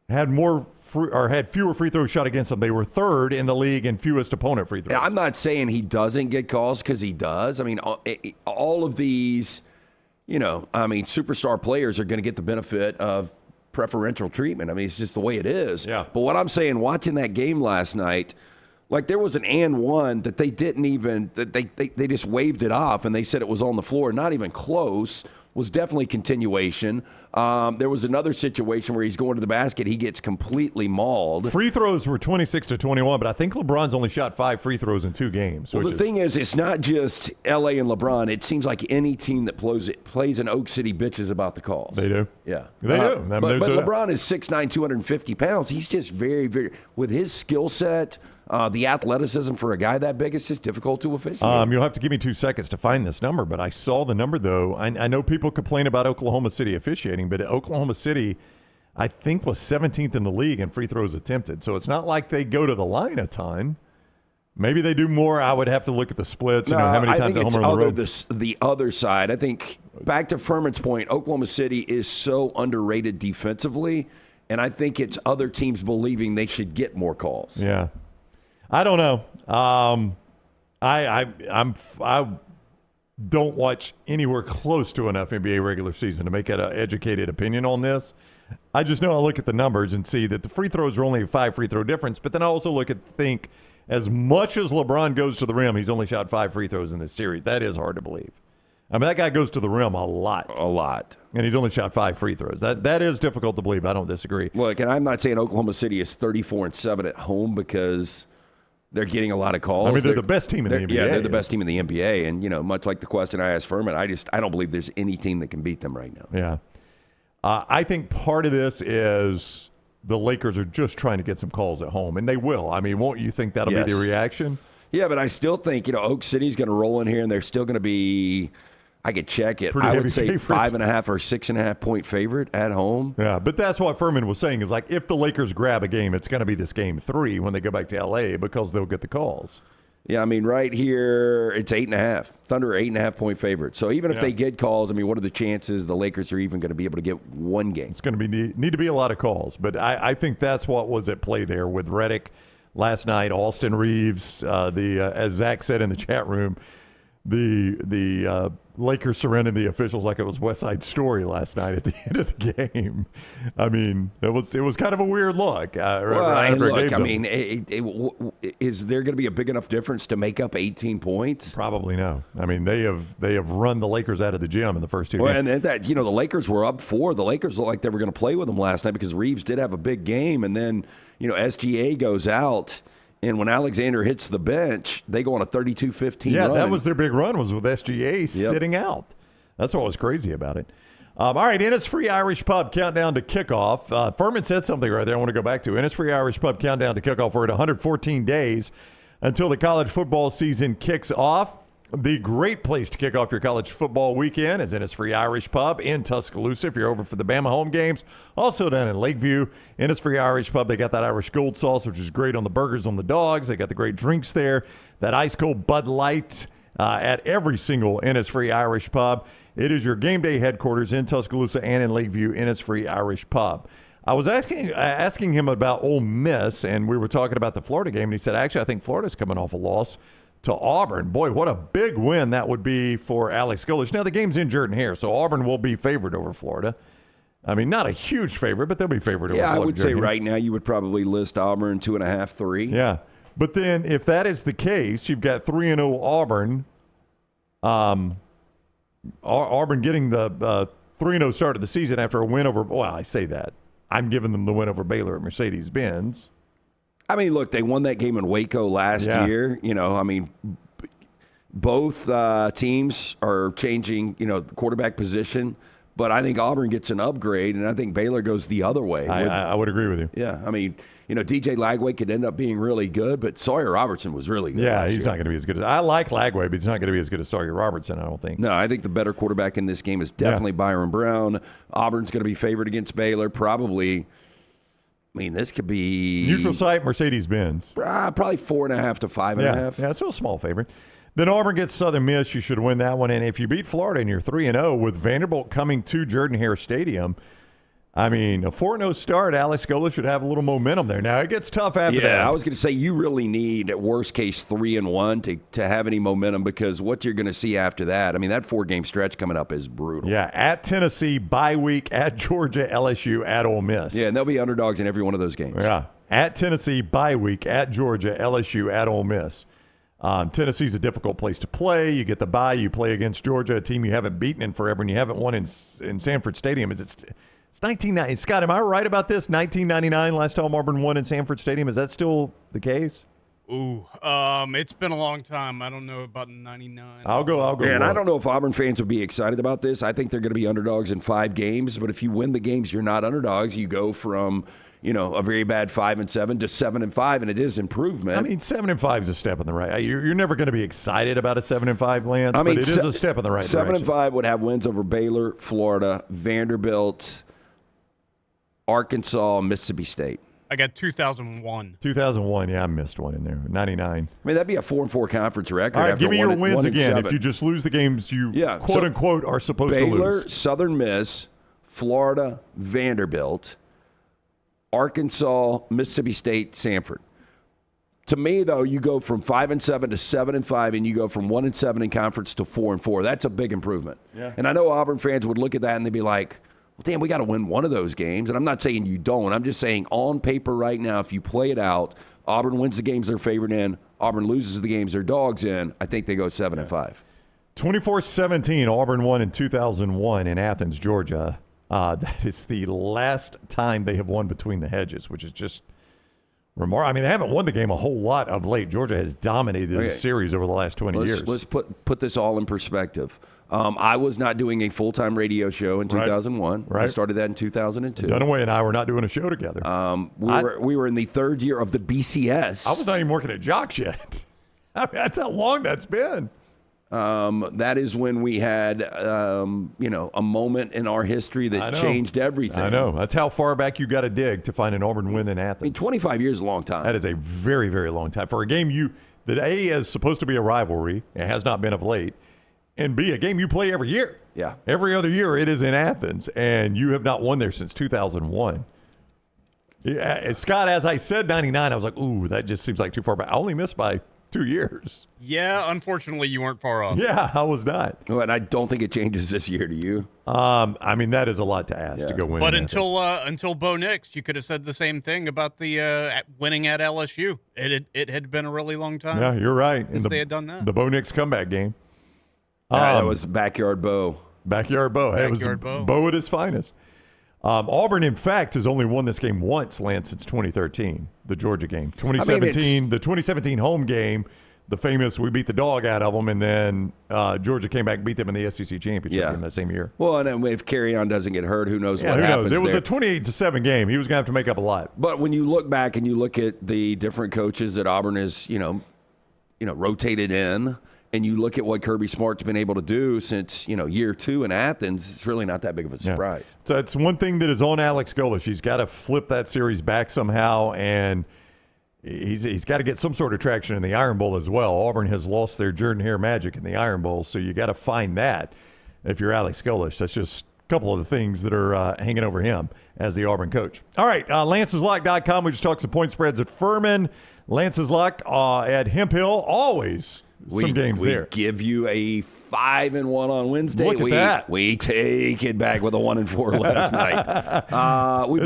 had fewer free throws shot against them. They were third in the league in fewest opponent free throws. I'm not saying he doesn't get calls, because he does. I mean, all of these, superstar players are going to get the benefit of preferential treatment. I mean, it's just the way it is. Yeah. But what I'm saying, watching that game last night, like there was an and one that they didn't even, they just waved it off and they said it was on the floor. Not even close. Was definitely continuation. There was another situation where he's going to the basket. He gets completely mauled. Free throws were 26-21, but I think LeBron's only shot 5 free throws in 2 games. Well, the thing is, it's not just L.A. and LeBron. It seems like any team that plays in Oak City bitches about the calls. They do. Yeah. They do. But LeBron is 6'9", 250 pounds. He's just very, very – with his skill set – the athleticism for a guy that big is just difficult to officiate. You'll have to give me 2 seconds to find this number, but I saw the number, though. I know people complain about Oklahoma City officiating, but Oklahoma City, I think, was 17th in the league in free throws attempted. So it's not like they go to the line a ton. Maybe they do more. I would have to look at the splits. How many times I think at home or on the road. the other side. I think, back to Fuhrman's point, Oklahoma City is so underrated defensively, and I think it's other teams believing they should get more calls. Yeah. I don't know. I don't watch anywhere close to enough NBA regular season to make an educated opinion on this. I just know I look at the numbers and see that the free throws are only a 5 free throw difference, but then I also think as much as LeBron goes to the rim, he's only shot 5 free throws in this series. That is hard to believe. I mean, that guy goes to the rim a lot. And he's only shot 5 free throws. That is difficult to believe. I don't disagree. Look, and I'm not saying Oklahoma City is 34-7 at home because they're getting a lot of calls. I mean, they're the best team in the NBA. Yeah, they're the best team in the NBA. And, much like the question I asked Fuhrman, I don't believe there's any team that can beat them right now. Yeah. I think part of this is the Lakers are just trying to get some calls at home, and they will. I mean, won't you think that'll be the reaction? Yeah, but I still think, Oak City's going to roll in here, and they're still going to be – I could check it. I would say 5.5 or 6.5 point favorite at home. Yeah, but that's what Fuhrman was saying is like if the Lakers grab a game, it's going to be this game 3 when they go back to L.A. because they'll get the calls. Yeah, I mean, right here it's 8.5. Thunder are 8.5 point favorite. So even if they get calls, I mean, what are the chances the Lakers are even going to be able to get one game? It's going to need to be a lot of calls, but I think that's what was at play there with Reddick last night. Austin Reeves, as Zach said in the chat room, the Lakers surrounded the officials like it was West Side Story last night at the end of the game. I mean, it was kind of a weird look. Is there going to be a big enough difference to make up 18 points? Probably no. I mean, they have run the Lakers out of the gym in the first 2 games. And that the Lakers were up 4. The Lakers looked like they were going to play with them last night because Reeves did have a big game, and then SGA goes out. And when Alexander hits the bench, they go on a 32-15 run. Yeah, that was their big run, was with SGA sitting out. That's what was crazy about it. All right, Innisfree Irish Pub countdown to kickoff. Fuhrman said something right there I want to go back to. Innisfree Irish Pub countdown to kickoff. We're at 114 days until the college football season kicks off. The great place to kick off your college football weekend is Innisfree Irish Pub in Tuscaloosa if you're over for the Bama home games. Also down in Lakeview, Innisfree Irish Pub. They got that Irish Gold sauce, which is great on the burgers, on the dogs. They got the great drinks there. That ice cold Bud Light at every single Innisfree Irish Pub. It is your game day headquarters in Tuscaloosa and in Lakeview, Innisfree Irish Pub. I was asking him about Ole Miss, and we were talking about the Florida game, and he said, actually, I think Florida's coming off a loss to Auburn. Boy, what a big win that would be for Alex Golesh. Now, the game's in Jordan-Hare, so Auburn will be favored over Florida. I mean, not a huge favorite, but they'll be favored over Florida. Yeah, I would say right now you would probably list Auburn 2.5, 3. Yeah, but then if that is the case, you've got 3-0 Auburn. Auburn getting the 3-0 start of the season after a win over, well, I say that. I'm giving them the win over Baylor at Mercedes-Benz. I mean, look, they won that game in Waco last year. I mean, both teams are changing, the quarterback position. But I think Auburn gets an upgrade, and I think Baylor goes the other way. I would agree with you. Yeah, I mean, DJ Lagway could end up being really good, but Sawyer Robertson was really good. Yeah, he's not going to be as good as – I like Lagway, but he's not going to be as good as Sawyer Robertson, I don't think. No, I think the better quarterback in this game is definitely Byron Brown. Auburn's going to be favored against Baylor, probably – I mean, this could be neutral site, Mercedes-Benz. Probably 4.5 to 5.5. Yeah, it's a small favorite. Then Auburn gets Southern Miss. You should win that one. And if you beat Florida and you're 3-0 with Vanderbilt coming to Jordan-Hare Stadium, I mean, a 4-0 start, Alex Gola should have a little momentum there. Now, it gets tough after that. Yeah, I was going to say you really need, at worst case, 3-1 to have any momentum, because what you're going to see after that, I mean, that 4-game stretch coming up is brutal. Yeah, at Tennessee, bye week, at Georgia, LSU, at Ole Miss. Yeah, and they'll be underdogs in every one of those games. Yeah, at Tennessee, bye week, at Georgia, LSU, at Ole Miss. Tennessee's a difficult place to play. You get the bye, you play against Georgia, a team you haven't beaten in forever, and you haven't won in Sanford Stadium. It's 1990. Scott, am I right about this? 1999, last time Auburn won in Sanford Stadium. Is that still the case? Ooh, it's been a long time. I don't know about 99. I'll go. Yeah, and I don't know if Auburn fans would be excited about this. I think they're going to be underdogs in 5 games, but if you win the games you're not underdogs, you go from, a very bad 5-7 to 7-5, and it is improvement. I mean, 7-5 is a step in the right. You're never going to be excited about a 7-5, Lance, but it is a step in the right direction. 7-5 would have wins over Baylor, Florida, Vanderbilt, Arkansas, Mississippi State. I got 2001. 2001, yeah, I missed one in there. 99. I mean, that'd be a 4-4 conference record. All right, after give me your wins again. 1-7. If you just lose the games you quote-unquote are supposed to lose. Baylor, Southern Miss, Florida, Vanderbilt, Arkansas, Mississippi State, Sanford. To me, though, you go from 5-7 to 7-5, and you go from 1-7 in conference to 4-4. That's a big improvement. Yeah. And I know Auburn fans would look at that and they'd be like, well, damn, we got to win one of those games. And I'm not saying you don't. I'm just saying on paper right now, if you play it out, Auburn wins the games they're favored in, Auburn loses the games they're dogs in, I think they go 7-5. 24-17, Auburn won in 2001 in Athens, Georgia. That is the last time they have won between the hedges, which is just remarkable. I mean, they haven't won the game a whole lot of late. Georgia has dominated the series over the last 20 years. Let's put this all in perspective. I was not doing a full-time radio show in 2001. Right. I started that in 2002. Dunaway and I were not doing a show together. We were in the 3rd year of the BCS. I was not even working at Jocks yet. I mean, that's how long that's been. That is when we had, a moment in our history that changed everything. I know. That's how far back you got to dig to find an Auburn win in Athens. I mean, 25 years is a long time. That is a very, very long time. For a game that A, is supposed to be a rivalry, it has not been of late, and B, a game you play every year. Yeah. Every other year it is in Athens, and you have not won there since 2001. Yeah, Scott, as I said 99, I was like, ooh, that just seems like too far back. I only missed by 2 years. Yeah, unfortunately, you weren't far off. Yeah, I was not. Well, and I don't think it changes this year to you. I mean, that is a lot to ask to go win. But until Bo Nix, you could have said the same thing about the winning at LSU. It had been a really long time. Yeah, you're right. Since they had done that. The Bo Nix comeback game. That was Backyard Bo. Backyard Bo. It was Bo at his finest. Auburn, in fact, has only won this game once, Lance, since 2013, the Georgia game. 2017, the 2017 home game, the famous we beat the dog out of them, and then Georgia came back and beat them in the SEC championship game that same year. Well, and if Carry-On doesn't get hurt, who knows what who happens knows? It was there. a 28-7 game. He was going to have to make up a lot. But when you look back and you look at the different coaches that Auburn has, rotated in, and you look at what Kirby Smart's been able to do since, year 2 in Athens, it's really not that big of a surprise. Yeah. So it's one thing that is on Alex Gola. He's got to flip that series back somehow, and he's got to get some sort of traction in the Iron Bowl as well. Auburn has lost their Jordan-Hare magic in the Iron Bowl, so you got to find that if you're Alex Gola. That's just a couple of the things that are hanging over him as the Auburn coach. All right, lanceslock.com. We just talked some point spreads at Furman. Lance's Lock at Hemp Hill, always some games there. We give you a 5-1 on Wednesday. Look at that. We take it back with a 1-4 last night.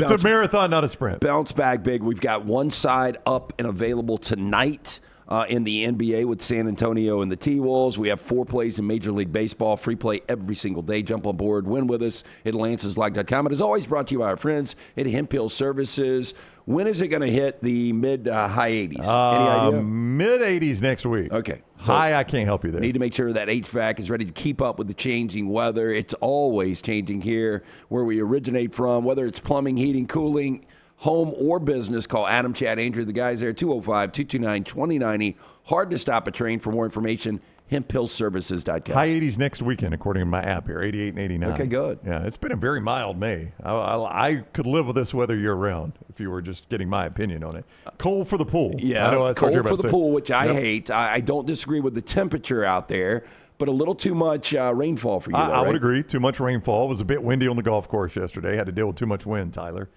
It's a marathon, not a sprint. Bounce back big. We've got one side up and available tonight in the NBA with San Antonio and the T-Wolves. We have 4 plays in Major League Baseball. Free play every single day. Jump on board. Win with us at lanceslock.com. It is always brought to you by our friends at Hemp Hill Services. When is it going to hit the mid-high 80s? Any idea? Mid-80s next week. Okay. So high, I can't help you there. Need to make sure that HVAC is ready to keep up with the changing weather. It's always changing here where we originate from, whether it's plumbing, heating, cooling, home or business. Call Adam, Chad, Andrew, the guys there, 205-229-2090. Hard to stop a train. For more information, HempHillServices.com. High 80s next weekend, according to my app here, 88 and 89. Okay, good. Yeah, it's been a very mild May. I could live with this weather year-round if you were just getting my opinion on it. Cold for the pool. Yeah, I know that's what cold you're for about the to say. pool, which I hate. I don't disagree with the temperature out there, but a little too much rainfall for you, though, I would right? agree. Too much rainfall. It was a bit windy on the golf course yesterday. Had to deal with too much wind, Tyler,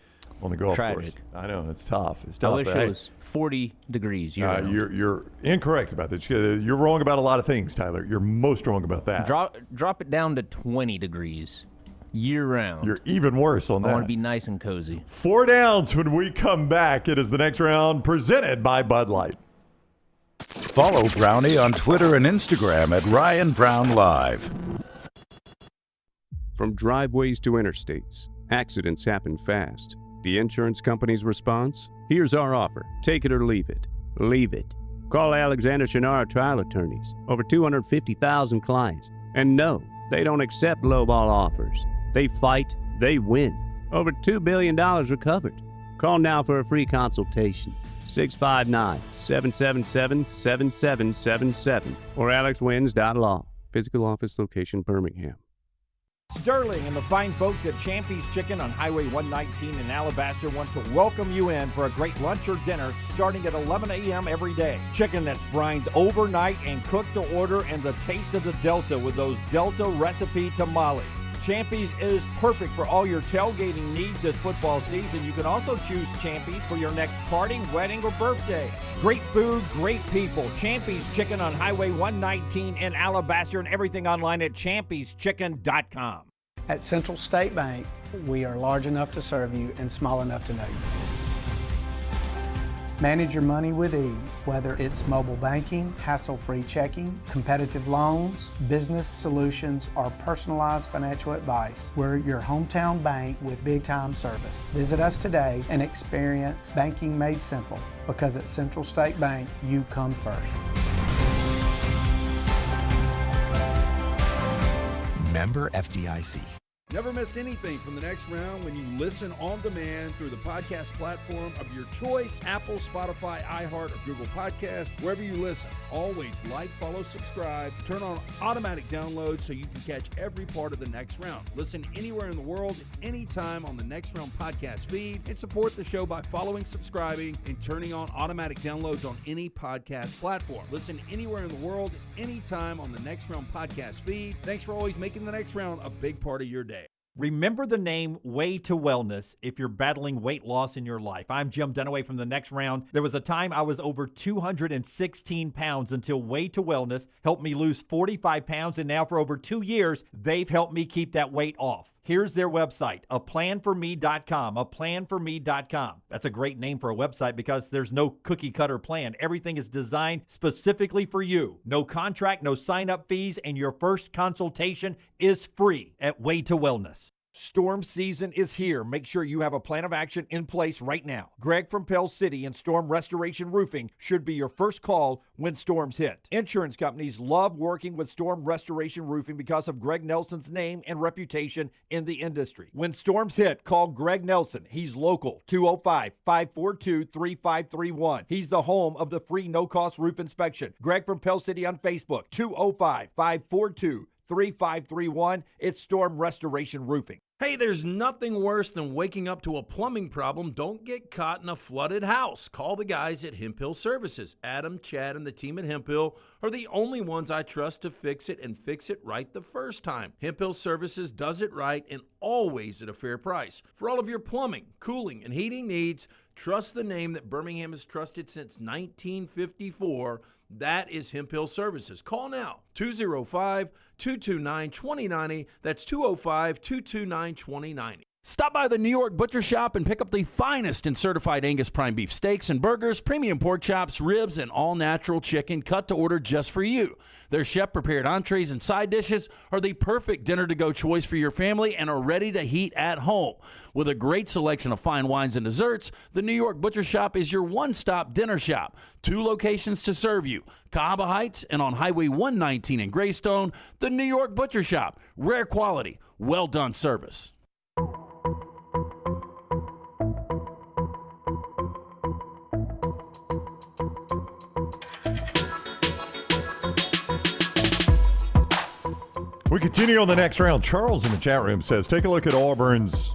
on the golf Tragic. course. I know. It's tough. It's I tough. wish it was 40 degrees year-round. You're incorrect about this. You're wrong about a lot of things, Tyler. You're most wrong about that. Drop it down to 20 degrees year-round. You're even worse on that. I want to be nice and cozy. 4 downs when we come back. It is the next round presented by Bud Light. Follow Brownie on Twitter and Instagram at Ryan Brown Live. From driveways to interstates, accidents happen fast. The insurance company's response? Here's our offer. Take it or leave it. Leave it. Call Alexander Shunnarah Trial Attorneys. Over 250,000 clients. And no, they don't accept lowball offers. They fight, they win. Over $2 billion recovered. Call now for a free consultation. 659-777-7777 or alexwins.law. Physical office location, Birmingham. Sterling and the fine folks at Champy's Chicken on Highway 119 in Alabaster want to welcome you in for a great lunch or dinner starting at 11 a.m. every day. Chicken that's brined overnight and cooked to order, and the taste of the Delta with those Delta recipe tamales. Champy's is perfect for all your tailgating needs this football season. You can also choose Champy's for your next party, wedding, or birthday. Great food, great people. Champy's Chicken on Highway 119 in Alabaster, and everything online at champyschicken.com. At Central State Bank, we are large enough to serve you and small enough to know you. Manage your money with ease, whether it's mobile banking, hassle-free checking, competitive loans, business solutions, or personalized financial advice. We're your hometown bank with big-time service. Visit us today and experience banking made simple, because at Central State Bank, you come first. Member FDIC. Never miss anything from the next round when you listen on demand through the podcast platform of your choice, Apple, Spotify, iHeart, or Google Podcast, wherever you listen. Always like, follow, subscribe, turn on automatic download so you can catch every part of the next round. Listen anywhere in the world, anytime on the Next Round podcast feed, and support the show by following, subscribing, and turning on automatic downloads on any podcast platform. Listen anywhere in the world, anytime on the Next Round podcast feed. Thanks for always making the next round a big part of your day. Remember the name Way to Wellness if you're battling weight loss in your life. I'm Jim Dunaway from the Next Round. There was a time I was over 216 pounds until Way to Wellness helped me lose 45 pounds, and now for over 2 years, they've helped me keep that weight off. Here's their website, aplanforme.com, aplanforme.com. That's a great name for a website because there's no cookie-cutter plan. Everything is designed specifically for you. No contract, no sign-up fees, and your first consultation is free at Way to Wellness. Storm season is here. Make sure you have a plan of action in place right now. Greg from Pell City and Storm Restoration Roofing should be your first call when storms hit. Insurance companies love working with Storm Restoration Roofing because of Greg Nelson's name and reputation in the industry. When storms hit, call Greg Nelson. He's local, 205-542-3531. He's the home of the free no-cost roof inspection. Greg from Pell City on Facebook, 205-542-3531. It's Storm Restoration Roofing. Hey, there's nothing worse than waking up to a plumbing problem. Don't get caught in a flooded house. Call the guys at Hemp Hill Services. Adam, Chad, and the team at Hemp Hill are the only ones I trust to fix it and fix it right the first time. Hemp Hill Services does it right and always at a fair price. For all of your plumbing, cooling, and heating needs, trust the name that Birmingham has trusted since 1954. That is Hemp Hill Services. Call now, 205-229-2090. That's 205-229-2090. Stop by the New York Butcher Shop and pick up the finest in certified Angus prime beef steaks and burgers, premium pork chops, ribs, and all-natural chicken cut to order just for you. Their chef-prepared entrees and side dishes are the perfect dinner-to-go choice for your family and are ready to heat at home. With a great selection of fine wines and desserts, the New York Butcher Shop is your one-stop dinner shop. 2 locations to serve you, Cahaba Heights and on Highway 119 in Greystone. The New York Butcher Shop, rare quality, well-done service. We continue on the next round. Charles in the chat room says, take a look at Auburn's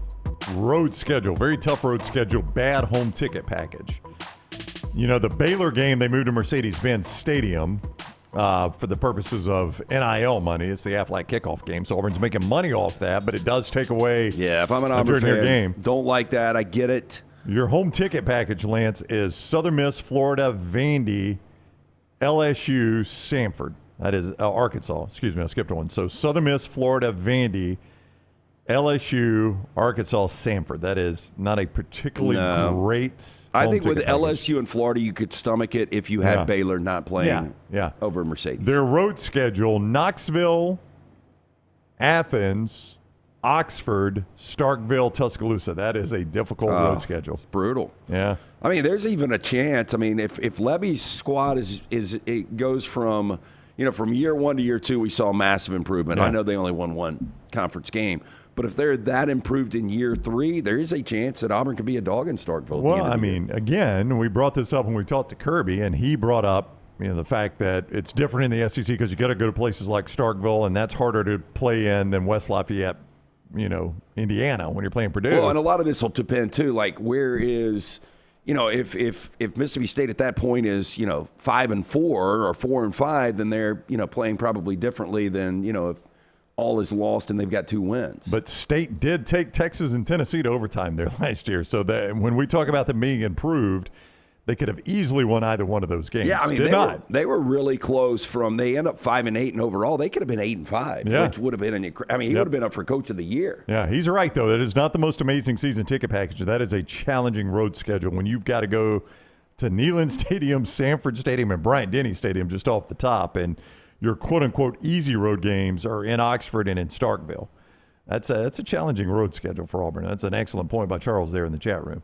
road schedule. Very tough road schedule. Bad home ticket package. You know, the Baylor game, they moved to Mercedes-Benz Stadium for the purposes of NIL money. It's the Aflac kickoff game, so Auburn's making money off that, but it does take away. Yeah, if I'm an Auburn fan, game. Don't like that. I get it. Your home ticket package, Lance, is Southern Miss, Florida, Vandy, LSU, Samford. That is Arkansas. Excuse me, I skipped one. So Southern Miss, Florida, Vandy, LSU, Arkansas, Samford. That is not a particularly great. I think with package. LSU and Florida, you could stomach it if you had Baylor not playing over Mercedes. Their road schedule: Knoxville, Athens, Oxford, Starkville, Tuscaloosa. That is a difficult road schedule. It's brutal. Yeah. I mean, there's even a chance. I mean, if Levy's squad it goes from from year 1 to year 2, we saw massive improvement. Yeah. I know they only won one conference game, but if they're that improved in year 3, there is a chance that Auburn could be a dog in Starkville. Well, I mean, again, we brought this up when we talked to Kirby, and he brought up the fact that it's different in the SEC because you got to go to places like Starkville, and that's harder to play in than West Lafayette, Indiana when you're playing Purdue. Well, and a lot of this will depend too. Like, where is if Mississippi State at that point is 5-4 or 4-5, then they're playing probably differently than if all is lost and they've got 2 wins. But State did take Texas and Tennessee to overtime there last year, so that when we talk about them being improved, they could have easily won either one of those games. Yeah, I mean, they were really close they end up 5-8, and overall they could have been 8-5, which would have been he would have been up for Coach of the Year. Yeah, he's right though. That is not the most amazing season ticket package. That is a challenging road schedule when you've got to go to Neyland Stadium, Sanford Stadium, and Bryant-Denny Stadium just off the top, and your quote-unquote easy road games are in Oxford and in Starkville. That's a challenging road schedule for Auburn. That's an excellent point by Charles there in the chat room.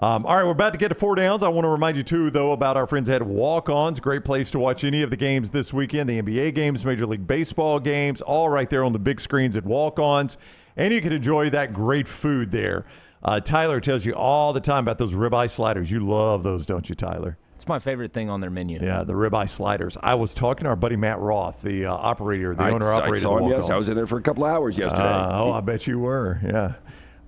All right, we're about to get to 4 downs. I want to remind you, too, though, about our friends at Walk-Ons. Great place to watch any of the games this weekend, the NBA games, Major League Baseball games, all right there on the big screens at Walk-Ons. And you can enjoy that great food there. Tyler tells you all the time about those ribeye sliders. You love those, don't you, Tyler? It's my favorite thing on their menu. Yeah, the ribeye sliders. I was talking to our buddy Matt Roth, the owner-operator. I saw him yesterday. I was in there for a couple hours yesterday. I bet you were, yeah.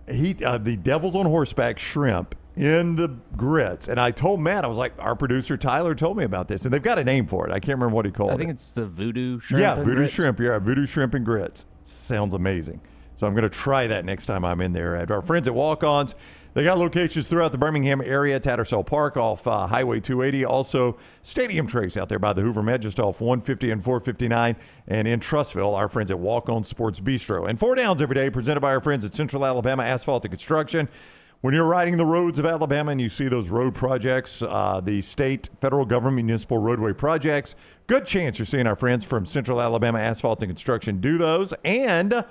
The Devil's on Horseback shrimp in the grits. And I told Matt, I was like, our producer Tyler told me about this. And they've got a name for it. I can't remember what he called it. I think it's the voodoo shrimp. Yeah, voodoo grits. shrimp. Yeah, voodoo shrimp and grits. Sounds amazing. So I'm going to try that next time I'm in there. At our friends at Walk-Ons, they got locations throughout the Birmingham area, Tattersall Park off Highway 280. Also, Stadium Trace out there by the Hoover Med, just off 150 and 459. And in Trussville, our friends at Walk-On Sports Bistro. And 4 downs every day, presented by our friends at Central Alabama Asphalt and Construction. When you're riding the roads of Alabama and you see those road projects, the state, federal government, municipal roadway projects, good chance you're seeing our friends from Central Alabama Asphalt and Construction do those. And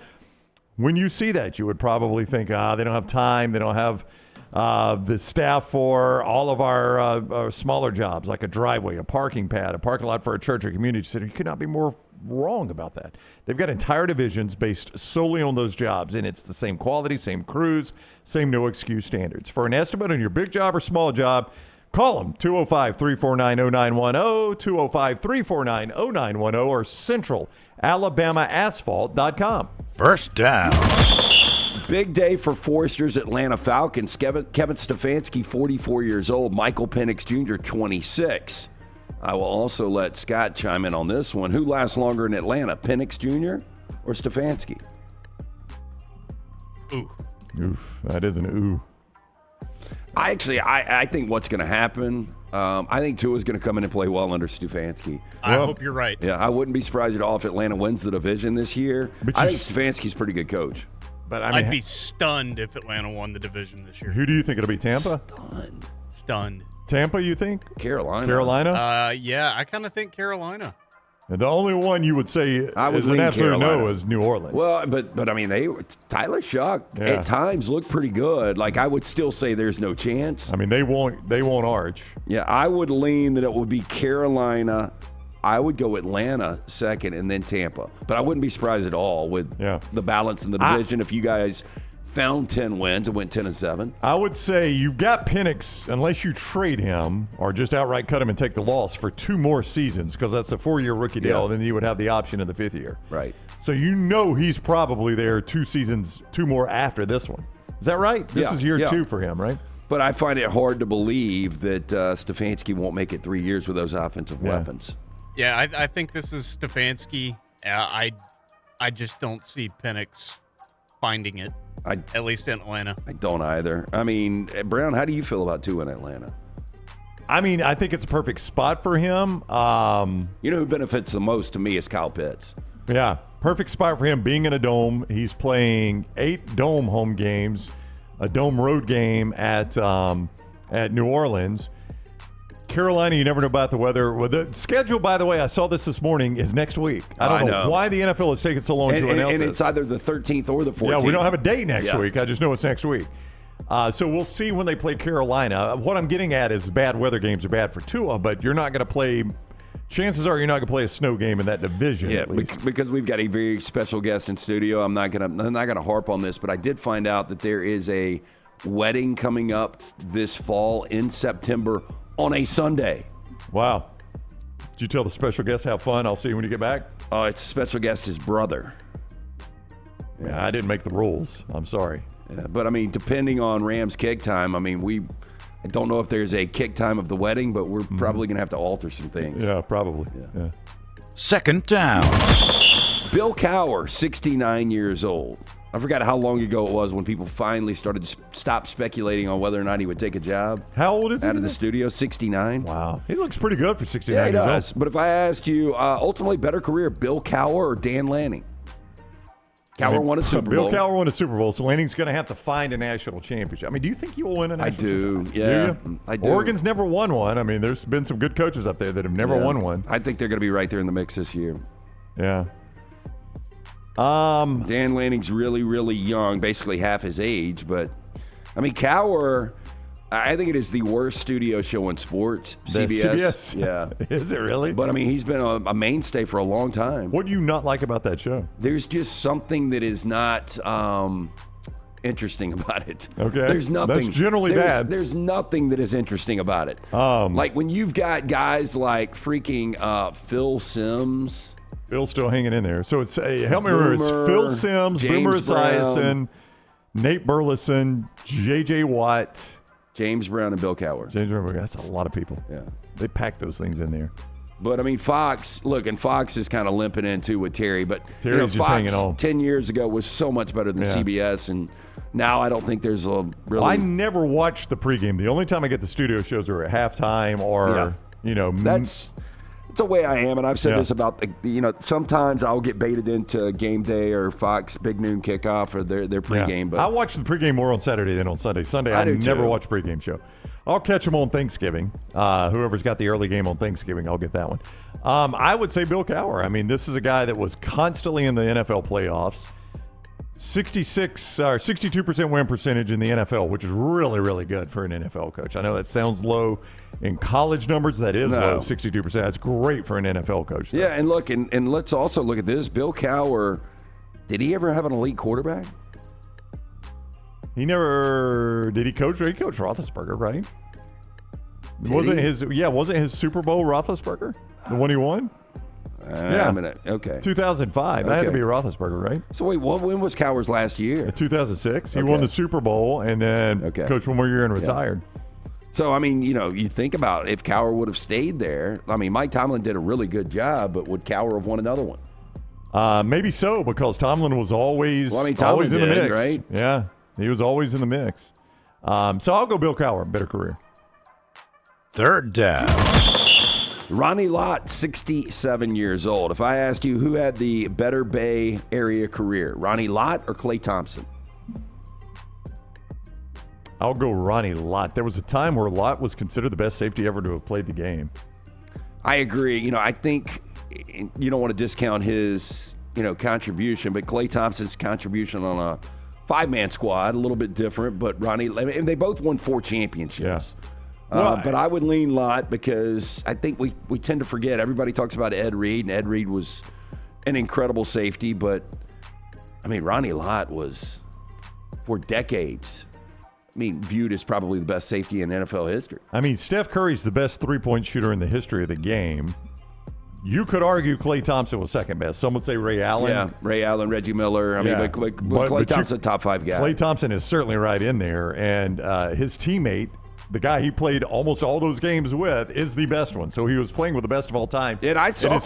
when you see that, you would probably think, they don't have time, they don't have the staff for all of our smaller jobs, like a driveway, a parking pad, a parking lot for a church or community center. You could not be more wrong about that. They've got entire divisions based solely on those jobs, and it's the same quality, same crews, same no excuse standards. For an estimate on your big job or small job, call them 205-349-0910, 205-349-0910, or centralalabamaasphalt.com. First down. Big day for Forrester's Atlanta Falcons. Kevin Stefanski, 44 years old. Michael Penix Jr., 26. I will also let Scott chime in on this one. Who lasts longer in Atlanta, Penix Jr. or Stefanski? Ooh. Oof, that is an ooh. I think what's going to happen, I think Tua's going to come in and play well under Stefanski. I hope you're right. Yeah, I wouldn't be surprised at all if Atlanta wins the division this year. I think Stefanski's a pretty good coach. But I'd be stunned if Atlanta won the division this year. Who do you think it'll be? Tampa? Stunned. Tampa, you think? Carolina? Yeah, I kind of think Carolina. And the only one you would say is an absolute no is New Orleans. Well, but I mean, Tyler Shuck at times looked pretty good. Like, I would still say there's no chance. I mean, they won't arch. Yeah, I would lean that it would be Carolina. I would go Atlanta second and then Tampa. But I wouldn't be surprised at all with the balance in the division if you guys found 10 wins and went 10-7. I would say you've got Penix, unless you trade him or just outright cut him and take the loss for 2 more seasons, because that's a 4-year rookie deal, and then you would have the option in the 5th year. Right. So he's probably there 2 seasons, 2 more after this one. Is that right? This is year 2 for him, right? But I find it hard to believe that Stefanski won't make it 3 years with those offensive weapons. Yeah, I think this is Stefanski. I just don't see Penix finding it, at least in Atlanta. I don't either. I mean, Brown, how do you feel about 2 in Atlanta? I mean, I think it's a perfect spot for him. You know who benefits the most to me is Kyle Pitts. Yeah, perfect spot for him being in a dome. He's playing 8 dome home games, a dome road game at New Orleans. Carolina, you never know about the weather. Well, the schedule, by the way, I saw this morning, is next week. I don't know why the NFL is taking so long to announce and it. it's either the 13th or the 14th. Yeah, we don't have a date next week. I just know it's next week. So we'll see when they play Carolina. What I'm getting at is bad weather games are bad for Tua, but you're not going to play – chances are you're not going to play a snow game in that division. Yeah, because we've got a very special guest in studio. I'm not gonna harp on this, but I did find out that there is a wedding coming up this fall in September on a Sunday. Wow. Did you tell the special guest have fun? I'll see you when you get back. Oh, it's a special guest, his brother. Yeah, I didn't make the rules. I'm sorry. Yeah, but, I mean, depending on Rams kick time, I mean, I don't know if there's a kick time of the wedding, but we're probably going to have to alter some things. Yeah, probably. Yeah. Second down. Bill Cowher, 69 years old. I forgot how long ago it was when people finally started to stop speculating on whether or not he would take a job. How old is he? Out of the studio, 69. Wow. He looks pretty good for 69 Yeah, he years does. old. But if I asked you, ultimately better career, Bill Cowher or Dan Lanning? Cowher won a Super Bowl. Bill Cowher won a Super Bowl, so Lanning's going to have to find a national championship. I mean, do you think he will win a national championship? Yeah, Do you? I do. Oregon's never won one. I mean, there's been some good coaches up there that have never won one. I think they're going to be right there in the mix this year. Yeah. Dan Lanning's really, really young, basically half his age. But, I mean, Cowher, I think it is the worst studio show in sports. CBS. Yeah. Is it really? But, I mean, he's been a mainstay for a long time. What do you not like about that show? There's just something that is not interesting about it. Okay. There's nothing. That's generally bad. There's nothing that is interesting about it. Like when you've got guys like freaking Phil Simms. Phil's still hanging in there. So it's help me remember. It's Phil Simms, Boomer Esiason, Nate Burleson, JJ Watt, James Brown, and Bill Cowher. James Brown. That's a lot of people. Yeah. They packed those things in there. But, I mean, Fox is kind of limping in, too, with Terry. But, Terry's just hanging Fox on. 10 years ago was so much better than CBS. And now I don't think there's a really... I never watched the pregame. The only time I get the studio shows are at halftime or, That's the way I am. And I've said this about, sometimes I'll get baited into Game Day or Fox Big Noon Kickoff or their pregame. But I watch the pregame more on Saturday than on Sunday. Sunday, I never watch pregame show. I'll catch them on Thanksgiving. Whoever's got the early game on Thanksgiving, I'll get that one. I would say Bill Cowher. I mean, this is a guy that was constantly in the NFL playoffs. 62% win percentage in the NFL, which is really, really good for an NFL coach. I know that sounds low in college numbers. That is low, 62%. That's great for an NFL coach, though. Yeah, and look, and let's also look at this. Bill Cowher, did he ever have an elite quarterback? He never did. He coach Roethlisberger, right? Wasn't his Super Bowl Roethlisberger the one he won? Okay. 2005. That had to be Roethlisberger, right? So wait, when was Cowher's last year? 2006. He won the Super Bowl and then coached one more year and retired. So, I mean, you think about if Cowher would have stayed there. I mean, Mike Tomlin did a really good job, but would Cowher have won another one? Maybe so, because Tomlin was always in the mix. Right? Yeah, he was always in the mix. So I'll go Bill Cowher, better career. Third down. Ronnie Lott, 67 years old. If I asked you who had the better Bay Area career, Ronnie Lott or Klay Thompson? I'll go Ronnie Lott. There was a time where Lott was considered the best safety ever to have played the game. I agree. I think you don't want to discount his, contribution, but Klay Thompson's contribution on a 5-man squad, a little bit different, but Ronnie, and they both won 4 championships. Yeah. But I would lean Lott because I think we tend to forget. Everybody talks about Ed Reed, and Ed Reed was an incredible safety, but, I mean, Ronnie Lott was for decades, viewed as probably the best safety in NFL history. Steph Curry's the best three-point shooter in the history of the game. You could argue Klay Thompson was second best. Some would say Ray Allen. Yeah, Ray Allen, Reggie Miller. But Klay Thompson, top 5 guy. Klay Thompson is certainly right in there, and his teammate, the guy he played almost all those games with, is the best one. So he was playing with the best of all time. And I saw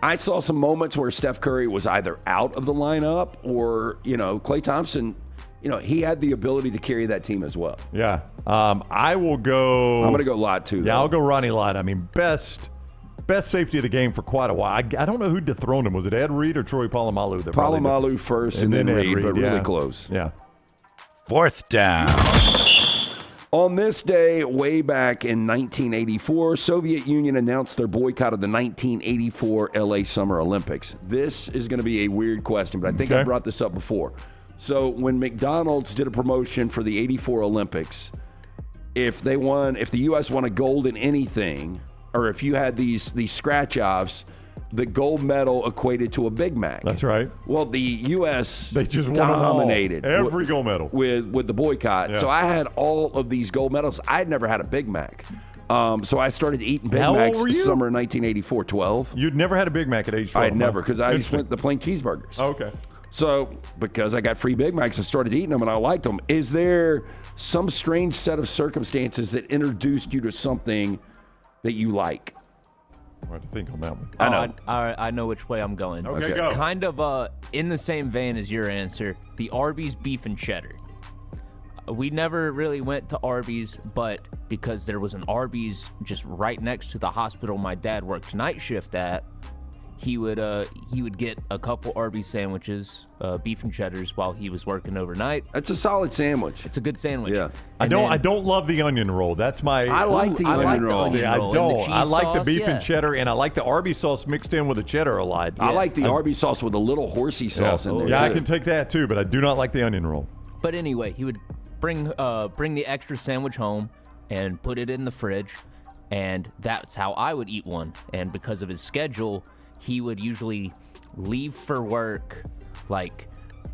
I saw some moments where Steph Curry was either out of the lineup or, Klay Thompson, he had the ability to carry that team as well. Yeah. I will go. I'm going to go Lott, too. Yeah, I'll go Ronnie Lott. Best safety of the game for quite a while. I don't know who dethroned him. Was it Ed Reed or Troy Polamalu? Polamalu first and then Reed, but really close. Yeah. 4th down. On this day, way back in 1984, Soviet Union announced their boycott of the 1984 LA Summer Olympics. This is going to be a weird question, but I think I brought this up before. So when McDonald's did a promotion for the 84 Olympics, if the U.S. won a gold in anything, or if you had these scratch-offs, the gold medal equated to a Big Mac. That's right. Well, the U.S. They just dominated every gold medal with the boycott. Yeah. So I had all of these gold medals. I had never had a Big Mac. So I started eating Big Macs summer 1984, 12. You'd never had a Big Mac at age 12? I had never, because I just went the plain cheeseburgers. Oh, okay. So because I got free Big Macs, I started eating them and I liked them. Is there some strange set of circumstances that introduced you to something that you like? I have to think on that one. I know. I know which way I'm going. Okay, go. Kind of in the same vein as your answer, the Arby's beef and cheddar. We never really went to Arby's, but because there was an Arby's just right next to the hospital my dad worked night shift at, he would get a couple Arby's sandwiches, beef and cheddars, while he was working overnight. That's a solid sandwich. It's a good sandwich. Yeah. I don't love the onion roll. That's my. I like the onion roll. See, I don't. I like the beef and cheddar, and I like the Arby's sauce mixed in with the cheddar a lot. I like the Arby's sauce with a little horsey sauce in there. Yeah, I can take that too, but I do not like the onion roll. But anyway, he would bring the extra sandwich home and put it in the fridge, and that's how I would eat one. And because of his schedule, he would usually leave for work like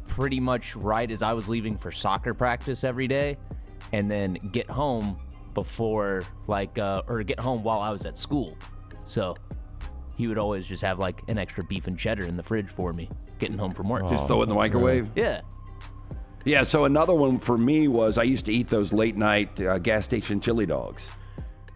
pretty much right as I was leaving for soccer practice every day, and then get home before or get home while I was at school. So he would always just have like an extra beef and cheddar in the fridge for me getting home from work. Just throw it in the microwave? Yeah. Yeah, so another one for me was I used to eat those late night gas station chili dogs.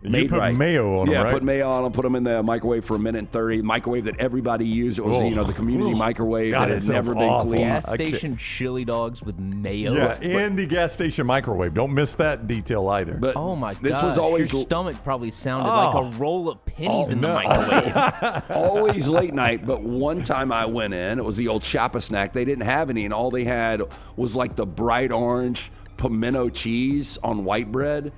You put mayo on them, right? Yeah, put mayo on them, put them in the microwave for 1:30. Microwave that everybody used. It was, the community microwave that had never been cleaned. Gas station chili dogs with mayo. Yeah, in the gas station microwave. Don't miss that detail either. But oh my god, this was always your stomach probably sounded like a roll of pennies in the microwave. Always late night, but one time I went in, it was the old Shoppa snack. They didn't have any, and all they had was like the bright orange pimento cheese on white bread.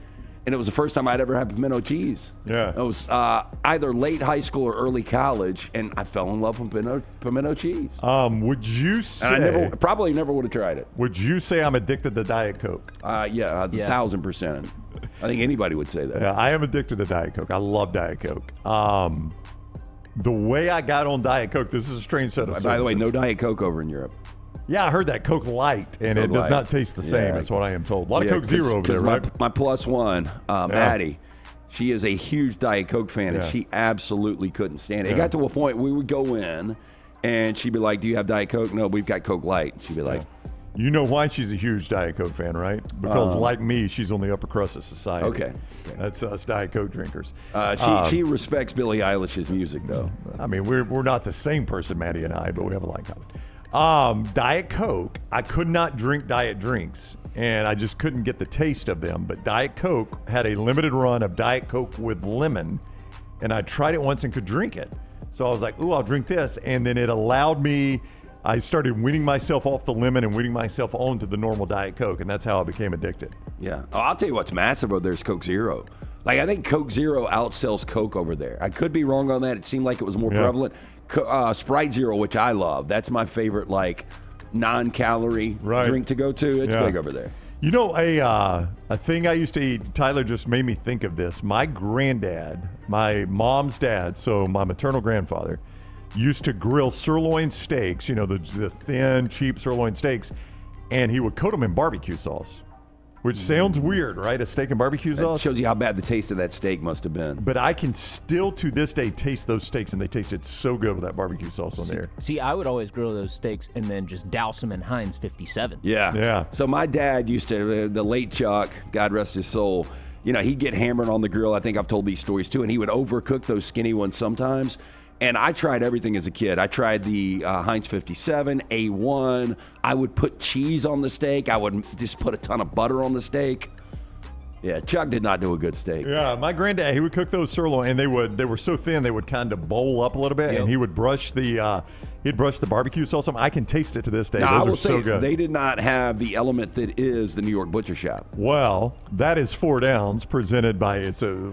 And it was the first time I'd ever had pimento cheese. Yeah. It was either late high school or early college, and I fell in love with pimento cheese. Would you say? And I probably never would have tried it. Would you say I'm addicted to Diet Coke? Yeah, 1,000%. I think anybody would say that. Yeah, I am addicted to Diet Coke. I love Diet Coke. The way I got on Diet Coke, this is a strange set of. By the way, no Diet Coke over in Europe. Yeah, I heard that Coke Light, and Coke it does Light. not taste the same. That's what I am told. A lot of Coke Zero over there, right? My plus one, Maddie, she is a huge Diet Coke fan, and she absolutely couldn't stand it. It got to a point we would go in, and she'd be like, "Do you have Diet Coke?" "No, we've got Coke Light." She'd be like, You know why she's a huge Diet Coke fan, right? Because like me, she's on the upper crust of society. Okay. That's us Diet Coke drinkers. She respects Billie Eilish's music, though. I mean, we're not the same person, Maddie and I, but we have a lot in common. Diet Coke, I could not drink diet drinks, and I just couldn't get the taste of them. But Diet Coke had a limited run of Diet Coke with lemon, and I tried it once and could drink it. So I was like, ooh, I'll drink this. And then it allowed me, I started weaning myself off the lemon and weaning myself onto the normal Diet Coke, and that's how I became addicted. Yeah. Oh, I'll tell you what's massive over there is Coke Zero. Like, I think Coke Zero outsells Coke over there. I could be wrong on that. It seemed like it was more prevalent. Sprite Zero, which I love. That's my favorite, like, non-calorie drink to go to. It's big over there. You know, a thing I used to eat, Tyler just made me think of this. My granddad, my mom's dad, so my maternal grandfather, used to grill sirloin steaks, you know, the thin, cheap sirloin steaks, and he would coat them in barbecue sauce, which sounds weird, right? A steak and barbecue sauce. Shows you how bad the taste of that steak must have been. But I can still, to this day, taste those steaks, and they tasted so good with that barbecue sauce on there. See, I would always grill those steaks and then just douse them in Heinz 57. Yeah. So my dad used to, the late Chuck, God rest his soul, he'd get hammered on the grill. I think I've told these stories too, and he would overcook those skinny ones sometimes. And I tried everything as a kid. I tried the Heinz 57, A1. I would put cheese on the steak. I would just put a ton of butter on the steak. Yeah, Chuck did not do a good steak. Yeah, my granddad, he would cook those sirloin, and they were so thin they would kind of bowl up a little bit, and he would brush the barbecue sauce on. I can taste it to this day. Now, those are so good. They did not have the element that is the New York Butcher Shop. Well, that is 4 Downs presented by.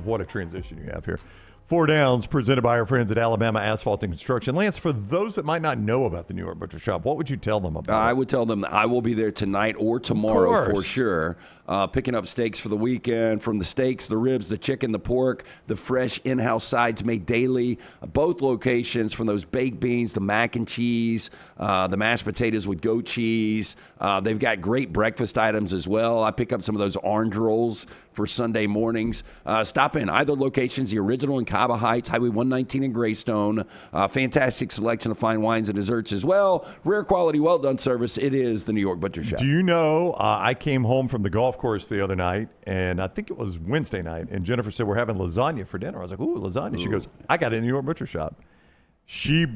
What a transition you have here. 4 Downs presented by our friends at Alabama Asphalt and Construction. Lance, for those that might not know about the New York Butcher Shop, what would you tell them about it? I would tell them that I will be there tonight or tomorrow for sure, picking up steaks for the weekend, from the steaks, the ribs, the chicken, the pork, the fresh in-house sides made daily. Both locations, from those baked beans, the mac and cheese, the mashed potatoes with goat cheese. They've got great breakfast items as well. I pick up some of those orange rolls for Sunday mornings. Stop in either locations, the original in Cava Heights, Highway 119 in Greystone. Fantastic selection of fine wines and desserts as well. Rare quality, well-done service. It is the New York Butcher Shop. Do you know, I came home from the golf course the other night, and I think it was Wednesday night, and Jennifer said, we're having lasagna for dinner. I was like, ooh, lasagna. She goes, I got it in the New York Butcher Shop. She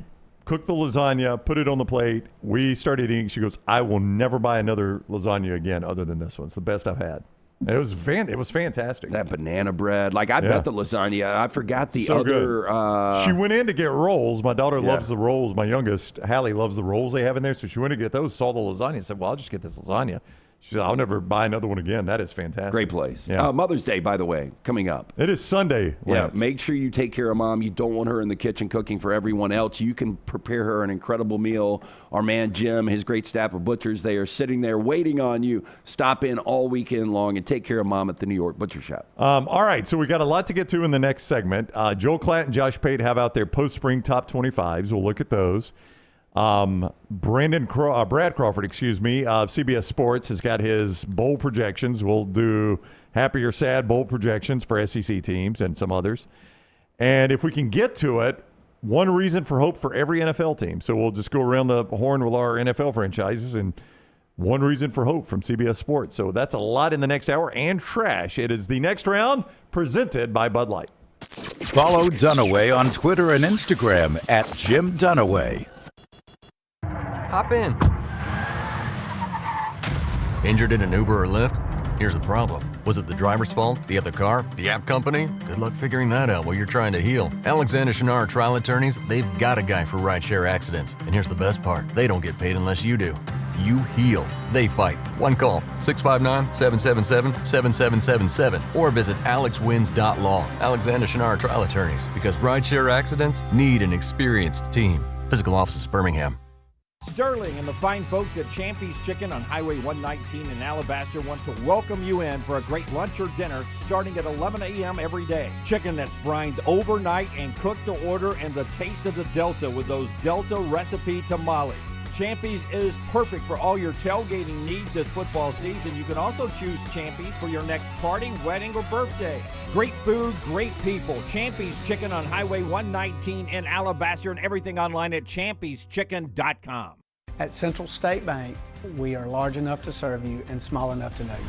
cooked the lasagna, put it on the plate. We started eating. She goes, I will never buy another lasagna again other than this one. It's the best I've had. It was fantastic. That banana bread. I bet the lasagna. I forgot the so other. She went in to get rolls. My daughter loves the rolls. My youngest, Hallie, loves the rolls they have in there. So she went to get those, saw the lasagna, and said, well, I'll just get this lasagna. She said, I'll never buy another one again. That is fantastic. Great place. Yeah. Mother's Day, by the way, coming up. It is Sunday. Yeah, make sure you take care of Mom. You don't want her in the kitchen cooking for everyone else. You can prepare her an incredible meal. Our man Jim, his great staff of butchers, they are sitting there waiting on you. Stop in all weekend long and take care of Mom at the New York Butcher Shop. All right, so we got a lot to get to in the next segment. Joel Klatt and Josh Pate have out their post-spring top 25s. We'll look at those. Brad Crawford, of CBS Sports, has got his bowl projections. We'll do happy or sad bowl projections for SEC teams and some others. And if we can get to it, one reason for hope for every NFL team. So we'll just go around the horn with our NFL franchises, and one reason for hope from CBS Sports. So that's a lot in the next hour, and trash. It is the next round presented by Bud Light. Follow Dunaway on Twitter and Instagram at Jim Dunaway. Hop in. Injured in an Uber or Lyft? Here's the problem. Was it the driver's fault? The other car? The app company? Good luck figuring that out while you're trying to heal. Alexander Shunnarah Trial Attorneys, they've got a guy for rideshare accidents. And here's the best part. They don't get paid unless you do. You heal. They fight. One call, 659-777-7777, or visit alexwins.law. Alexander Shunnarah Trial Attorneys, because rideshare accidents need an experienced team. Physical offices, Birmingham. Sterling and the fine folks at Champy's Chicken on Highway 119 in Alabaster want to welcome you in for a great lunch or dinner starting at 11 a.m. every day. Chicken that's brined overnight and cooked to order, and the taste of the Delta with those Delta recipe tamales. Champy's is perfect for all your tailgating needs this football season. You can also choose Champy's for your next party, wedding, or birthday. Great food, great people. Champy's Chicken on Highway 119 in Alabaster, and everything online at champyschicken.com. At Central State Bank, we are large enough to serve you and small enough to know you.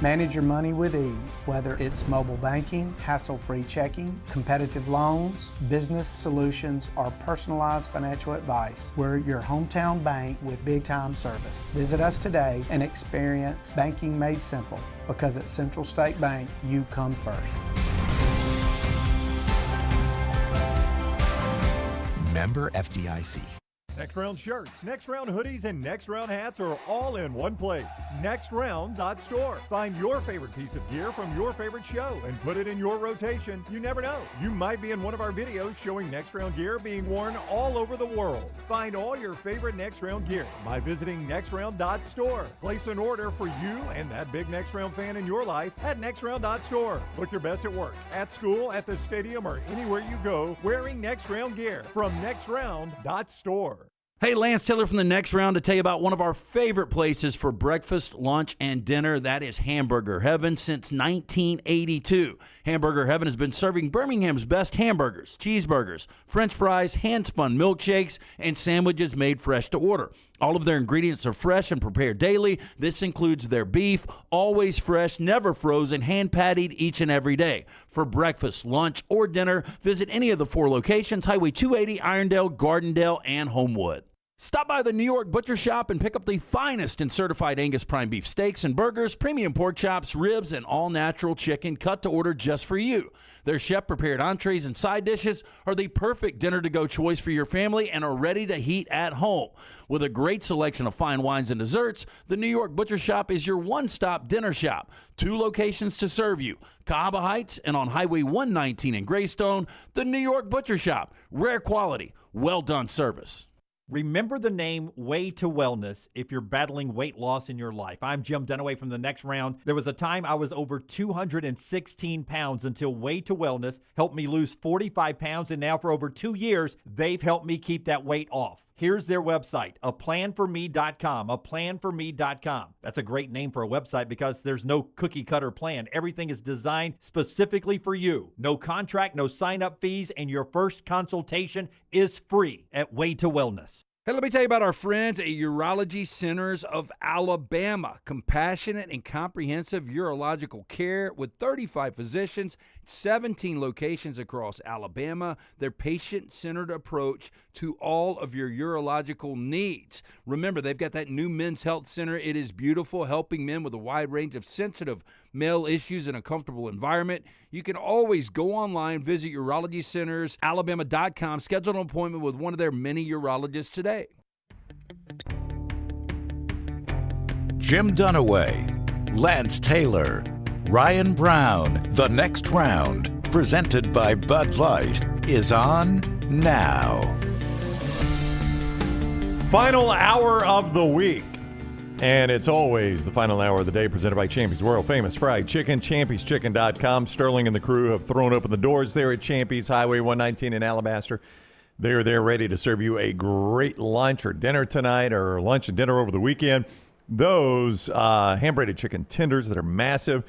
Manage your money with ease, whether it's mobile banking, hassle-free checking, competitive loans, business solutions, or personalized financial advice. We're your hometown bank with big-time service. Visit us today and experience banking made simple, because at Central State Bank, you come first. Member FDIC. Next Round shirts, Next Round hoodies, and Next Round hats are all in one place. NextRound.store. Find your favorite piece of gear from your favorite show and put it in your rotation. You never know. You might be in one of our videos showing Next Round gear being worn all over the world. Find all your favorite Next Round gear by visiting NextRound.store. Place an order for you and that big Next Round fan in your life at NextRound.store. Look your best at work, at school, at the stadium, or anywhere you go wearing Next Round gear from NextRound.store. Hey, Lance Taylor from the Next Round to tell you about one of our favorite places for breakfast, lunch, and dinner. That is Hamburger Heaven since 1982. Hamburger Heaven has been serving Birmingham's best hamburgers, cheeseburgers, French fries, hand-spun milkshakes, and sandwiches made fresh to order. All of their ingredients are fresh and prepared daily. This includes their beef, always fresh, never frozen, hand-pattied each and every day. For breakfast, lunch, or dinner, visit any of the 4 locations, Highway 280, Irondale, Gardendale, and Homewood. Stop by the New York Butcher Shop and pick up the finest in certified Angus prime beef steaks and burgers, premium pork chops, ribs, and all-natural chicken cut to order just for you. Their chef-prepared entrees and side dishes are the perfect dinner-to-go choice for your family and are ready to heat at home. With a great selection of fine wines and desserts, the New York Butcher Shop is your one-stop dinner shop. 2 locations to serve you, Cahaba Heights and on Highway 119 in Greystone. The New York Butcher Shop, rare quality, well-done service. Remember the name Way to Wellness if you're battling weight loss in your life. I'm Jim Dunaway from the Next Round. There was a time I was over 216 pounds until Way to Wellness helped me lose 45 pounds, and now for over 2 years, they've helped me keep that weight off. Here's their website, aplanforme.com, aplanforme.com. That's a great name for a website because there's no cookie-cutter plan. Everything is designed specifically for you. No contract, no sign-up fees, and your first consultation is free at Way to Wellness. Hey, let me tell you about our friends at Urology Centers of Alabama. Compassionate and comprehensive urological care with 35 physicians, 17 locations across Alabama. Their patient-centered approach to all of your urological needs. Remember, they've got that new men's health center. It is beautiful, helping men with a wide range of sensitive male issues in a comfortable environment. You can always go online, visit urologycentersalabama.com, schedule an appointment with one of their many urologists today. Jim Dunaway, Lance Taylor, Ryan Brown. The Next Round, presented by Bud Light, is on now. Final hour of the week. And it's always the final hour of the day presented by Champy's World Famous Fried Chicken, champyschicken.com. Sterling and the crew have thrown open the doors there at Champy's, Highway 119 in Alabaster. They're there ready to serve you a great lunch or dinner tonight, or lunch and dinner over the weekend. Those hand-braided chicken tenders that are massive,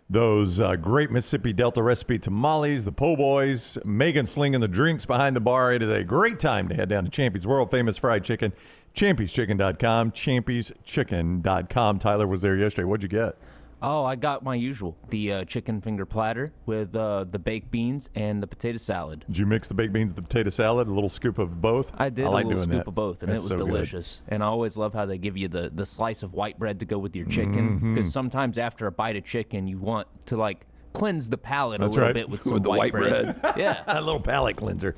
those great Mississippi Delta recipe tamales, the po' boys, Megan slinging the drinks behind the bar. It is a great time to head down to Champy's World Famous Fried Chicken, champyschicken.com, champyschicken.com. Tyler was there yesterday. What'd you get? Oh, I got my usual, the chicken finger platter with the baked beans and the potato salad. Did you mix the baked beans with the potato salad, a little scoop of both? I did, like a little doing scoop that. of both, and That's it was so delicious. good. And I always love how they give you the slice of white bread to go with your chicken, Mhm. because sometimes after a bite of chicken, you want to, like, cleanse the palate That's a little right. bit with some With the white bread. Yeah. A little palate cleanser.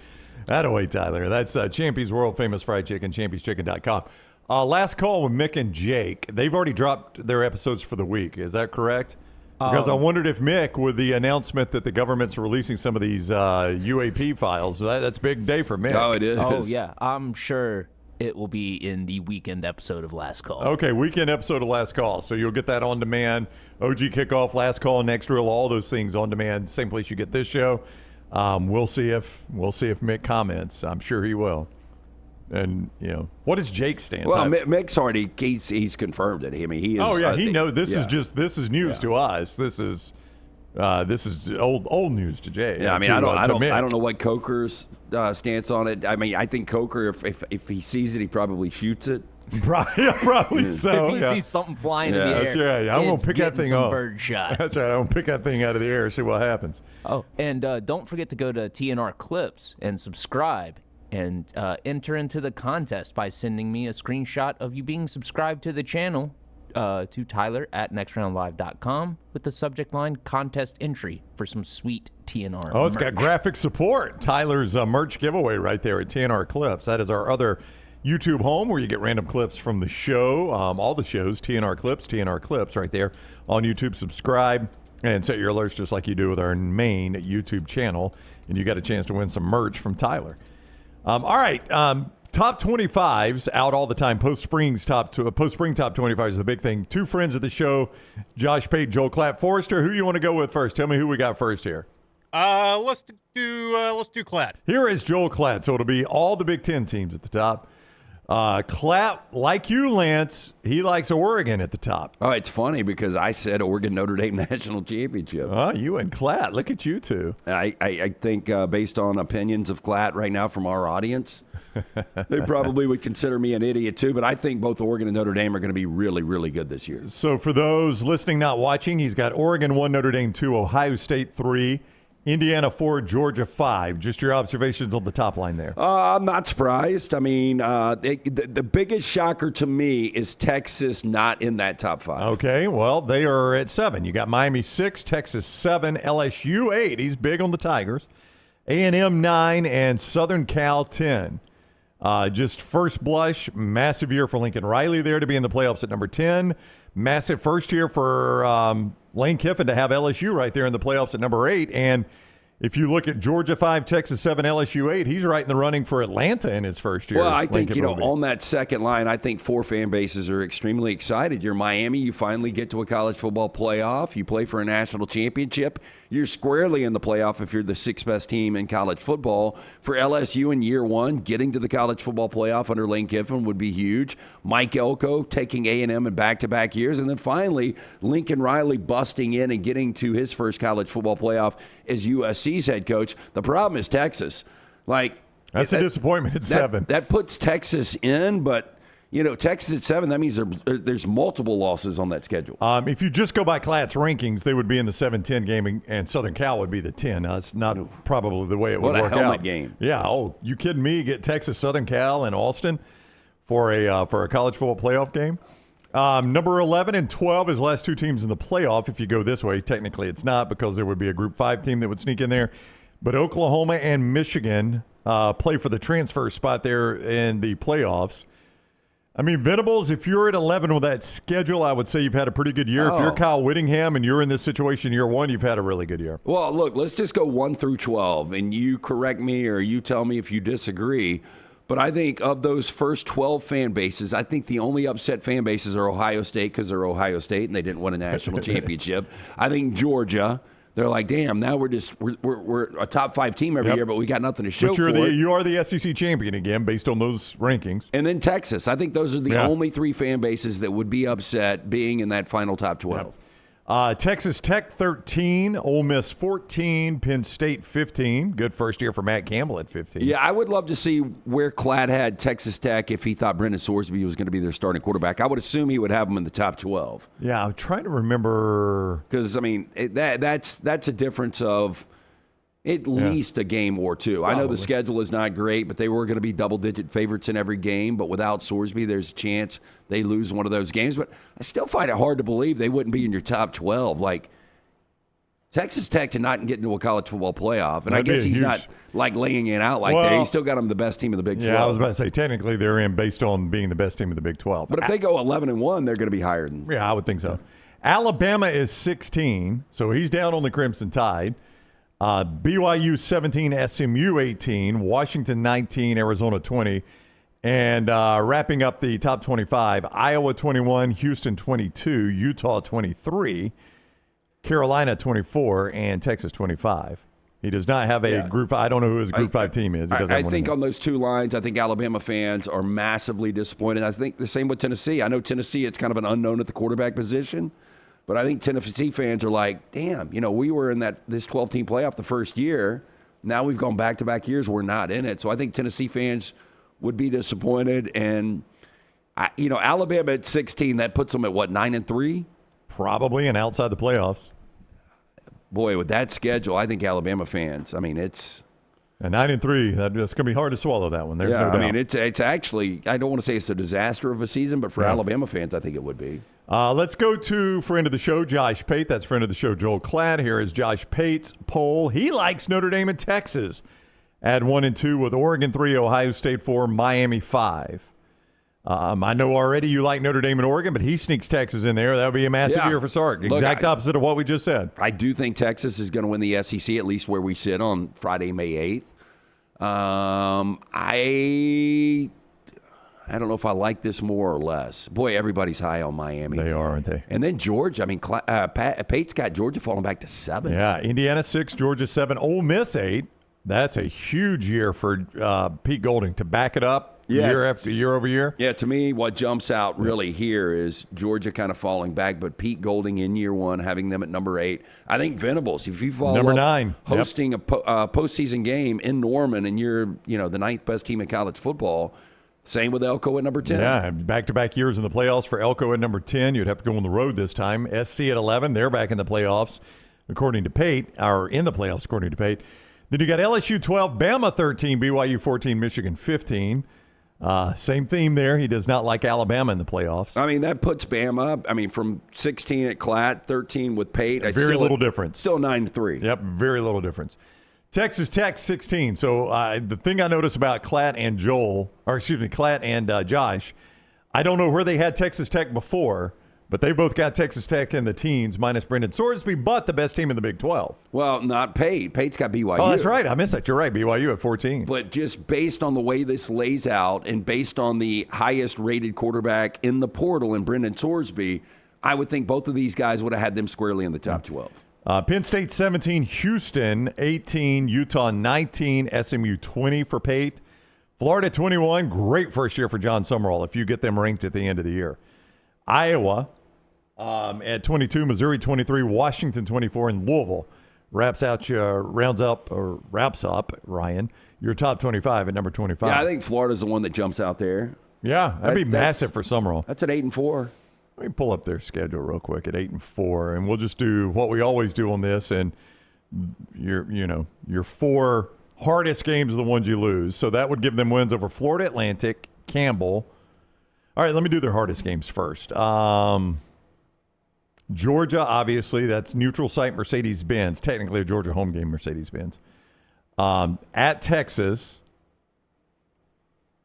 That-a-way, Tyler. That's Champy's World Famous Fried Chicken, champyschicken.com. Last call with Mick and Jake. They've already dropped their episodes for the week. Is that correct? Because I wondered if Mick, with the announcement that the government's releasing some of these UAP files, that's a big day for Mick. Oh, it is. Oh, yeah. I'm sure it will be in the weekend episode of Last Call. Okay, weekend episode of Last Call. So you'll get that on demand. OG Kickoff, Last Call, Next Reel, all those things on demand. Same place you get this show. We'll see if Mick comments. I'm sure he will. And what does Jake stand? Well, Mick's already he's confirmed it. I mean, he is. Oh yeah, he knows. This is news to us. This is old news to Jay. Yeah, I mean, I don't know what Coker's stance on it. I mean, I think Coker, if he sees it, he probably shoots it. Probably so. If he sees something flying in the air, that's right. I'm gonna pick that thing up. Bird shot. That's right. I'm gonna pick that thing out of the air. See what happens. Oh, and don't forget to go to TNR Clips and subscribe. And enter into the contest by sending me a screenshot of you being subscribed to the channel to Tyler at nextroundlive.com with the subject line contest entry for some sweet TNR Oh, it's merch. got graphic support. Tyler's merch giveaway right there at TNR Clips. That is our other YouTube home where you get random clips from the show, all the shows, TNR Clips right there on YouTube. Subscribe and set your alerts just like you do with our main YouTube channel, and you got a chance to win some merch from Tyler. All right, top 25s out all the time. Post-spring top 25 is the big thing. Two friends of the show, Josh Pate, Joel Klatt. Forrester, who you want to go with first? Tell me who we got first here. Let's do Klatt. Here is Joel Klatt. So it'll be all the Big Ten teams at the top. Klatt, like you, Lance, he likes Oregon at the top. Oh, it's funny because I said Oregon Notre Dame national championship. Oh, you and Klatt. Look at you two. I think based on opinions of Klatt right now from our audience, they probably would consider me an idiot too. But I think both Oregon and Notre Dame are going to be really, really good this year. So for those listening, not watching, he's got Oregon 1, Notre Dame 2, Ohio State 3, Indiana 4, Georgia 5. Just your observations on the top line there. I'm not surprised. I mean, the biggest shocker to me is Texas not in that top 5. Okay, well, they are at 7. You got Miami 6, Texas 7, LSU 8. He's big on the Tigers. A&M 9, and Southern Cal 10. Just first blush, massive year for Lincoln Riley there to be in the playoffs at number 10. Massive first year for Lane Kiffin to have LSU right there in the playoffs at number 8. And if you look at Georgia 5, Texas 7, LSU 8, he's right in the running for Atlanta in his first year. Well, I think, on that second line, I think 4 fan bases are extremely excited. You're Miami. You finally get to a college football playoff. You play for a national championship. You're squarely in the playoff if you're the 6th best team in college football. For LSU in year 1, getting to the college football playoff under Lane Kiffin would be huge. Mike Elko taking A&M in back-to-back years. And then finally, Lincoln Riley busting in and getting to his first college football playoff as USC's head coach. The problem is Texas. That's a disappointment at 7. That puts Texas in, but Texas at 7, that means there's multiple losses on that schedule. If you just go by Klatt's rankings, they would be in the 7-10 game, and Southern Cal would be the 10. Now, that's not probably the way it would work out. What a helmet game. Yeah. Oh, you kidding me? Get Texas, Southern Cal, and Austin for a college football playoff game. Number 11 and 12 is the last 2 teams in the playoff. If you go this way, technically it's not because there would be a Group 5 team that would sneak in there. But Oklahoma and Michigan play for the transfer spot there in the playoffs. I mean, Venables, if you're at 11 with that schedule, I would say you've had a pretty good year. If you're Kyle Whittingham and you're in this situation year 1, you've had a really good year. Well, look, let's just go 1 through 12, and you correct me or you tell me if you disagree. But I think of those first 12 fan bases, I think the only upset fan bases are Ohio State because they're Ohio State and they didn't win a national championship. I think Georgia. They're like, damn, now we're a top 5 team every year, but we got nothing to show for it. You are the SEC champion again based on those rankings. And then Texas. I think those are the only 3 fan bases that would be upset being in that final top 12. Yep. Texas Tech 13, Ole Miss 14, Penn State 15. Good first year for Matt Campbell at 15. Yeah, I would love to see where Klatt had Texas Tech if he thought Brendan Sorsby was going to be their starting quarterback. I would assume he would have them in the top 12. Yeah, I'm trying to remember. Because, I mean, that's a difference of at least a game or 2. Probably. I know the schedule is not great, but they were going to be double-digit favorites in every game. But without Sorsby, there's a chance they lose one of those games. But I still find it hard to believe they wouldn't be in your top 12. Like, Texas Tech to not get into a college football playoff. And I guess he's not, laying it out that. He's still got them the best team in the Big 12. Yeah, I was about to say, technically they're in based on being the best team in the Big 12. But if they go 11-1, they're going to be higher than. Yeah, I would think so. Alabama is 16, so he's down on the Crimson Tide. BYU 17, SMU 18, Washington 19, Arizona 20, and wrapping up the top 25, Iowa 21, Houston 22, Utah 23, Carolina 24, and Texas 25. He does not have a group. I don't know who his Group 5 team is. I think on those 2 lines, I think Alabama fans are massively disappointed. I think the same with Tennessee. I know Tennessee, it's kind of an unknown at the quarterback position. But I think Tennessee fans are like, damn, we were in this 12-team playoff the first year. Now we've gone back-to-back years. We're not in it. So I think Tennessee fans would be disappointed. And, Alabama at 16, that puts them at, 9-3? Probably, and outside the playoffs. Boy, with that schedule, I think Alabama fans, it's... A 9-3, that's going to be hard to swallow that one. There's no doubt. It's actually, I don't want to say it's a disaster of a season, but for Alabama fans, I think it would be. Let's go to friend of the show, Josh Pate. That's friend of the show, Joel Klatt. Here is Josh Pate's poll. He likes Notre Dame and Texas at 1 and 2 with Oregon 3, Ohio State 4, Miami 5. I know already you like Notre Dame and Oregon, but he sneaks Texas in there. That would be a massive year for Sark. Exact opposite of what we just said. I do think Texas is going to win the SEC, at least where we sit on Friday, May 8th. I don't know if I like this more or less. Boy, everybody's high on Miami. They are, aren't they? And then Georgia. Pate's got Georgia falling back to 7. Yeah, Indiana 6, Georgia 7, Ole Miss 8. That's a huge year for Pete Golding to back it up. year over year. Yeah, to me, what jumps out really here is Georgia kind of falling back, but Pete Golding in year one, having them at number 8. I think Venables, if you follow number 9, hosting a postseason game in Norman, and you're the 9th best team in college football. Same with Elko at number 10. Yeah, back-to-back years in the playoffs for Elko at number 10. You'd have to go on the road this time. SC at 11, they're back in the playoffs, according to Pate, or in the playoffs, according to Pate. Then you got LSU 12, Bama 13, BYU 14, Michigan 15. Same theme there. He does not like Alabama in the playoffs. I mean, that puts Bama up. I mean, from 16 at Klatt, 13 with Pate. Very little difference. Still 9-3. Yep, very little difference. Texas Tech 16. So the thing I noticed about Klatt and Klatt and Josh, I don't know where they had Texas Tech before, but they both got Texas Tech in the teens, minus Brendan Sorsby, but the best team in the Big 12. Well, not Pate. Pate's got BYU. Oh, that's right. I missed that. You're right. BYU at 14. But just based on the way this lays out and based on the highest-rated quarterback in the portal in Brendan Sorsby, I would think both of these guys would have had them squarely in the top 12. Penn State 17, Houston 18, Utah 19, SMU 20 for Pate. Florida 21, great first year for John Summerall if you get them ranked at the end of the year. Iowa at 22, Missouri 23, Washington 24, and Louisville wraps up, Ryan, your top 25 at number 25. Yeah, I think Florida's the one that jumps out there. Yeah, that'd be massive for Summerall. That's at 8-4. Let me pull up their schedule real quick at 8-4, and we'll just do what we always do on this. And your 4 hardest games are the ones you lose. So that would give them wins over Florida Atlantic, Campbell. All right, let me do their hardest games first. Georgia, obviously, that's neutral site Mercedes-Benz. Technically a Georgia home game, Mercedes-Benz. At Texas,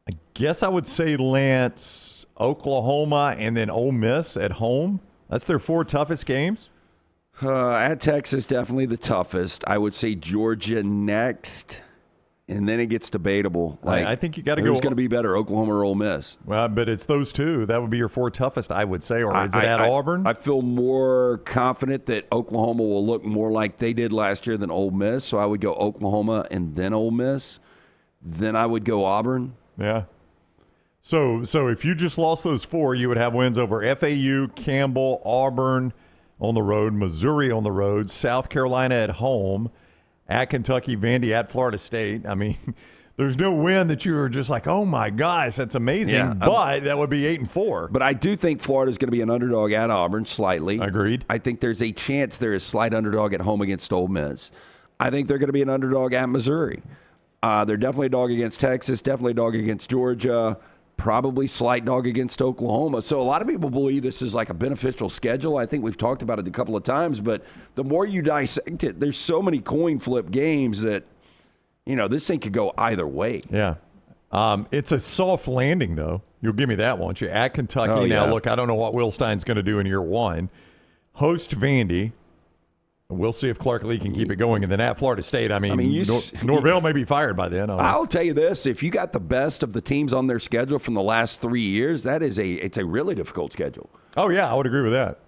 I guess I would say Lance, Oklahoma, and then Ole Miss at home. That's their 4 toughest games. At Texas, definitely the toughest. I would say Georgia next, and then it gets debatable. I think you got to go. Who's going to be better, Oklahoma or Ole Miss? Well, but it's those 2. That would be your 4 toughest, I would say. Or is it at Auburn? I feel more confident that Oklahoma will look more like they did last year than Ole Miss. So I would go Oklahoma and then Ole Miss. Then I would go Auburn. Yeah. So if you just lost those 4, you would have wins over FAU, Campbell, Auburn on the road, Missouri on the road, South Carolina at home, at Kentucky, Vandy, at Florida State. I mean, there's no win that you are just like, oh my gosh, that's amazing. Yeah, but that would be 8-4. But I do think Florida's going to be an underdog at Auburn slightly. Agreed. I think there's a chance they're a slight underdog at home against Ole Miss. I think they're going to be an underdog at Missouri. They're definitely a dog against Texas, definitely a dog against Georgia. Probably slight dog against Oklahoma. So a lot of people believe this is like a beneficial schedule. I think we've talked about it a couple of times, but the more you dissect it, there's so many coin flip games that, this thing could go either way. Yeah. It's a soft landing, though. You'll give me that, won't you? At Kentucky. Oh, yeah. Now, look, I don't know what Will Stein's going to do in year 1. Host Vandy. We'll see if Clark Lee can keep it going. And then at Florida State, Norvell may be fired by then. I'll tell you this. If you got the best of the teams on their schedule from the last 3 years, it's a really difficult schedule. Oh, yeah, I would agree with that.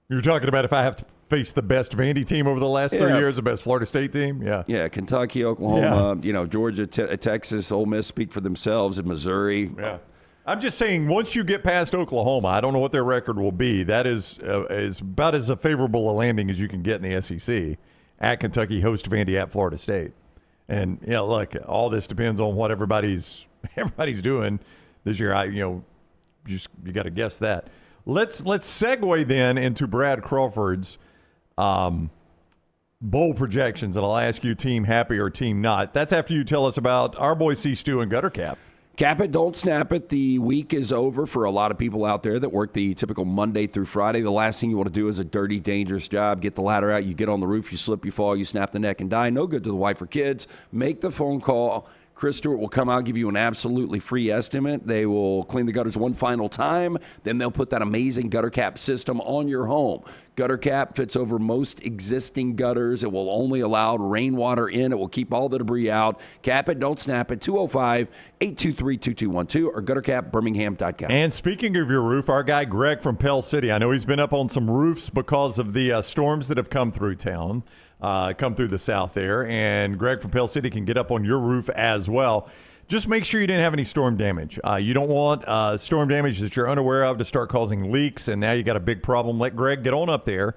You're talking about if I have to face the best Vandy team over the last 3 years, the best Florida State team? Yeah. Yeah, Kentucky, Oklahoma, Georgia, Texas, Ole Miss speak for themselves, and Missouri. Yeah. I'm just saying, once you get past Oklahoma, I don't know what their record will be. That is about as favorable a landing as you can get in the SEC. At Kentucky, host Vandy, at Florida State. And, look, all this depends on what everybody's doing this year. You got to guess that. Let's segue then into Brad Crawford's bowl projections, and I'll ask you team happy or team not. That's after you tell us about our boy C. Stu and Gutter Cap. Cap it, don't snap it. The week is over for a lot of people out there that work the typical Monday through Friday. The last thing you want to do is a dirty, dangerous job. Get the ladder out, you get on the roof, you slip, you fall, you snap the neck and die. No good to the wife or kids. Make the phone call. Chris Stewart will come out, give you an absolutely free estimate. They will clean the gutters one final time. Then they'll put that amazing gutter cap system on your home. Gutter cap fits over most existing gutters. It will only allow rainwater in. It will keep all the debris out. Cap it, don't snap it. 205-823-2212 or guttercapbirmingham.com. And speaking of your roof, our guy Greg from Pell City, I know he's been up on some roofs because of the storms that have come through town. Come through the south there, and Greg from Pell City can get up on your roof as well. just make sure you didn't have any storm damage. You don't want storm damage that you're unaware of to start causing leaks, and now you got a big problem. Let Greg get on up there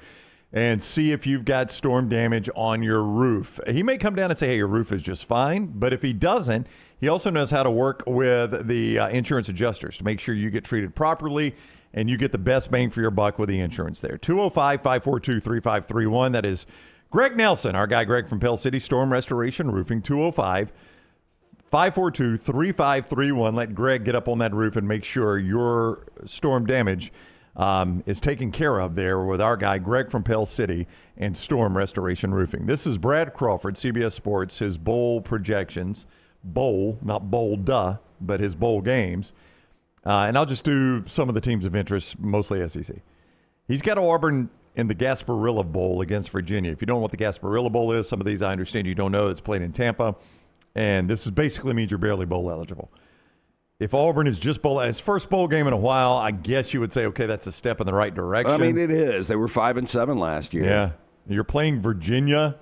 and see if you've got storm damage on your roof. He may come down and say, hey, your roof is just fine. But if he doesn't, he also knows how to work with the insurance adjusters to make sure you get treated properly and you get the best bang for your buck with the insurance there. 205-542-3531. That is Greg Nelson, our guy Greg from Pell City Storm Restoration Roofing. 205-542-3531. Let Greg get up on that roof and make sure your storm damage is taken care of there with our guy Greg from Pell City and Storm Restoration Roofing. This is Brad Crawford, CBS Sports, his bowl projections. Bowl, not bold, but his bowl games. And I'll just do some of the teams of interest, mostly SEC. He's got Auburn in the Gasparilla Bowl against Virginia. If you don't know what the Gasparilla Bowl is, some of these I understand you don't know. It's played in Tampa. And this is basically means you're barely bowl eligible. If Auburn is just his first bowl game in a while, I guess you would say, okay, that's a step in the right direction. I mean, it is. They were 5-7 last year. Yeah. You're playing Virginia.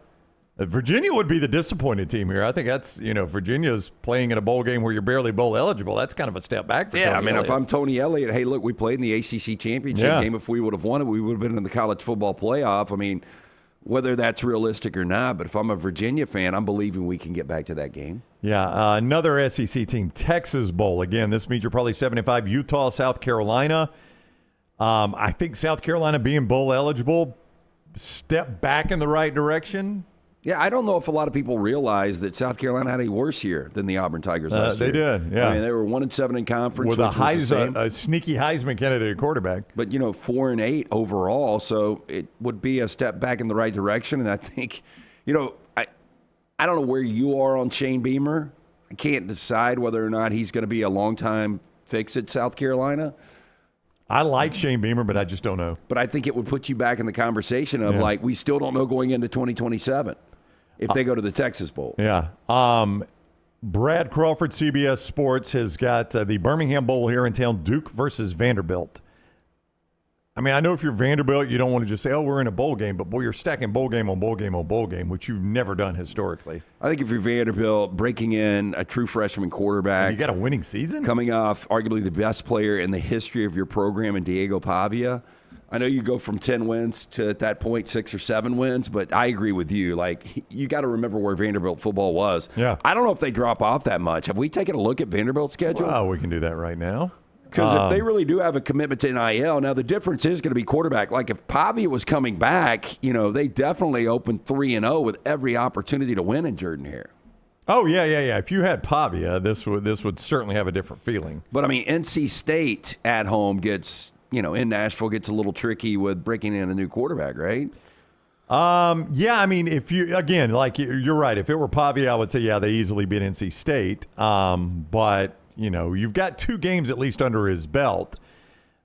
Virginia would be the disappointed team here. I think that's, Virginia's playing in a bowl game where you're barely bowl eligible. That's kind of a step back for Tony Elliott. If I'm Tony Elliott, hey, look, we played in the ACC championship game. If we would have won it, we would have been in the college football playoff. I mean, whether that's realistic or not, but if I'm a Virginia fan, I'm believing we can get back to that game. Yeah, another SEC team, Texas Bowl. Again, this means you're probably 7-5. Utah, South Carolina. I think South Carolina being bowl eligible, step back in the right direction. Yeah, I don't know if a lot of people realize that South Carolina had a worse year than the Auburn Tigers last year. They did, yeah. I mean, they were 1-7 in conference. With a sneaky Heisman candidate at quarterback. But, 4-8 overall, so it would be a step back in the right direction. And I think, I don't know where you are on Shane Beamer. I can't decide whether or not he's going to be a long-time fix at South Carolina. I like Shane Beamer, but I just don't know. But I think it would put you back in the conversation of, we still don't know going into 2027 if they go to the Texas Bowl. Yeah. Brad Crawford, CBS Sports, has got the Birmingham Bowl here in town, Duke versus Vanderbilt. I mean, I know if you're Vanderbilt, you don't want to just say, oh, we're in a bowl game, but, boy, you're stacking bowl game on bowl game on bowl game, which you've never done historically. I think if you're Vanderbilt, breaking in a true freshman quarterback. And you got a winning season? Coming off arguably the best player in the history of your program in Diego Pavia. I know you go from 10 wins to, at that point, 6 or 7 wins, but I agree with you. Like, you got to remember where Vanderbilt football was. Yeah. I don't know if they drop off that much. Have we taken a look at Vanderbilt's schedule? Well, we can do that right now. Because if they really do have a commitment to NIL, now the difference is going to be quarterback. Like if Pavia was coming back, they definitely opened 3-0 with every opportunity to win in Jordan-Hare. Oh, yeah. If you had Pavia, this would certainly have a different feeling. But, I mean, NC State at home gets, in Nashville gets a little tricky with breaking in a new quarterback, right? Yeah, I mean, if you, again, like you're right. If it were Pavia, I would say, yeah, they easily beat NC State. But, you've got 2 games at least under his belt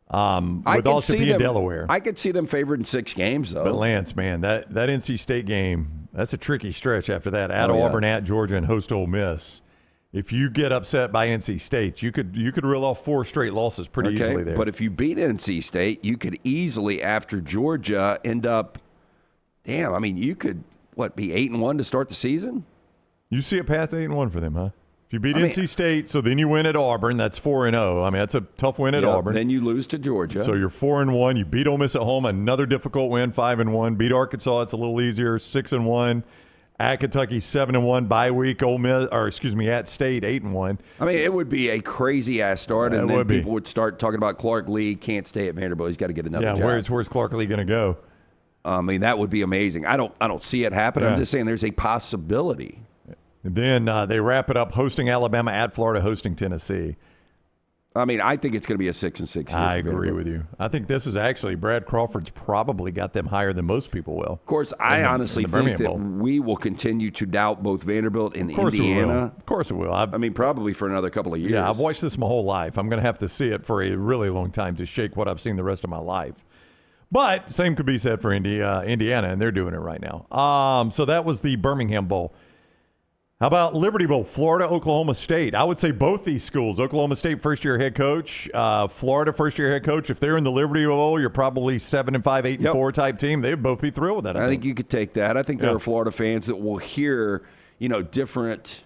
with also being Delaware. I could see them favored in 6 games, though. But, Lance, man, that NC State game, that's a tricky stretch after that. At Auburn, at Georgia, and host Ole Miss. If you get upset by NC State, you could reel off 4 straight losses pretty easily there. But if you beat NC State, you could easily, after Georgia, end up, you could, be 8-1 to start the season? You see a path to 8-1 for them, huh? If you beat NC State, so then you win at Auburn, that's 4-0. I mean, that's a tough win at Auburn. Then you lose to Georgia. So you're 4-1. You beat Ole Miss at home, another difficult win, 5-1. Beat Arkansas, it's a little easier, 6-1. At Kentucky, 7-1. Bye week, at State, 8-1. I mean, it would be a crazy ass start, and then people would start talking about Clark Lee can't stay at Vanderbilt. He's got to get another job. Yeah, where's Clark Lee going to go? I mean, that would be amazing. I don't see it happen. Yeah. I'm just saying there's a possibility. And then they wrap it up hosting Alabama, at Florida, hosting Tennessee. I mean, I think it's going to be a 6-6 year. I agree with you. I think this is actually Brad Crawford's probably got them higher than most people will. Of course, I honestly think that we will continue to doubt both Vanderbilt and Indiana. Of course it will. I mean, probably for another couple of years. Yeah, I've watched this my whole life. I'm going to have to see it for a really long time to shake what I've seen the rest of my life. But same could be said for Indiana, and they're doing it right now. So that was the Birmingham Bowl. How about Liberty Bowl, Florida, Oklahoma State? I would say both these schools, Oklahoma State first-year head coach, Florida first-year head coach. If they're in the Liberty Bowl, you're probably 7-5, 8-4 type team. They'd both be thrilled with that. I think you could take that. I think there are Florida fans that will hear, different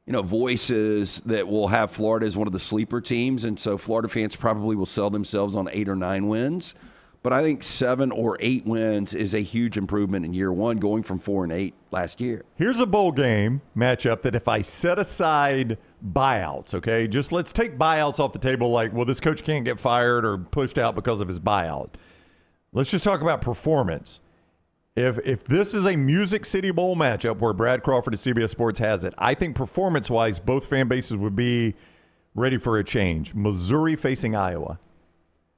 voices that will have Florida as one of the sleeper teams, and so Florida fans probably will sell themselves on 8 or 9 wins. But I think 7 or 8 wins is a huge improvement in year one, going from 4 and 8 last year. Here's a bowl game matchup that if I set aside buyouts, okay, just let's take buyouts off the table, like, well, this coach can't get fired or pushed out because of his buyout. Let's just talk about performance. If this is a Music City Bowl matchup where Brad Crawford of CBS Sports has it, I think performance-wise, both fan bases would be ready for a change. Missouri facing Iowa.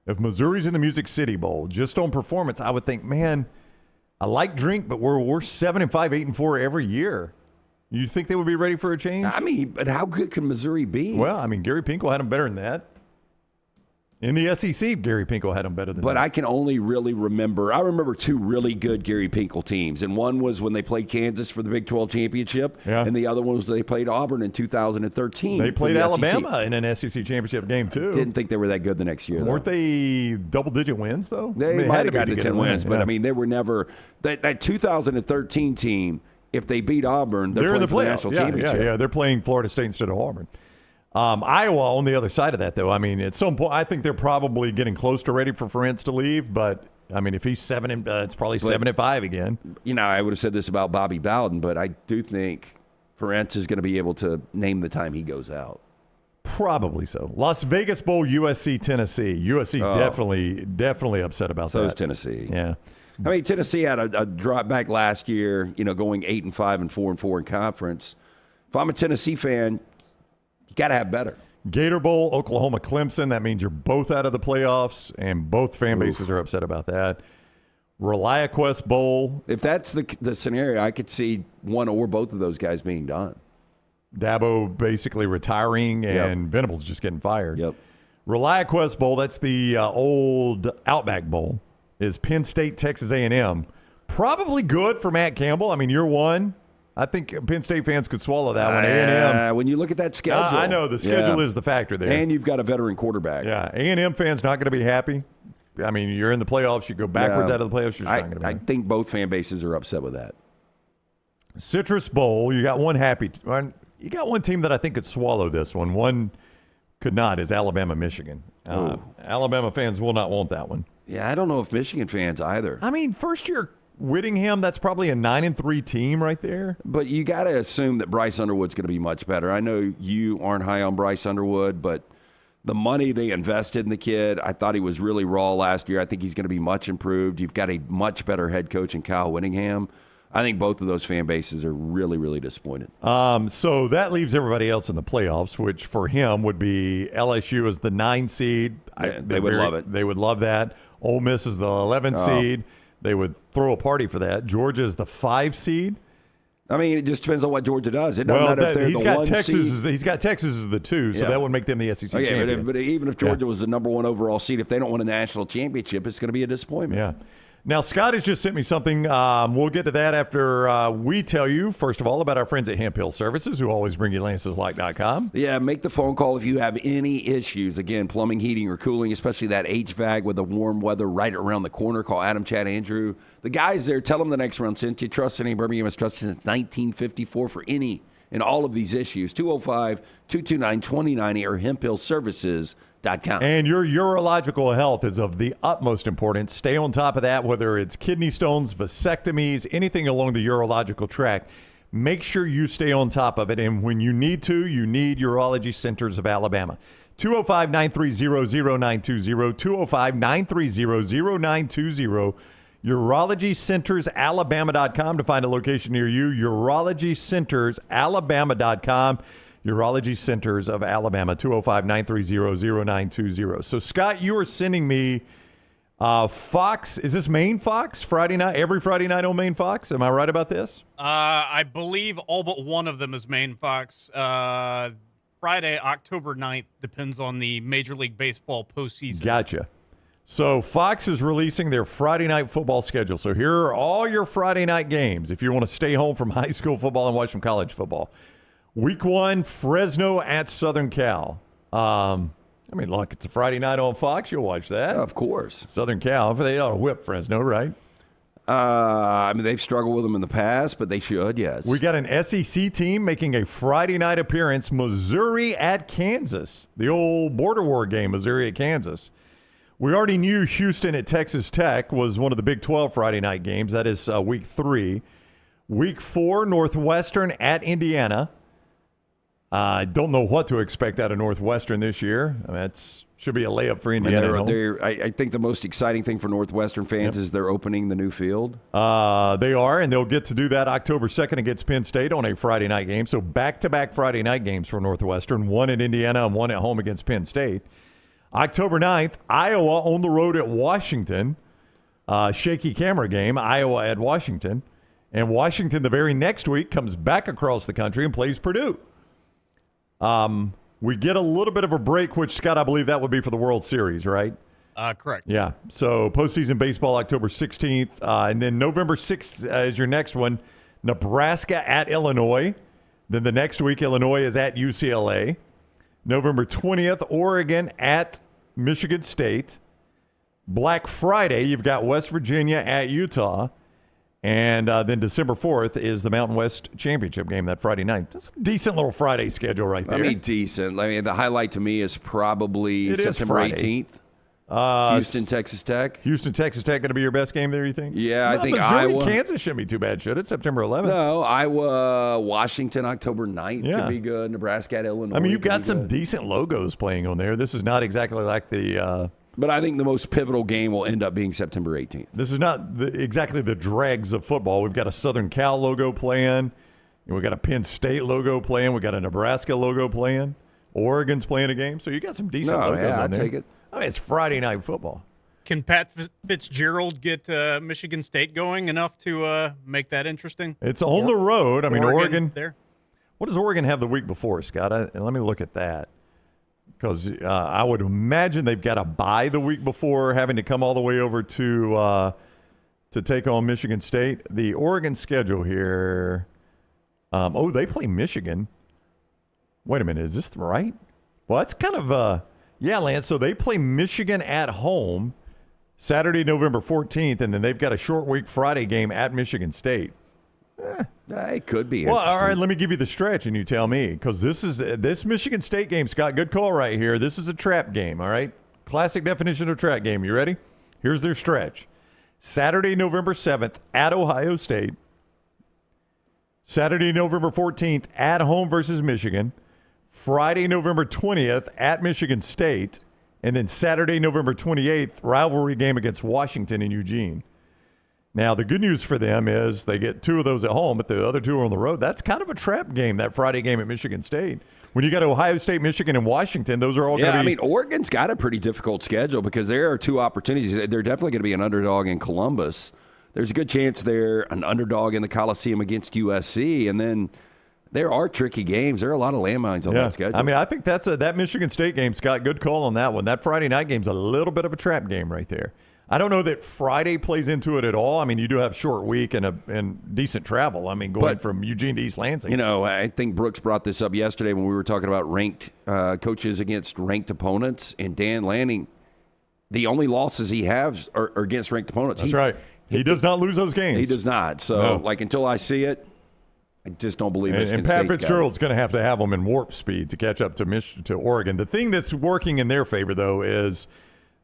If Missouri's in the Music City Bowl, just on performance, I would think, man, I like Drink, but we're 7-5, 8-4 every year. You think they would be ready for a change? I mean, but how good can Missouri be? Well, I mean, Gary Pinkel had them better than that. In the SEC, Gary Pinkel had them better than that. But I can only really remember 2 really good Gary Pinkel teams. And one was when they played Kansas for the Big 12 championship. Yeah. And the other one was they played Auburn in 2013. They played Alabama in an SEC championship game, too. Didn't think they were that good the next year, though. Weren't they double-digit wins, though? They might have gotten to 10 wins. But, yeah. I mean, they were never – that 2013 team, if they beat Auburn, they're in the playing for the national championship. Yeah, they're playing Florida State instead of Auburn. Iowa on the other side of that, though. I mean, at some point, I think they're probably getting close to ready for Ferentz to leave. But I mean, if he's 7, it's probably 7-5 again. I would have said this about Bobby Bowden, but I do think Ferentz is going to be able to name the time he goes out. Probably so. Las Vegas Bowl, USC, Tennessee. USC's definitely upset about that. So is Tennessee. Yeah. I mean, Tennessee had a drop back last year. Going 8-5 and 4-4 in conference. If I'm a Tennessee fan, you got to have better. Gator Bowl, Oklahoma, Clemson. That means you're both out of the playoffs, and both fan bases are upset about that. ReliaQuest Bowl. If that's the scenario, I could see one or both of those guys being done. Dabo basically retiring, and Venables just getting fired. Yep. ReliaQuest Bowl, that's the old Outback Bowl, is Penn State, Texas A&M. Probably good for Matt Campbell. I mean, year one. I think Penn State fans could swallow that one. A&M. When you look at that schedule. I know. The schedule is the factor there. And you've got a veteran quarterback. Yeah. A&M fans not going to be happy. I mean, you're in the playoffs. You go backwards out of the playoffs. You're not going to be. I think both fan bases are upset with that. Citrus Bowl. You got one you got one team that I think could swallow this one. One could not is Alabama, Michigan. Alabama fans will not want that one. Yeah, I don't know if Michigan fans either. I mean, first year Whittingham, that's probably a 9-3 team right there. But you got to assume that Bryce Underwood's going to be much better. I know you aren't high on Bryce Underwood, but the money they invested in the kid, I thought he was really raw last year. I think he's going to be much improved. You've got a much better head coach in Kyle Whittingham. I think both of those fan bases are really, really disappointed. So that leaves everybody else in the playoffs, which for him would be LSU as the 9 seed. They would love it. They would love that. Ole Miss is the 11 seed. They would throw a party for that. Georgia is the 5 seed. I mean, it just depends on what Georgia does. It doesn't matter if they're he's the got 1 Texas. seed. He's got Texas as the 2, so that would make them the SEC champion. But even if Georgia was the number 1 overall seed, if they don't win a national championship, it's going to be a disappointment. Yeah. Now, Scott has just sent me something. We'll get to that after we tell you, first of all, about our friends at Hemp Hill Services, who always bring you Lance'sLike.com. Yeah, make the phone call if you have any issues. Again, plumbing, heating, or cooling, especially that HVAC with the warm weather right around the corner. Call Adam, Chad, Andrew. The guys there, tell them the next round sent you. Trust any Birmingham has trusted since 1954 for any and all of these issues. 205-229-2090 or hemphillservices.com. And your urological health is of the utmost importance. Stay on top of that, whether it's kidney stones, vasectomies, anything along the urological track. Make sure you stay on top of it. And when you need to, you need Urology Centers of Alabama. 205-930-0920, 205-930-0920, UrologyCentersAlabama.com to find a location near you, UrologyCentersAlabama.com. Urology Centers of Alabama, 205-930-0920. So, Scott, you are sending me Fox. Is this Maine Fox? Friday night, every Friday night on Maine Fox? Am I right about this? I believe all but one of them is Maine Fox. Friday, October 9th, depends on the Major League Baseball postseason. Gotcha. So, Fox is releasing their Friday night football schedule. So, here are all your Friday night games if you want to stay home from high school football and watch some college football. Week 1, Fresno at Southern Cal. I mean, look, it's a Friday night on Fox. You'll watch that. Of course. Southern Cal. They ought to whip Fresno, right? I mean, they've struggled with them in the past, but they should, yes. We got an SEC team making a Friday night appearance, Missouri at Kansas. The old border war game, Missouri at Kansas. We already knew Houston at Texas Tech was one of the Big 12 Friday night games. That is week 3. Week 4, Northwestern at Indiana. I don't know what to expect out of Northwestern this year. I mean, that's should be a layup for Indiana. I think the most exciting thing for Northwestern fans is they're opening the new field. They are, and they'll get to do that October 2nd against Penn State on a Friday night game. So back-to-back Friday night games for Northwestern, one at Indiana and one at home against Penn State. October 9th, Iowa on the road at Washington. Shaky camera game, Iowa at Washington. And Washington the very next week comes back across the country and plays Purdue. We get a little bit of a break, which, Scott, I believe that would be for the World Series, right? Correct. Yeah. So postseason baseball, October 16th. And then November 6th is your next one, Nebraska at Illinois. Then the next week, Illinois is at UCLA. November 20th, Oregon at Michigan State. Black Friday, you've got West Virginia at Utah. And then December 4th is the Mountain West Championship game that Friday night. That's a decent little Friday schedule right there. I mean, decent. I mean, the highlight to me is probably September 18th. Houston, Texas Tech. Houston, Texas Tech going to be your best game there, you think? Yeah, I think Missouri, Iowa. Kansas shouldn't be too bad, should it? September 11th. No, Iowa, Washington, October 9th could be good. Nebraska at Illinois. I mean, you've got some decent logos playing on there. This is not exactly like the... But I think the most pivotal game will end up being September 18th. This is not exactly the dregs of football. We've got a Southern Cal logo playing. We've got a Penn State logo playing. We've got a Nebraska logo playing. Oregon's playing a game. So you got some decent logos on there. I take it. I mean, it's Friday night football. Can Pat Fitzgerald get Michigan State going enough to make that interesting? It's on the road. I mean, Oregon. There. What does Oregon have the week before, Scott? Let me look at that. Because I would imagine they've got to bye the week before, having to come all the way over to take on Michigan State. The Oregon schedule here. They play Michigan. Wait a minute, is this right? Well, that's kind of yeah, Lance. So they play Michigan at home Saturday, November 14th, and then they've got a short week Friday game at Michigan State. It could be. Well, all right, let me give you the stretch and you tell me, because this Michigan State game, Scott, good call right here. This is a trap game, all right? Classic definition of trap game. You ready? Here's their stretch. Saturday, November 7th at Ohio State. Saturday, November 14th at home versus Michigan. Friday, November 20th at Michigan State. And then Saturday, November 28th, rivalry game against Washington in Eugene. Now, the good news for them is they get 2 of those at home, but the other 2 are on the road. That's kind of a trap game, that Friday game at Michigan State. When you got Ohio State, Michigan, and Washington, those are all going to be... I mean, Oregon's got a pretty difficult schedule because there are 2 opportunities. They're definitely going to be an underdog in Columbus. There's a good chance they're an underdog in the Coliseum against USC, and then there are tricky games. There are a lot of landmines on that schedule. I mean, I think that Michigan State game, Scott, good call on that one. That Friday night game's a little bit of a trap game right there. I don't know that Friday plays into it at all. I mean, you do have short week and decent travel. I mean, going from Eugene to East Lansing. You know, I think Brooks brought this up yesterday when we were talking about ranked coaches against ranked opponents. And Dan Lanning, the only losses he has are against ranked opponents. That's right. He does not lose those games. He does not. So, until I see it, I just don't believe Michigan State's And Pat Fitzgerald's going to have them in warp speed to catch up to Oregon. The thing that's working in their favor, though, is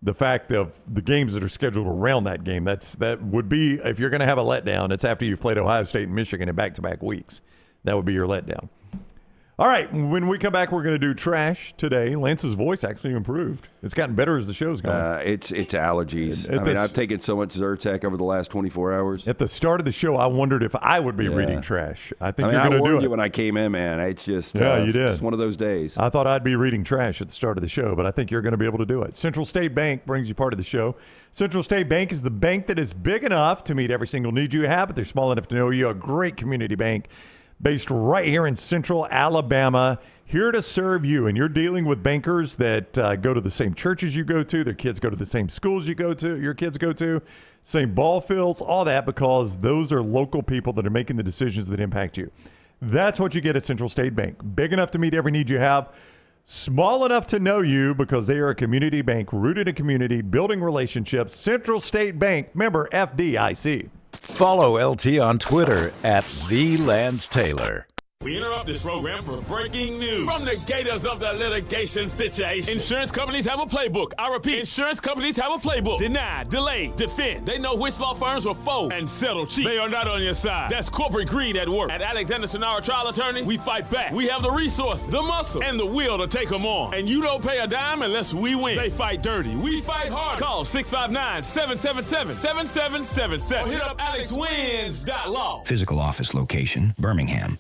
the fact of the games that are scheduled around that game. That would be, if you're going to have a letdown, it's after you've played Ohio State and Michigan in back-to-back weeks. That would be your letdown. All right, when we come back, we're going to do trash today. Lance's voice actually improved. It's gotten better as the show's going. It's allergies. I've taken so much Zyrtec over the last 24 hours. At the start of the show, I wondered if I would be reading trash. I think you're going to do it. I warned you when I came in, man. It's just you did. It's one of those days. I thought I'd be reading trash at the start of the show, but I think you're going to be able to do it. Central State Bank brings you part of the show. Central State Bank is the bank that is big enough to meet every single need you have, but they're small enough to know you. A great community bank based right here in Central Alabama, here to serve you. And you're dealing with bankers that go to the same churches you go to, their kids go to the same schools your kids go to, same ball fields, all that, because those are local people that are making the decisions that impact you. That's what you get at Central State Bank. Big enough to meet every need you have, small enough to know you, because they are a community bank rooted in community, building relationships. Central State Bank, member FDIC. Follow LT on Twitter at @TheLanceTaylor. We interrupt this program for breaking news. From the gators of the litigation situation, insurance companies have a playbook. I repeat, insurance companies have a playbook. Deny, delay, defend. They know which law firms will fold and settle cheap. They are not on your side. That's corporate greed at work. At Alexander Shunnarah Trial Attorneys, we fight back. We have the resources, the muscle, and the will to take them on. And you don't pay a dime unless we win. They fight dirty. We fight hard. Call 659-777-7777 or hit up alexwins.law. Physical office location, Birmingham.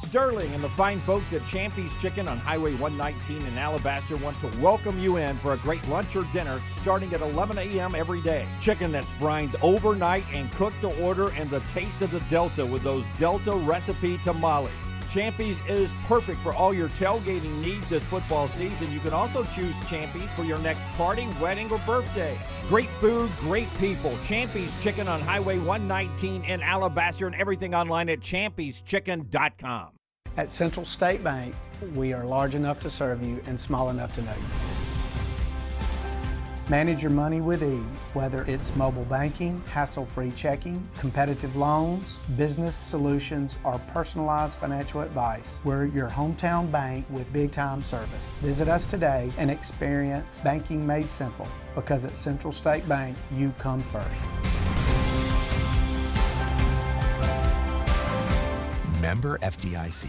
Sterling and the fine folks at Champy's Chicken on Highway 119 in Alabaster want to welcome you in for a great lunch or dinner starting at 11 a.m. every day. Chicken that's brined overnight and cooked to order, and the taste of the Delta with those Delta recipe tamales. Champy's is perfect for all your tailgating needs this football season. You can also choose Champy's for your next party, wedding, or birthday. Great food, great people. Champy's Chicken on Highway 119 in Alabaster, and everything online at champyschicken.com. At Central State Bank, we are large enough to serve you and small enough to know you. Manage your money with ease, whether it's mobile banking, hassle-free checking, competitive loans, business solutions, or personalized financial advice. We're your hometown bank with big-time service. Visit us today and experience banking made simple, because at Central State Bank, you come first. Member FDIC.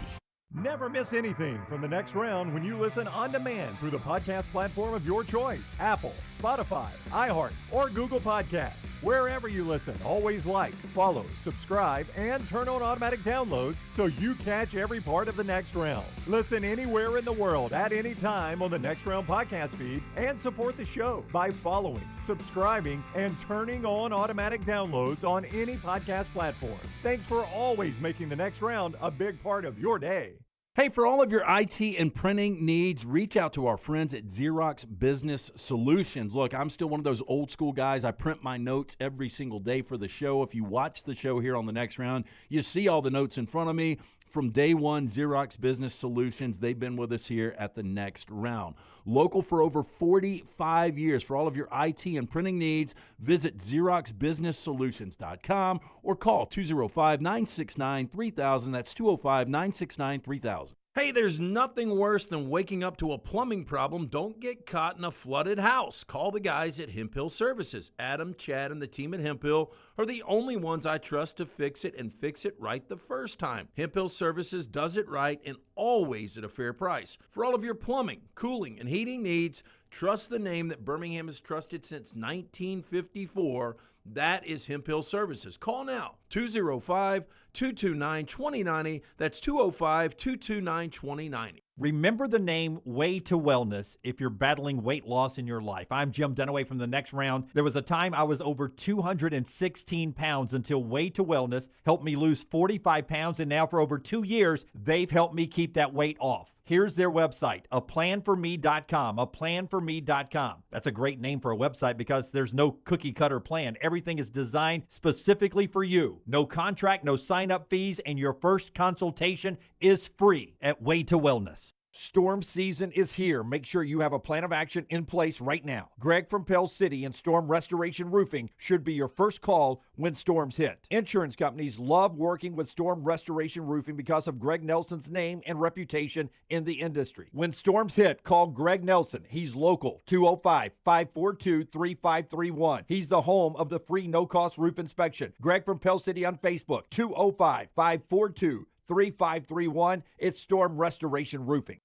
Never miss anything from the next round when you listen on demand through the podcast platform of your choice. Apple, Spotify, iHeart, or Google Podcasts. Wherever you listen, always like, follow, subscribe, and turn on automatic downloads so you catch every part of the next round. Listen anywhere in the world at any time on the Next Round podcast feed, and support the show by following, subscribing, and turning on automatic downloads on any podcast platform. Thanks for always making the next round a big part of your day. Hey, for all of your IT and printing needs, reach out to our friends at Xerox Business Solutions. Look, I'm still one of those old school guys. I print my notes every single day for the show. If you watch the show here on the next round, you see all the notes in front of me. From day one, Xerox Business Solutions, they've been with us here at the next round. Local for over 45 years. For all of your IT and printing needs, visit XeroxBusinessSolutions.com or call 205-969-3000. That's 205-969-3000. Hey, there's nothing worse than waking up to a plumbing problem. Don't get caught in a flooded house. Call the guys at Hemp Hill Services. Adam, Chad, and the team at Hemp Hill are the only ones I trust to fix it and fix it right the first time. Hemp Hill Services does it right and always at a fair price. For all of your plumbing, cooling, and heating needs, trust the name that Birmingham has trusted since 1954. That is Hemp Hill Services. Call now, 205-229-2090. That's 205-229-2090. Remember the name Way to Wellness if you're battling weight loss in your life. I'm Jim Dunaway from the next round. There was a time I was over 216 pounds until Way to Wellness helped me lose 45 pounds, and now for over 2 years, they've helped me keep that weight off. Here's their website, aplanforme.com, aplanforme.com. That's a great name for a website because there's no cookie-cutter plan. Everything is designed specifically for you. No contract, no sign-up fees, and your first consultation is free at Way to Wellness. Storm season is here. Make sure you have a plan of action in place right now. Greg from Pell City and Storm Restoration Roofing should be your first call when storms hit. Insurance companies love working with Storm Restoration Roofing because of Greg Nelson's name and reputation in the industry. When storms hit, call Greg Nelson. He's local, 205-542-3531. He's the home of the free no-cost roof inspection. Greg from Pell City on Facebook, 205-542-3531. It's Storm Restoration Roofing.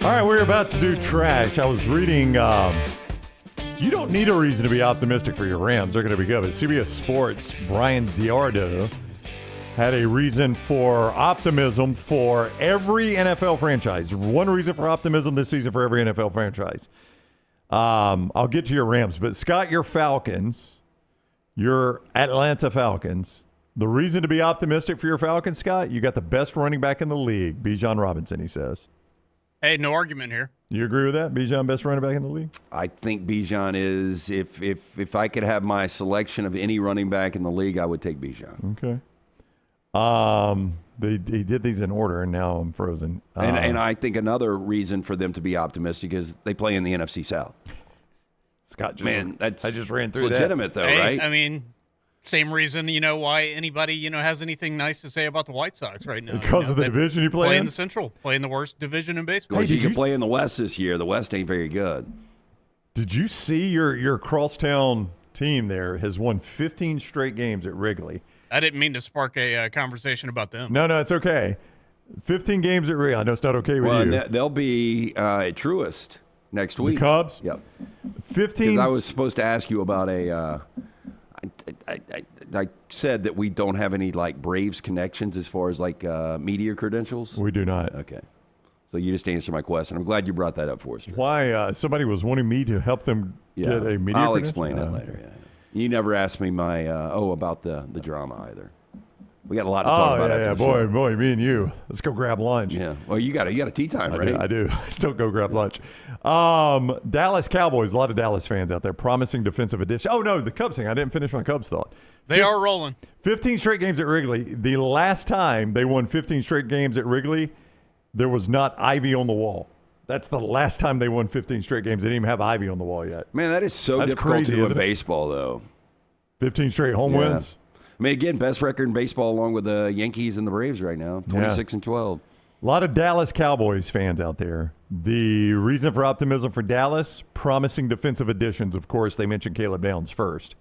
All right, we're about to do trash. I was reading, you don't need a reason to be optimistic for your Rams. They're going to be good. But CBS Sports, Brian Diardo had a reason for optimism for every NFL franchise. One reason for optimism this season for every NFL franchise. I'll get to your Rams, but Scott, your Falcons, your Atlanta Falcons. The reason to be optimistic for your Falcons, Scott, you got the best running back in the league, Bijan Robinson, he says. Hey, no argument here. You agree with that? Bijan, best running back in the league? I think Bijan is, if I could have my selection of any running back in the league, I would take Bijan. Okay. He did these in order, and now I'm frozen. And I think another reason for them to be optimistic is they play in the NFC South. Scott, I just ran through legitimate, that. Though, right? I mean, same reason, why anybody, has anything nice to say about the White Sox right now. Because of the division you play in the Central, play in the worst division in baseball. Hey, you can play in the West this year. The West ain't very good. Did you see your crosstown team there has won 15 straight games at Wrigley? I didn't mean to spark a conversation about them. No, it's okay. 15 games at Wrigley. I know it's not okay with you. They'll be at Truist next week. The Cubs? Yep. 15. I was supposed to ask you about I said that we don't have any Braves connections as far as media credentials. We do not. Okay. So you just answered my question. I'm glad you brought that up for us. Why somebody was wanting me to help them get a media I'll credential? explain that later. Yeah. You never asked me about the drama either. We got a lot to talk about. Yeah, boy, me and you. Let's go grab lunch. Yeah. Well, you got a tea time, right? I do. Still go grab lunch. Dallas Cowboys. A lot of Dallas fans out there. Promising defensive addition. Oh no, the Cubs thing. I didn't finish my Cubs thought. They are rolling. 15 straight games at Wrigley. The last time they won 15 straight games at Wrigley, there was not ivy on the wall. That's the last time they won 15 straight games. They didn't even have ivy on the wall yet. Man, that is so difficult to do in baseball, though. 15 straight home wins. I mean, again, best record in baseball along with the Yankees and the Braves right now, 26-12. A lot of Dallas Cowboys fans out there. The reason for optimism for Dallas, promising defensive additions. Of course, they mentioned Caleb Downs first.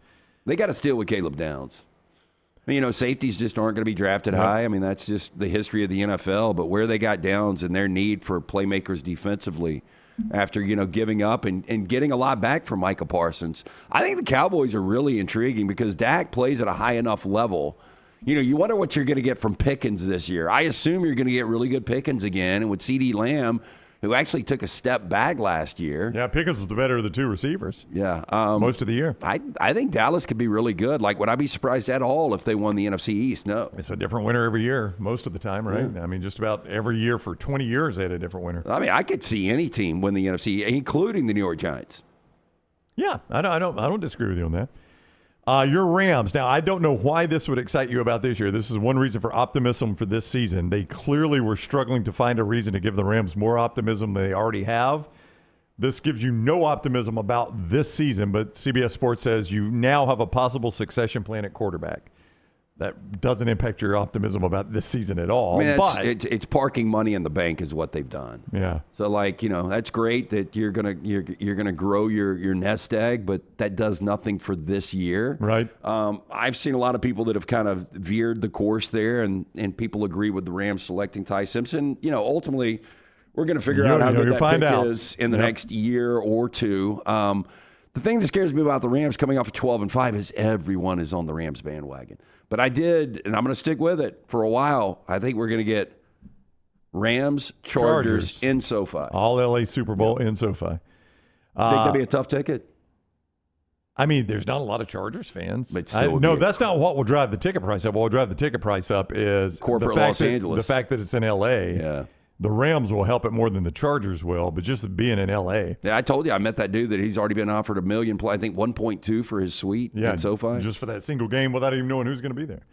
They got to steal with Caleb Downs. I mean, safeties just aren't going to be drafted high. I mean, that's just the history of the NFL. But where they got Downs and their need for playmakers defensively after, giving up and getting a lot back from Micah Parsons, I think the Cowboys are really intriguing because Dak plays at a high enough level. You wonder what you're going to get from Pickens this year. I assume you're going to get really good Pickens again. And with CeeDee Lamb, who actually took a step back last year. Yeah, Pickens was the better of the two receivers. Yeah. Most of the year. I think Dallas could be really good. Would I be surprised at all if they won the NFC East? No. It's a different winner every year, most of the time, right? Yeah. I mean, just about every year for 20 years they had a different winner. I mean, I could see any team win the NFC, including the New York Giants. Yeah, I don't disagree with you on that. Your Rams. Now, I don't know why this would excite you about this year. This is one reason for optimism for this season. They clearly were struggling to find a reason to give the Rams more optimism than they already have. This gives you no optimism about this season, but CBS Sports says you now have a possible succession plan at quarterback. That doesn't impact your optimism about this season at all. I mean, but it's parking money in the bank is what they've done. Yeah. So that's great that you're gonna grow your nest egg, but that does nothing for this year. Right. I've seen a lot of people that have kind of veered the course there, and people agree with the Rams selecting Ty Simpson. Ultimately, we're going to figure out how good that pick is in the next year or two. The thing that scares me about the Rams coming off of 12-5 is everyone is on the Rams bandwagon. But I did, and I'm going to stick with it for a while. I think we're going to get Rams, Chargers in SoFi. All LA Super Bowl in SoFi. Think that'd be a tough ticket? I mean, there's not a lot of Chargers fans. But still no, that's not what will drive the ticket price up. What will drive the ticket price up is corporate Los Angeles. The fact that it's in L.A. Yeah. The Rams will help it more than the Chargers will, but just being in L.A. Yeah, I told you I met that dude that he's already been offered $1 million, I think 1.2 for his suite in SoFi. Just for that single game without even knowing who's going to be there.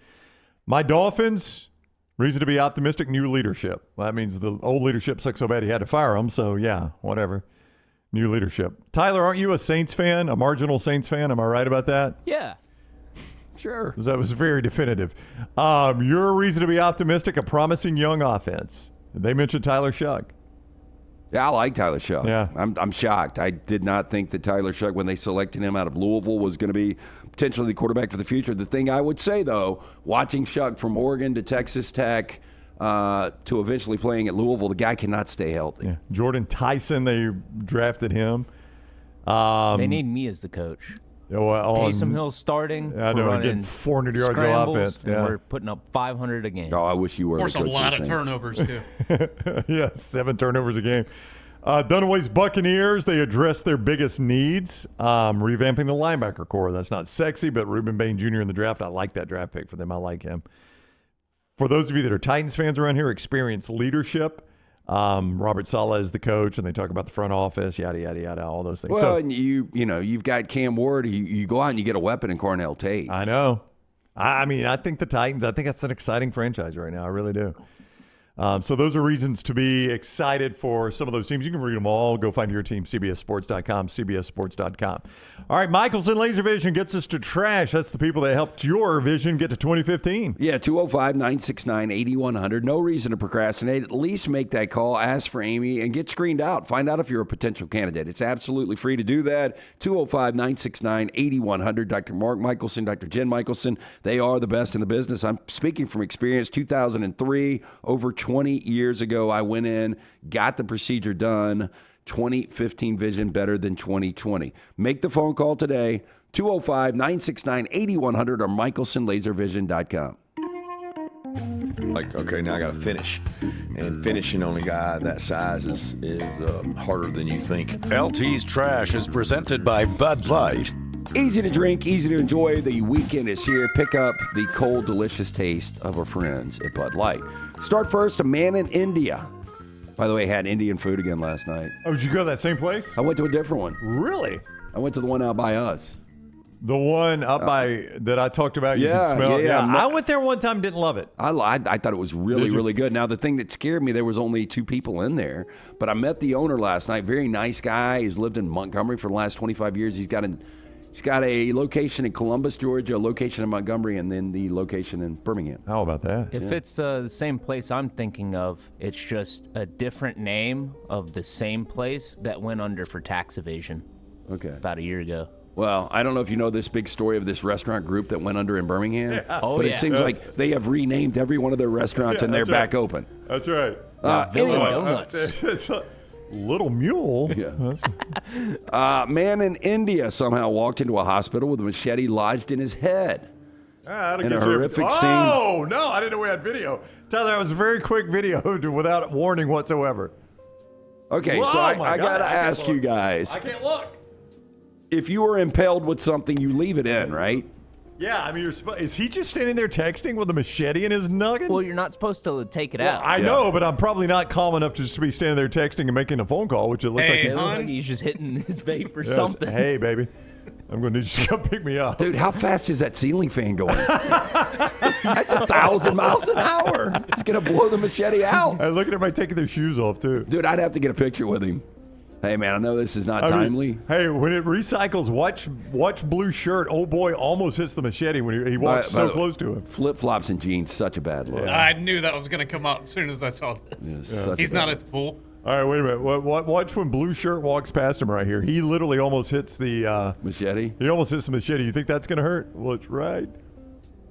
My Dolphins, reason to be optimistic, new leadership. Well, that means the old leadership sucked so bad he had to fire them, so yeah, whatever. New leadership. Tyler, aren't you a Saints fan, a marginal Saints fan? Am I right about that? Yeah. Sure. That was very definitive. Your reason to be optimistic, a promising young offense. They mentioned Tyler Shuck. Yeah, I like Tyler Shuck. Yeah. I'm shocked. I did not think that Tyler Shuck, when they selected him out of Louisville, was going to be potentially the quarterback for the future. The thing I would say, though, watching Shuck from Oregon to Texas Tech to eventually playing at Louisville, the guy cannot stay healthy. Yeah. Jordan Tyson, they drafted him. They need me as the coach. Taysom Hill's starting. I know, getting 400 yards of offense. Yeah. We're putting up 500 a game. Oh, I wish you were. Force a lot of turnovers, too. Yeah, 7 turnovers a game. Dunaway's Buccaneers, they addressed their biggest needs, revamping the linebacker core. That's not sexy, but Reuben Bain Jr. in the draft, I like that draft pick for them. I like him. For those of you that are Titans fans around here, experienced leadership. Robert Saleh is the coach, and they talk about the front office, yada, yada, yada, all those things. Well, and you've got Cam Ward. You go out and you get a weapon in Cornell Tate. I know. I mean, I think the Titans, I think that's an exciting franchise right now. I really do. So those are reasons to be excited for some of those teams. You can read them all. Go find your team, cbssports.com, cbssports.com. All right, Michelson Laser Vision gets us to trash. That's the people that helped your vision get to 2015. Yeah, 205-969-8100. No reason to procrastinate. At least make that call, ask for Amy, and get screened out. Find out if you're a potential candidate. It's absolutely free to do that. 205-969-8100. Dr. Mark Michelson, Dr. Jen Michelson, they are the best in the business. I'm speaking from experience. 2003, over 20 years ago, I went in, got the procedure done. 2015 vision better than 2020. Make the phone call today, 205-969-8100 or michelsonlaservision.com. Like, okay, now I got to finish. And finishing on a guy that size is harder than you think. LT's Trash is presented by Bud Light. Easy to drink, easy to enjoy. The weekend is here. Pick up the cold, delicious taste of our friends at Bud Light. Start first, a man in India. By the way, had Indian food again last night. Oh, did you go to that same place? I went to a different one. Really? I went to the one out by us. The one up by that I talked about, you can smell. Yeah. I went there one time, didn't love it. I thought it was really, really good. Now, the thing that scared me, there was only 2 people in there. But I met the owner last night. Very nice guy. He's lived in Montgomery for the last 25 years. He's got a location in Columbus, Georgia, a location in Montgomery, and then the location in Birmingham. How about that? If it's the same place I'm thinking of, it's just a different name of the same place that went under for tax evasion. Okay. About a year ago. Well, I don't know if you know this big story of this restaurant group that went under in Birmingham. Yeah. Oh, but yeah. it seems like they have renamed every one of their restaurants and they're back open. That's right. Villa Donuts. It's a little mule. Yeah. Man in India somehow walked into a hospital with a machete lodged in his head. In a horrific scene. Oh, no, I didn't know we had video. Tyler, that was a very quick video without warning whatsoever. Okay, so I got to ask you guys. I can't look. If you were impaled with something, you leave it in, right? Yeah, I mean, is he just standing there texting with a machete in his noggin? Well, you're not supposed to take it out. I know, but I'm probably not calm enough to just be standing there texting and making a phone call, which it looks like he's just hitting his vape or something. Hey, baby, I'm going to need you to come pick me up. Dude, how fast is that ceiling fan going? That's 1,000 miles an hour. It's going to blow the machete out. Look at everybody taking their shoes off, too. Dude, I'd have to get a picture with him. Hey, man, I know this is not timely. Hey, when it recycles, watch Blue Shirt. Old boy almost hits the machete when he walks so close to him. Flip-flops and jeans, such a bad look. Yeah. I knew that was going to come up as soon as I saw this. He's not at the pool. All right, wait a minute. Watch when Blue Shirt walks past him right here. He literally almost hits the machete. He almost hits the machete. You think that's going to hurt? Well, it's right.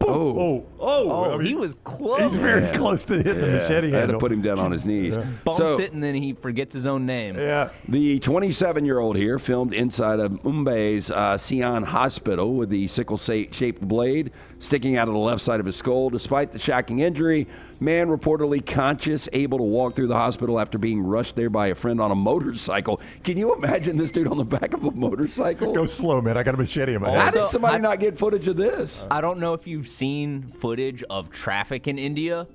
Oh, I mean, he was close. He's very close to hitting the machete handle. I had to put him down on his knees. Bumps it, and then he forgets his own name. Yeah. The 27-year-old here filmed inside of Mumbai's Sion Hospital with the sickle-shaped blade sticking out of the left side of his skull. Despite the shocking injury, man reportedly conscious, able to walk through the hospital after being rushed there by a friend on a motorcycle. Can you imagine this dude on the back of a motorcycle? Go slow, man. I got a machete in my hand. How did somebody not get footage of this? I don't know if you've seen footage of traffic in India.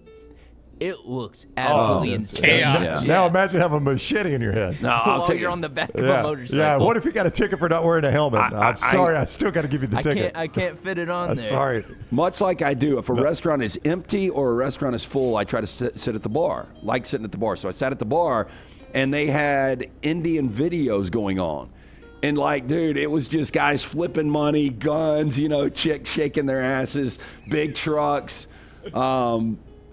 It looks absolutely insane. Yeah. Now imagine having a machete in your head. No, I'll While take you're it. on the back of a motorcycle. Yeah, what if you got a ticket for not wearing a helmet? I'm sorry, I still got to give you the ticket. I can't fit it on there. Sorry. Much like I do, if a restaurant is empty or a restaurant is full, I try to sit at the bar, like sitting at the bar. So I sat at the bar, and they had Indian videos going on. And like, dude, it was just guys flipping money, guns, chicks shaking their asses, big trucks.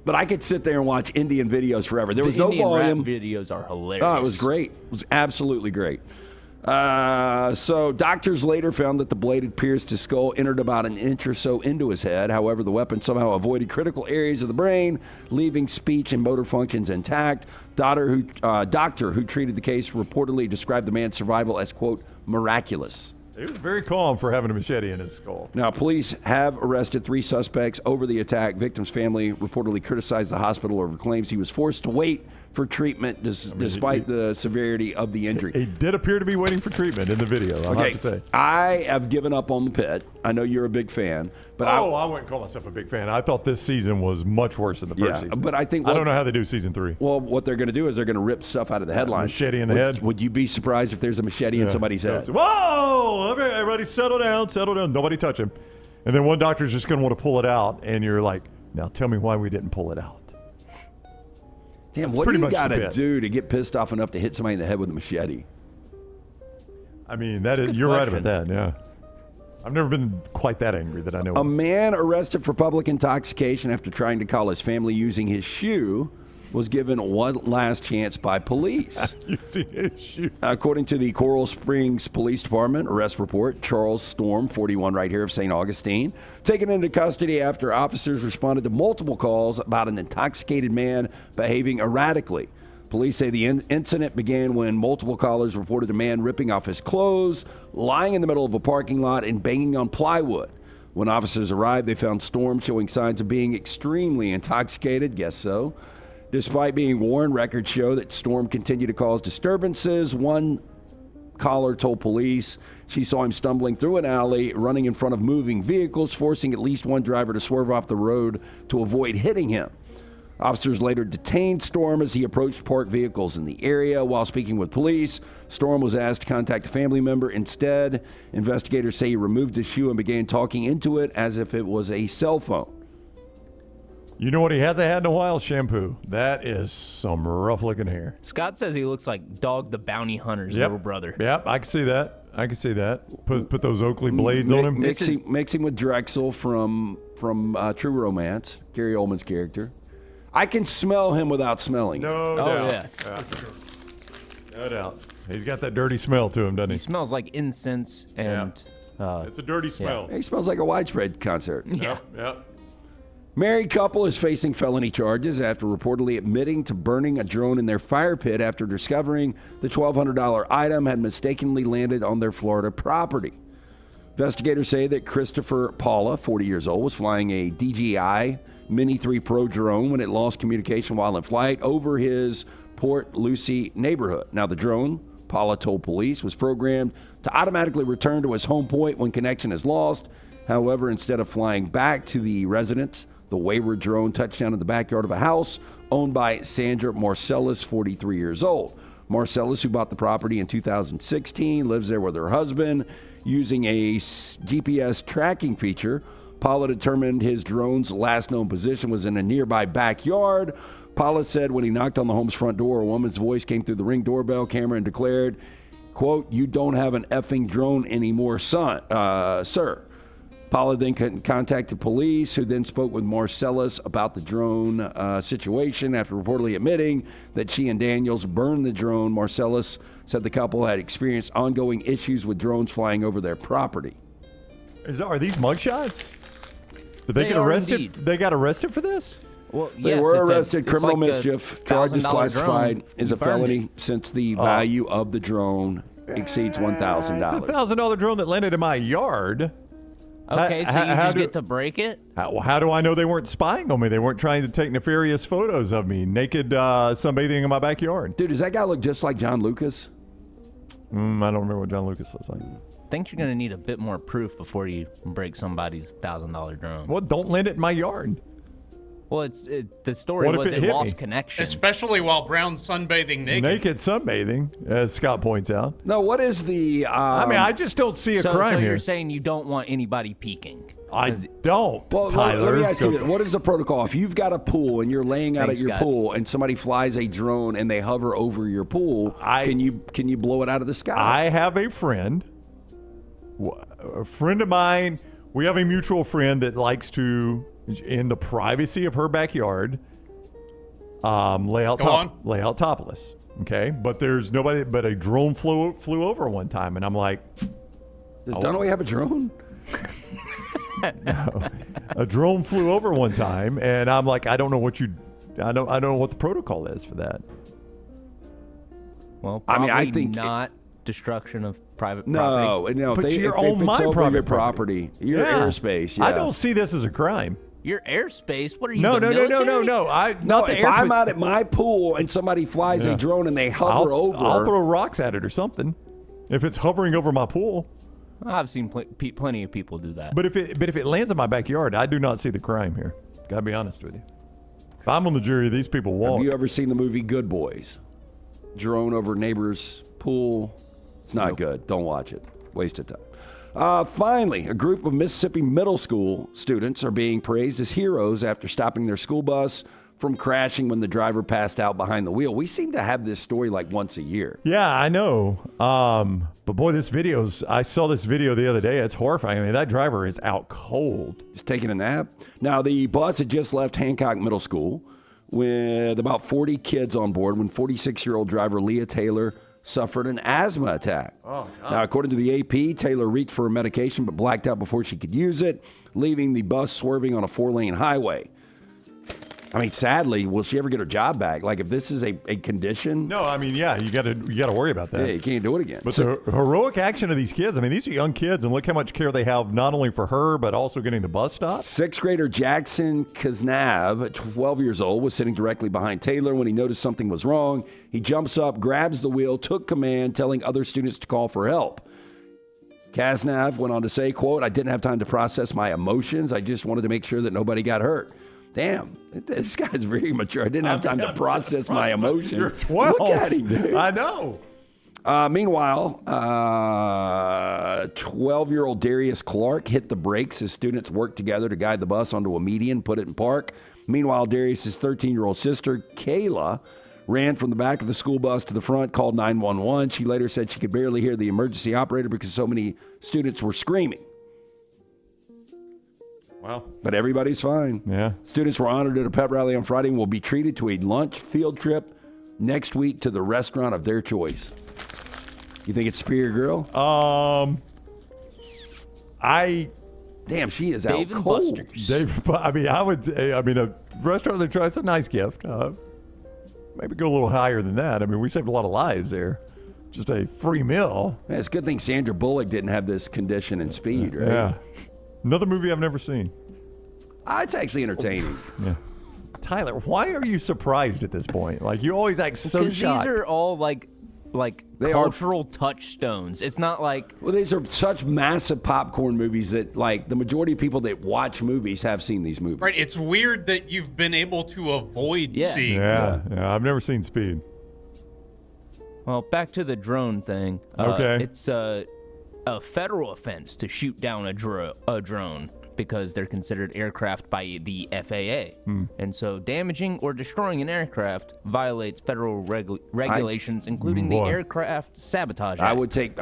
But I could sit there and watch Indian videos forever. There was no Indian volume. Rap videos are hilarious. Oh, it was great. It was absolutely great. So doctors later found that the blade had pierced his skull, entered about an inch or so into his head. However, the weapon somehow avoided critical areas of the brain, leaving speech and motor functions intact. Doctor who treated the case reportedly described the man's survival as, quote, miraculous. He was very calm for having a machete in his skull. Now, police have arrested 3 suspects over the attack. Victim's family reportedly criticized the hospital over claims he was forced to wait for treatment despite the severity of the injury. He did appear to be waiting for treatment in the video, I have to say. I have given up on the Pit. I know you're a big fan. But I wouldn't call myself a big fan. I thought this season was much worse than the first season. But I think I don't know how they do season 3. Well, what they're going to do is they're going to rip stuff out of the headline. Machete in the head. Would you be surprised if there's a machete in somebody's head? Whoa! Everybody settle down. Nobody touch him. And then one doctor's just going to want to pull it out, and you're like, now tell me why we didn't pull it out. Damn, That's what do pretty you much got the to bit. do to get pissed off enough to hit somebody in the head with a machete? I mean, you're right about that, yeah. I've never been quite that angry that I know A of. man arrested for public intoxication after trying to call his family using his shoe was given one last chance by police. Using his shoe. According to the Coral Springs Police Department arrest report, Charles Storm, 41, right here of St. Augustine, taken into custody after officers responded to multiple calls about an intoxicated man behaving erratically. Police say the incident began when multiple callers reported a man ripping off his clothes, lying in the middle of a parking lot, and banging on plywood. When officers arrived, they found Storm showing signs of being extremely intoxicated. Guess so. Despite being warned, records show that Storm continued to cause disturbances. One caller told police she saw him stumbling through an alley, running in front of moving vehicles, forcing at least one driver to swerve off the road to avoid hitting him. Officers later detained Storm as he approached parked vehicles in the area. While speaking with police, Storm was asked to contact a family member. Instead, investigators say he removed his shoe and began talking into it as if it was a cell phone. You know what he hasn't had in a while? Shampoo. That is some rough-looking hair. Scott says he looks like Dog the Bounty Hunter's little brother. Yep, I can see that. Put those Oakley blades on him. Mixing with Drexel from True Romance, Gary Oldman's character. I can smell him without smelling. No doubt. Yeah. No doubt. He's got that dirty smell to him, doesn't he? He smells like incense and... it's a dirty smell. He smells like a widespread concert. Yep. Married couple is facing felony charges after reportedly admitting to burning a drone in their fire pit after discovering the $1,200 item had mistakenly landed on their Florida property. Investigators say that Christopher Paula, 40 years old, was flying a DJI Mini 3 Pro drone when it lost communication while in flight over his Port Lucie neighborhood. Now, the drone, Paula told police, was programmed to automatically return to his home point when connection is lost. However, instead of flying back to the residence, the wayward drone touched down in the backyard of a house owned by Sandra Marcellus, 43 years old. Marcellus, who bought the property in 2016, lives there with her husband. Using a GPS tracking feature, Paula determined his drone's last known position was in a nearby backyard. Paula said when he knocked on the home's front door, a woman's voice came through the Ring doorbell camera and declared, quote, "You don't have an effing drone anymore, sir." Paula then contacted police, who then spoke with Marcellus about the drone situation after reportedly admitting that she and Daniels burned the drone. Marcellus said the couple had experienced ongoing issues with drones flying over their property. Are these mugshots? Did they get arrested? Indeed. They got arrested for this? Well, They were arrested. Criminal mischief. Charges classified as a felony since the value of the drone exceeds $1,000. It's a $1,000 drone that landed in my yard. Okay, so you just get to break it? How do I know they weren't spying on me? They weren't trying to take nefarious photos of me naked sunbathing in my backyard. Dude, does that guy look just like John Lucas? I don't remember what John Lucas looks like. I think you're going to need a bit more proof before you break somebody's $1,000 drone. Well, don't land it in my yard. Well, the story was it lost connection. Especially while Brown's sunbathing naked. Naked sunbathing, as Scott points out. No, what is the... I mean, I just don't see a crime so here. you're saying you don't want anybody peeking? I don't, well, Tyler. Let me ask you this. What is the protocol? If you've got a pool and you're laying out at your pool and somebody flies a drone and they hover over your pool, can you blow it out of the sky? I have a friend of mine. We have a mutual friend that likes to, in the privacy of her backyard, lay out topless. Okay, but there's nobody. But a drone flew over one time, and I'm like, does Dunaway have a drone? No. A drone flew over one time, and I'm like, I don't know what the protocol is for that. Well, probably I think not destruction of private property. No. But if you're it's on my over private your property, your airspace. Yeah. I don't see this as a crime. Your airspace? What are you? No. If I'm out at my pool and somebody flies a drone and they hover over, I'll throw rocks at it or something. If it's hovering over my pool. I've seen plenty of people do that. But if it lands in my backyard, I do not see the crime here. Gotta be honest with you. If I'm on the jury, these people walk. Have you ever seen the movie Good Boys? Drone over neighbor's pool. It's not good. Don't watch it. Waste of time. Finally, a group of Mississippi middle school students are being praised as heroes after stopping their school bus from crashing when the driver passed out behind the wheel. We seem to have this story like once a year. Yeah, I know. But boy, I saw this video the other day. It's horrifying. I mean, that driver is out cold. He's taking a nap. Now, the bus had just left Hancock Middle School with about 40 kids on board when 46-year-old driver Leah Taylor suffered an asthma attack. Oh, God. Now, according to the AP, Taylor reached for her medication but blacked out before she could use it, leaving the bus swerving on a 4-lane highway. I mean, sadly, will she ever get her job back? Like, if this is a condition? No, I mean, yeah, you got to worry about that. Yeah, you can't do it again. But the heroic action of these kids, I mean, these are young kids, and look how much care they have not only for her, but also getting the bus stopped. 6th grader Jackson Kaznav, 12 years old, was sitting directly behind Taylor when he noticed something was wrong. He jumps up, grabs the wheel, took command, telling other students to call for help. Kaznav went on to say, quote, "I didn't have time to process my emotions. I just wanted to make sure that nobody got hurt." Damn, this guy's very mature. I didn't have time to process my emotions. You're 12. Look at him, dude. I know. Meanwhile, 12-year-old Darius Clark hit the brakes as students worked together to guide the bus onto a median, put it in park. Meanwhile, Darius's 13-year-old sister, Kayla, ran from the back of the school bus to the front, called 911. She later said she could barely hear the emergency operator because so many students were screaming. Wow. But everybody's fine. Yeah. Students were honored at a pep rally on Friday and will be treated to a lunch field trip next week to the restaurant of their choice. You think it's Superior Grill? Damn, she is Dave out and cold. Buster's. A restaurant of their choice, a nice gift. Maybe go a little higher than that. I mean, we saved a lot of lives there. Just a free meal. Yeah, it's a good thing Sandra Bullock didn't have this condition and speed, right? Yeah. Another movie I've never seen. It's actually entertaining. Yeah. Tyler, why are you surprised at this point? Like, you always act so Because shocked. these are all like They cultural touchstones. It's not like... Well, these are such massive popcorn movies that, like, the majority of people that watch movies have seen these movies. Right. It's weird that you've been able to avoid seeing. Yeah, I've never seen Speed. Well, back to the drone thing. Okay. It's a federal offense to shoot down a drone because they're considered aircraft by the FAA. And so damaging or destroying an aircraft violates federal regulations, including the Aircraft Sabotage Act. I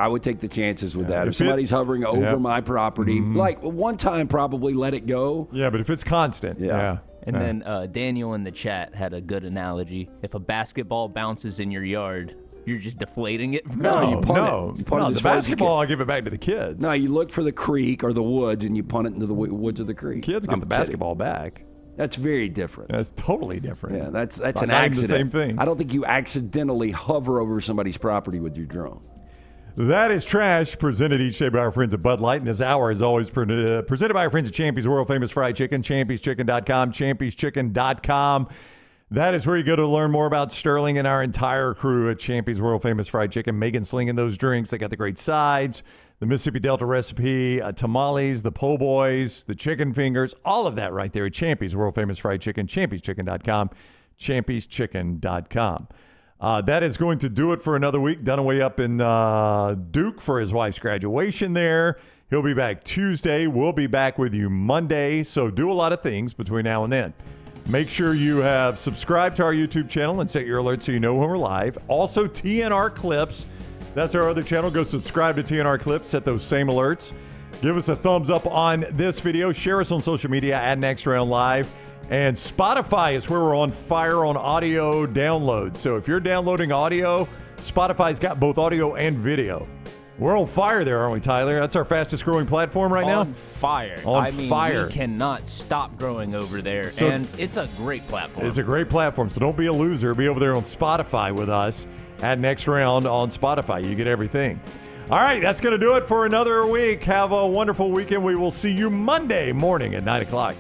would take the chances with that. If somebody's hovering over my property, like one time probably let it go. Yeah, but if it's constant, yeah. And then Daniel in the chat had a good analogy. If a basketball bounces in your yard, you're just deflating it? You punt it. The basketball, I'll give it back to the kids. No, you look for the creek or the woods and you punt it into the woods of the creek. Kids get the basketball back. That's very different. That's totally different. Yeah, that's an not accident. The same thing. I don't think you accidentally hover over somebody's property with your drone. That is trash, presented each day by our friends at Bud Light. And this hour is always presented by our friends at Champy's World Famous Fried Chicken, champyschicken.com, champyschicken.com. That is where you go to learn more about Sterling and our entire crew at Champy's World Famous Fried Chicken. Megan's slinging those drinks. They got the great sides, the Mississippi Delta recipe, tamales, the po' boys, the chicken fingers, all of that right there at Champy's World Famous Fried Chicken, champyschicken.com, champyschicken.com. That is going to do it for another week. Dunaway up in Duke for his wife's graduation there. He'll be back Tuesday. We'll be back with you Monday. So do a lot of things between now and then. Make sure you have subscribed to our YouTube channel and set your alerts so you know when we're live. Also, TNR Clips. That's our other channel. Go subscribe to TNR Clips. Set those same alerts. Give us a thumbs up on this video. Share us on social media at Next Round Live. And Spotify is where we're on fire on audio download. So if you're downloading audio, Spotify's got both audio and video. We're on fire there, aren't we, Tyler? That's our fastest growing platform right now? On fire. On fire. We cannot stop growing over there, and it's a great platform. It's a great platform, so don't be a loser. Be over there on Spotify with us at Next Round on Spotify. You get everything. All right, that's going to do it for another week. Have a wonderful weekend. We will see you Monday morning at 9 o'clock.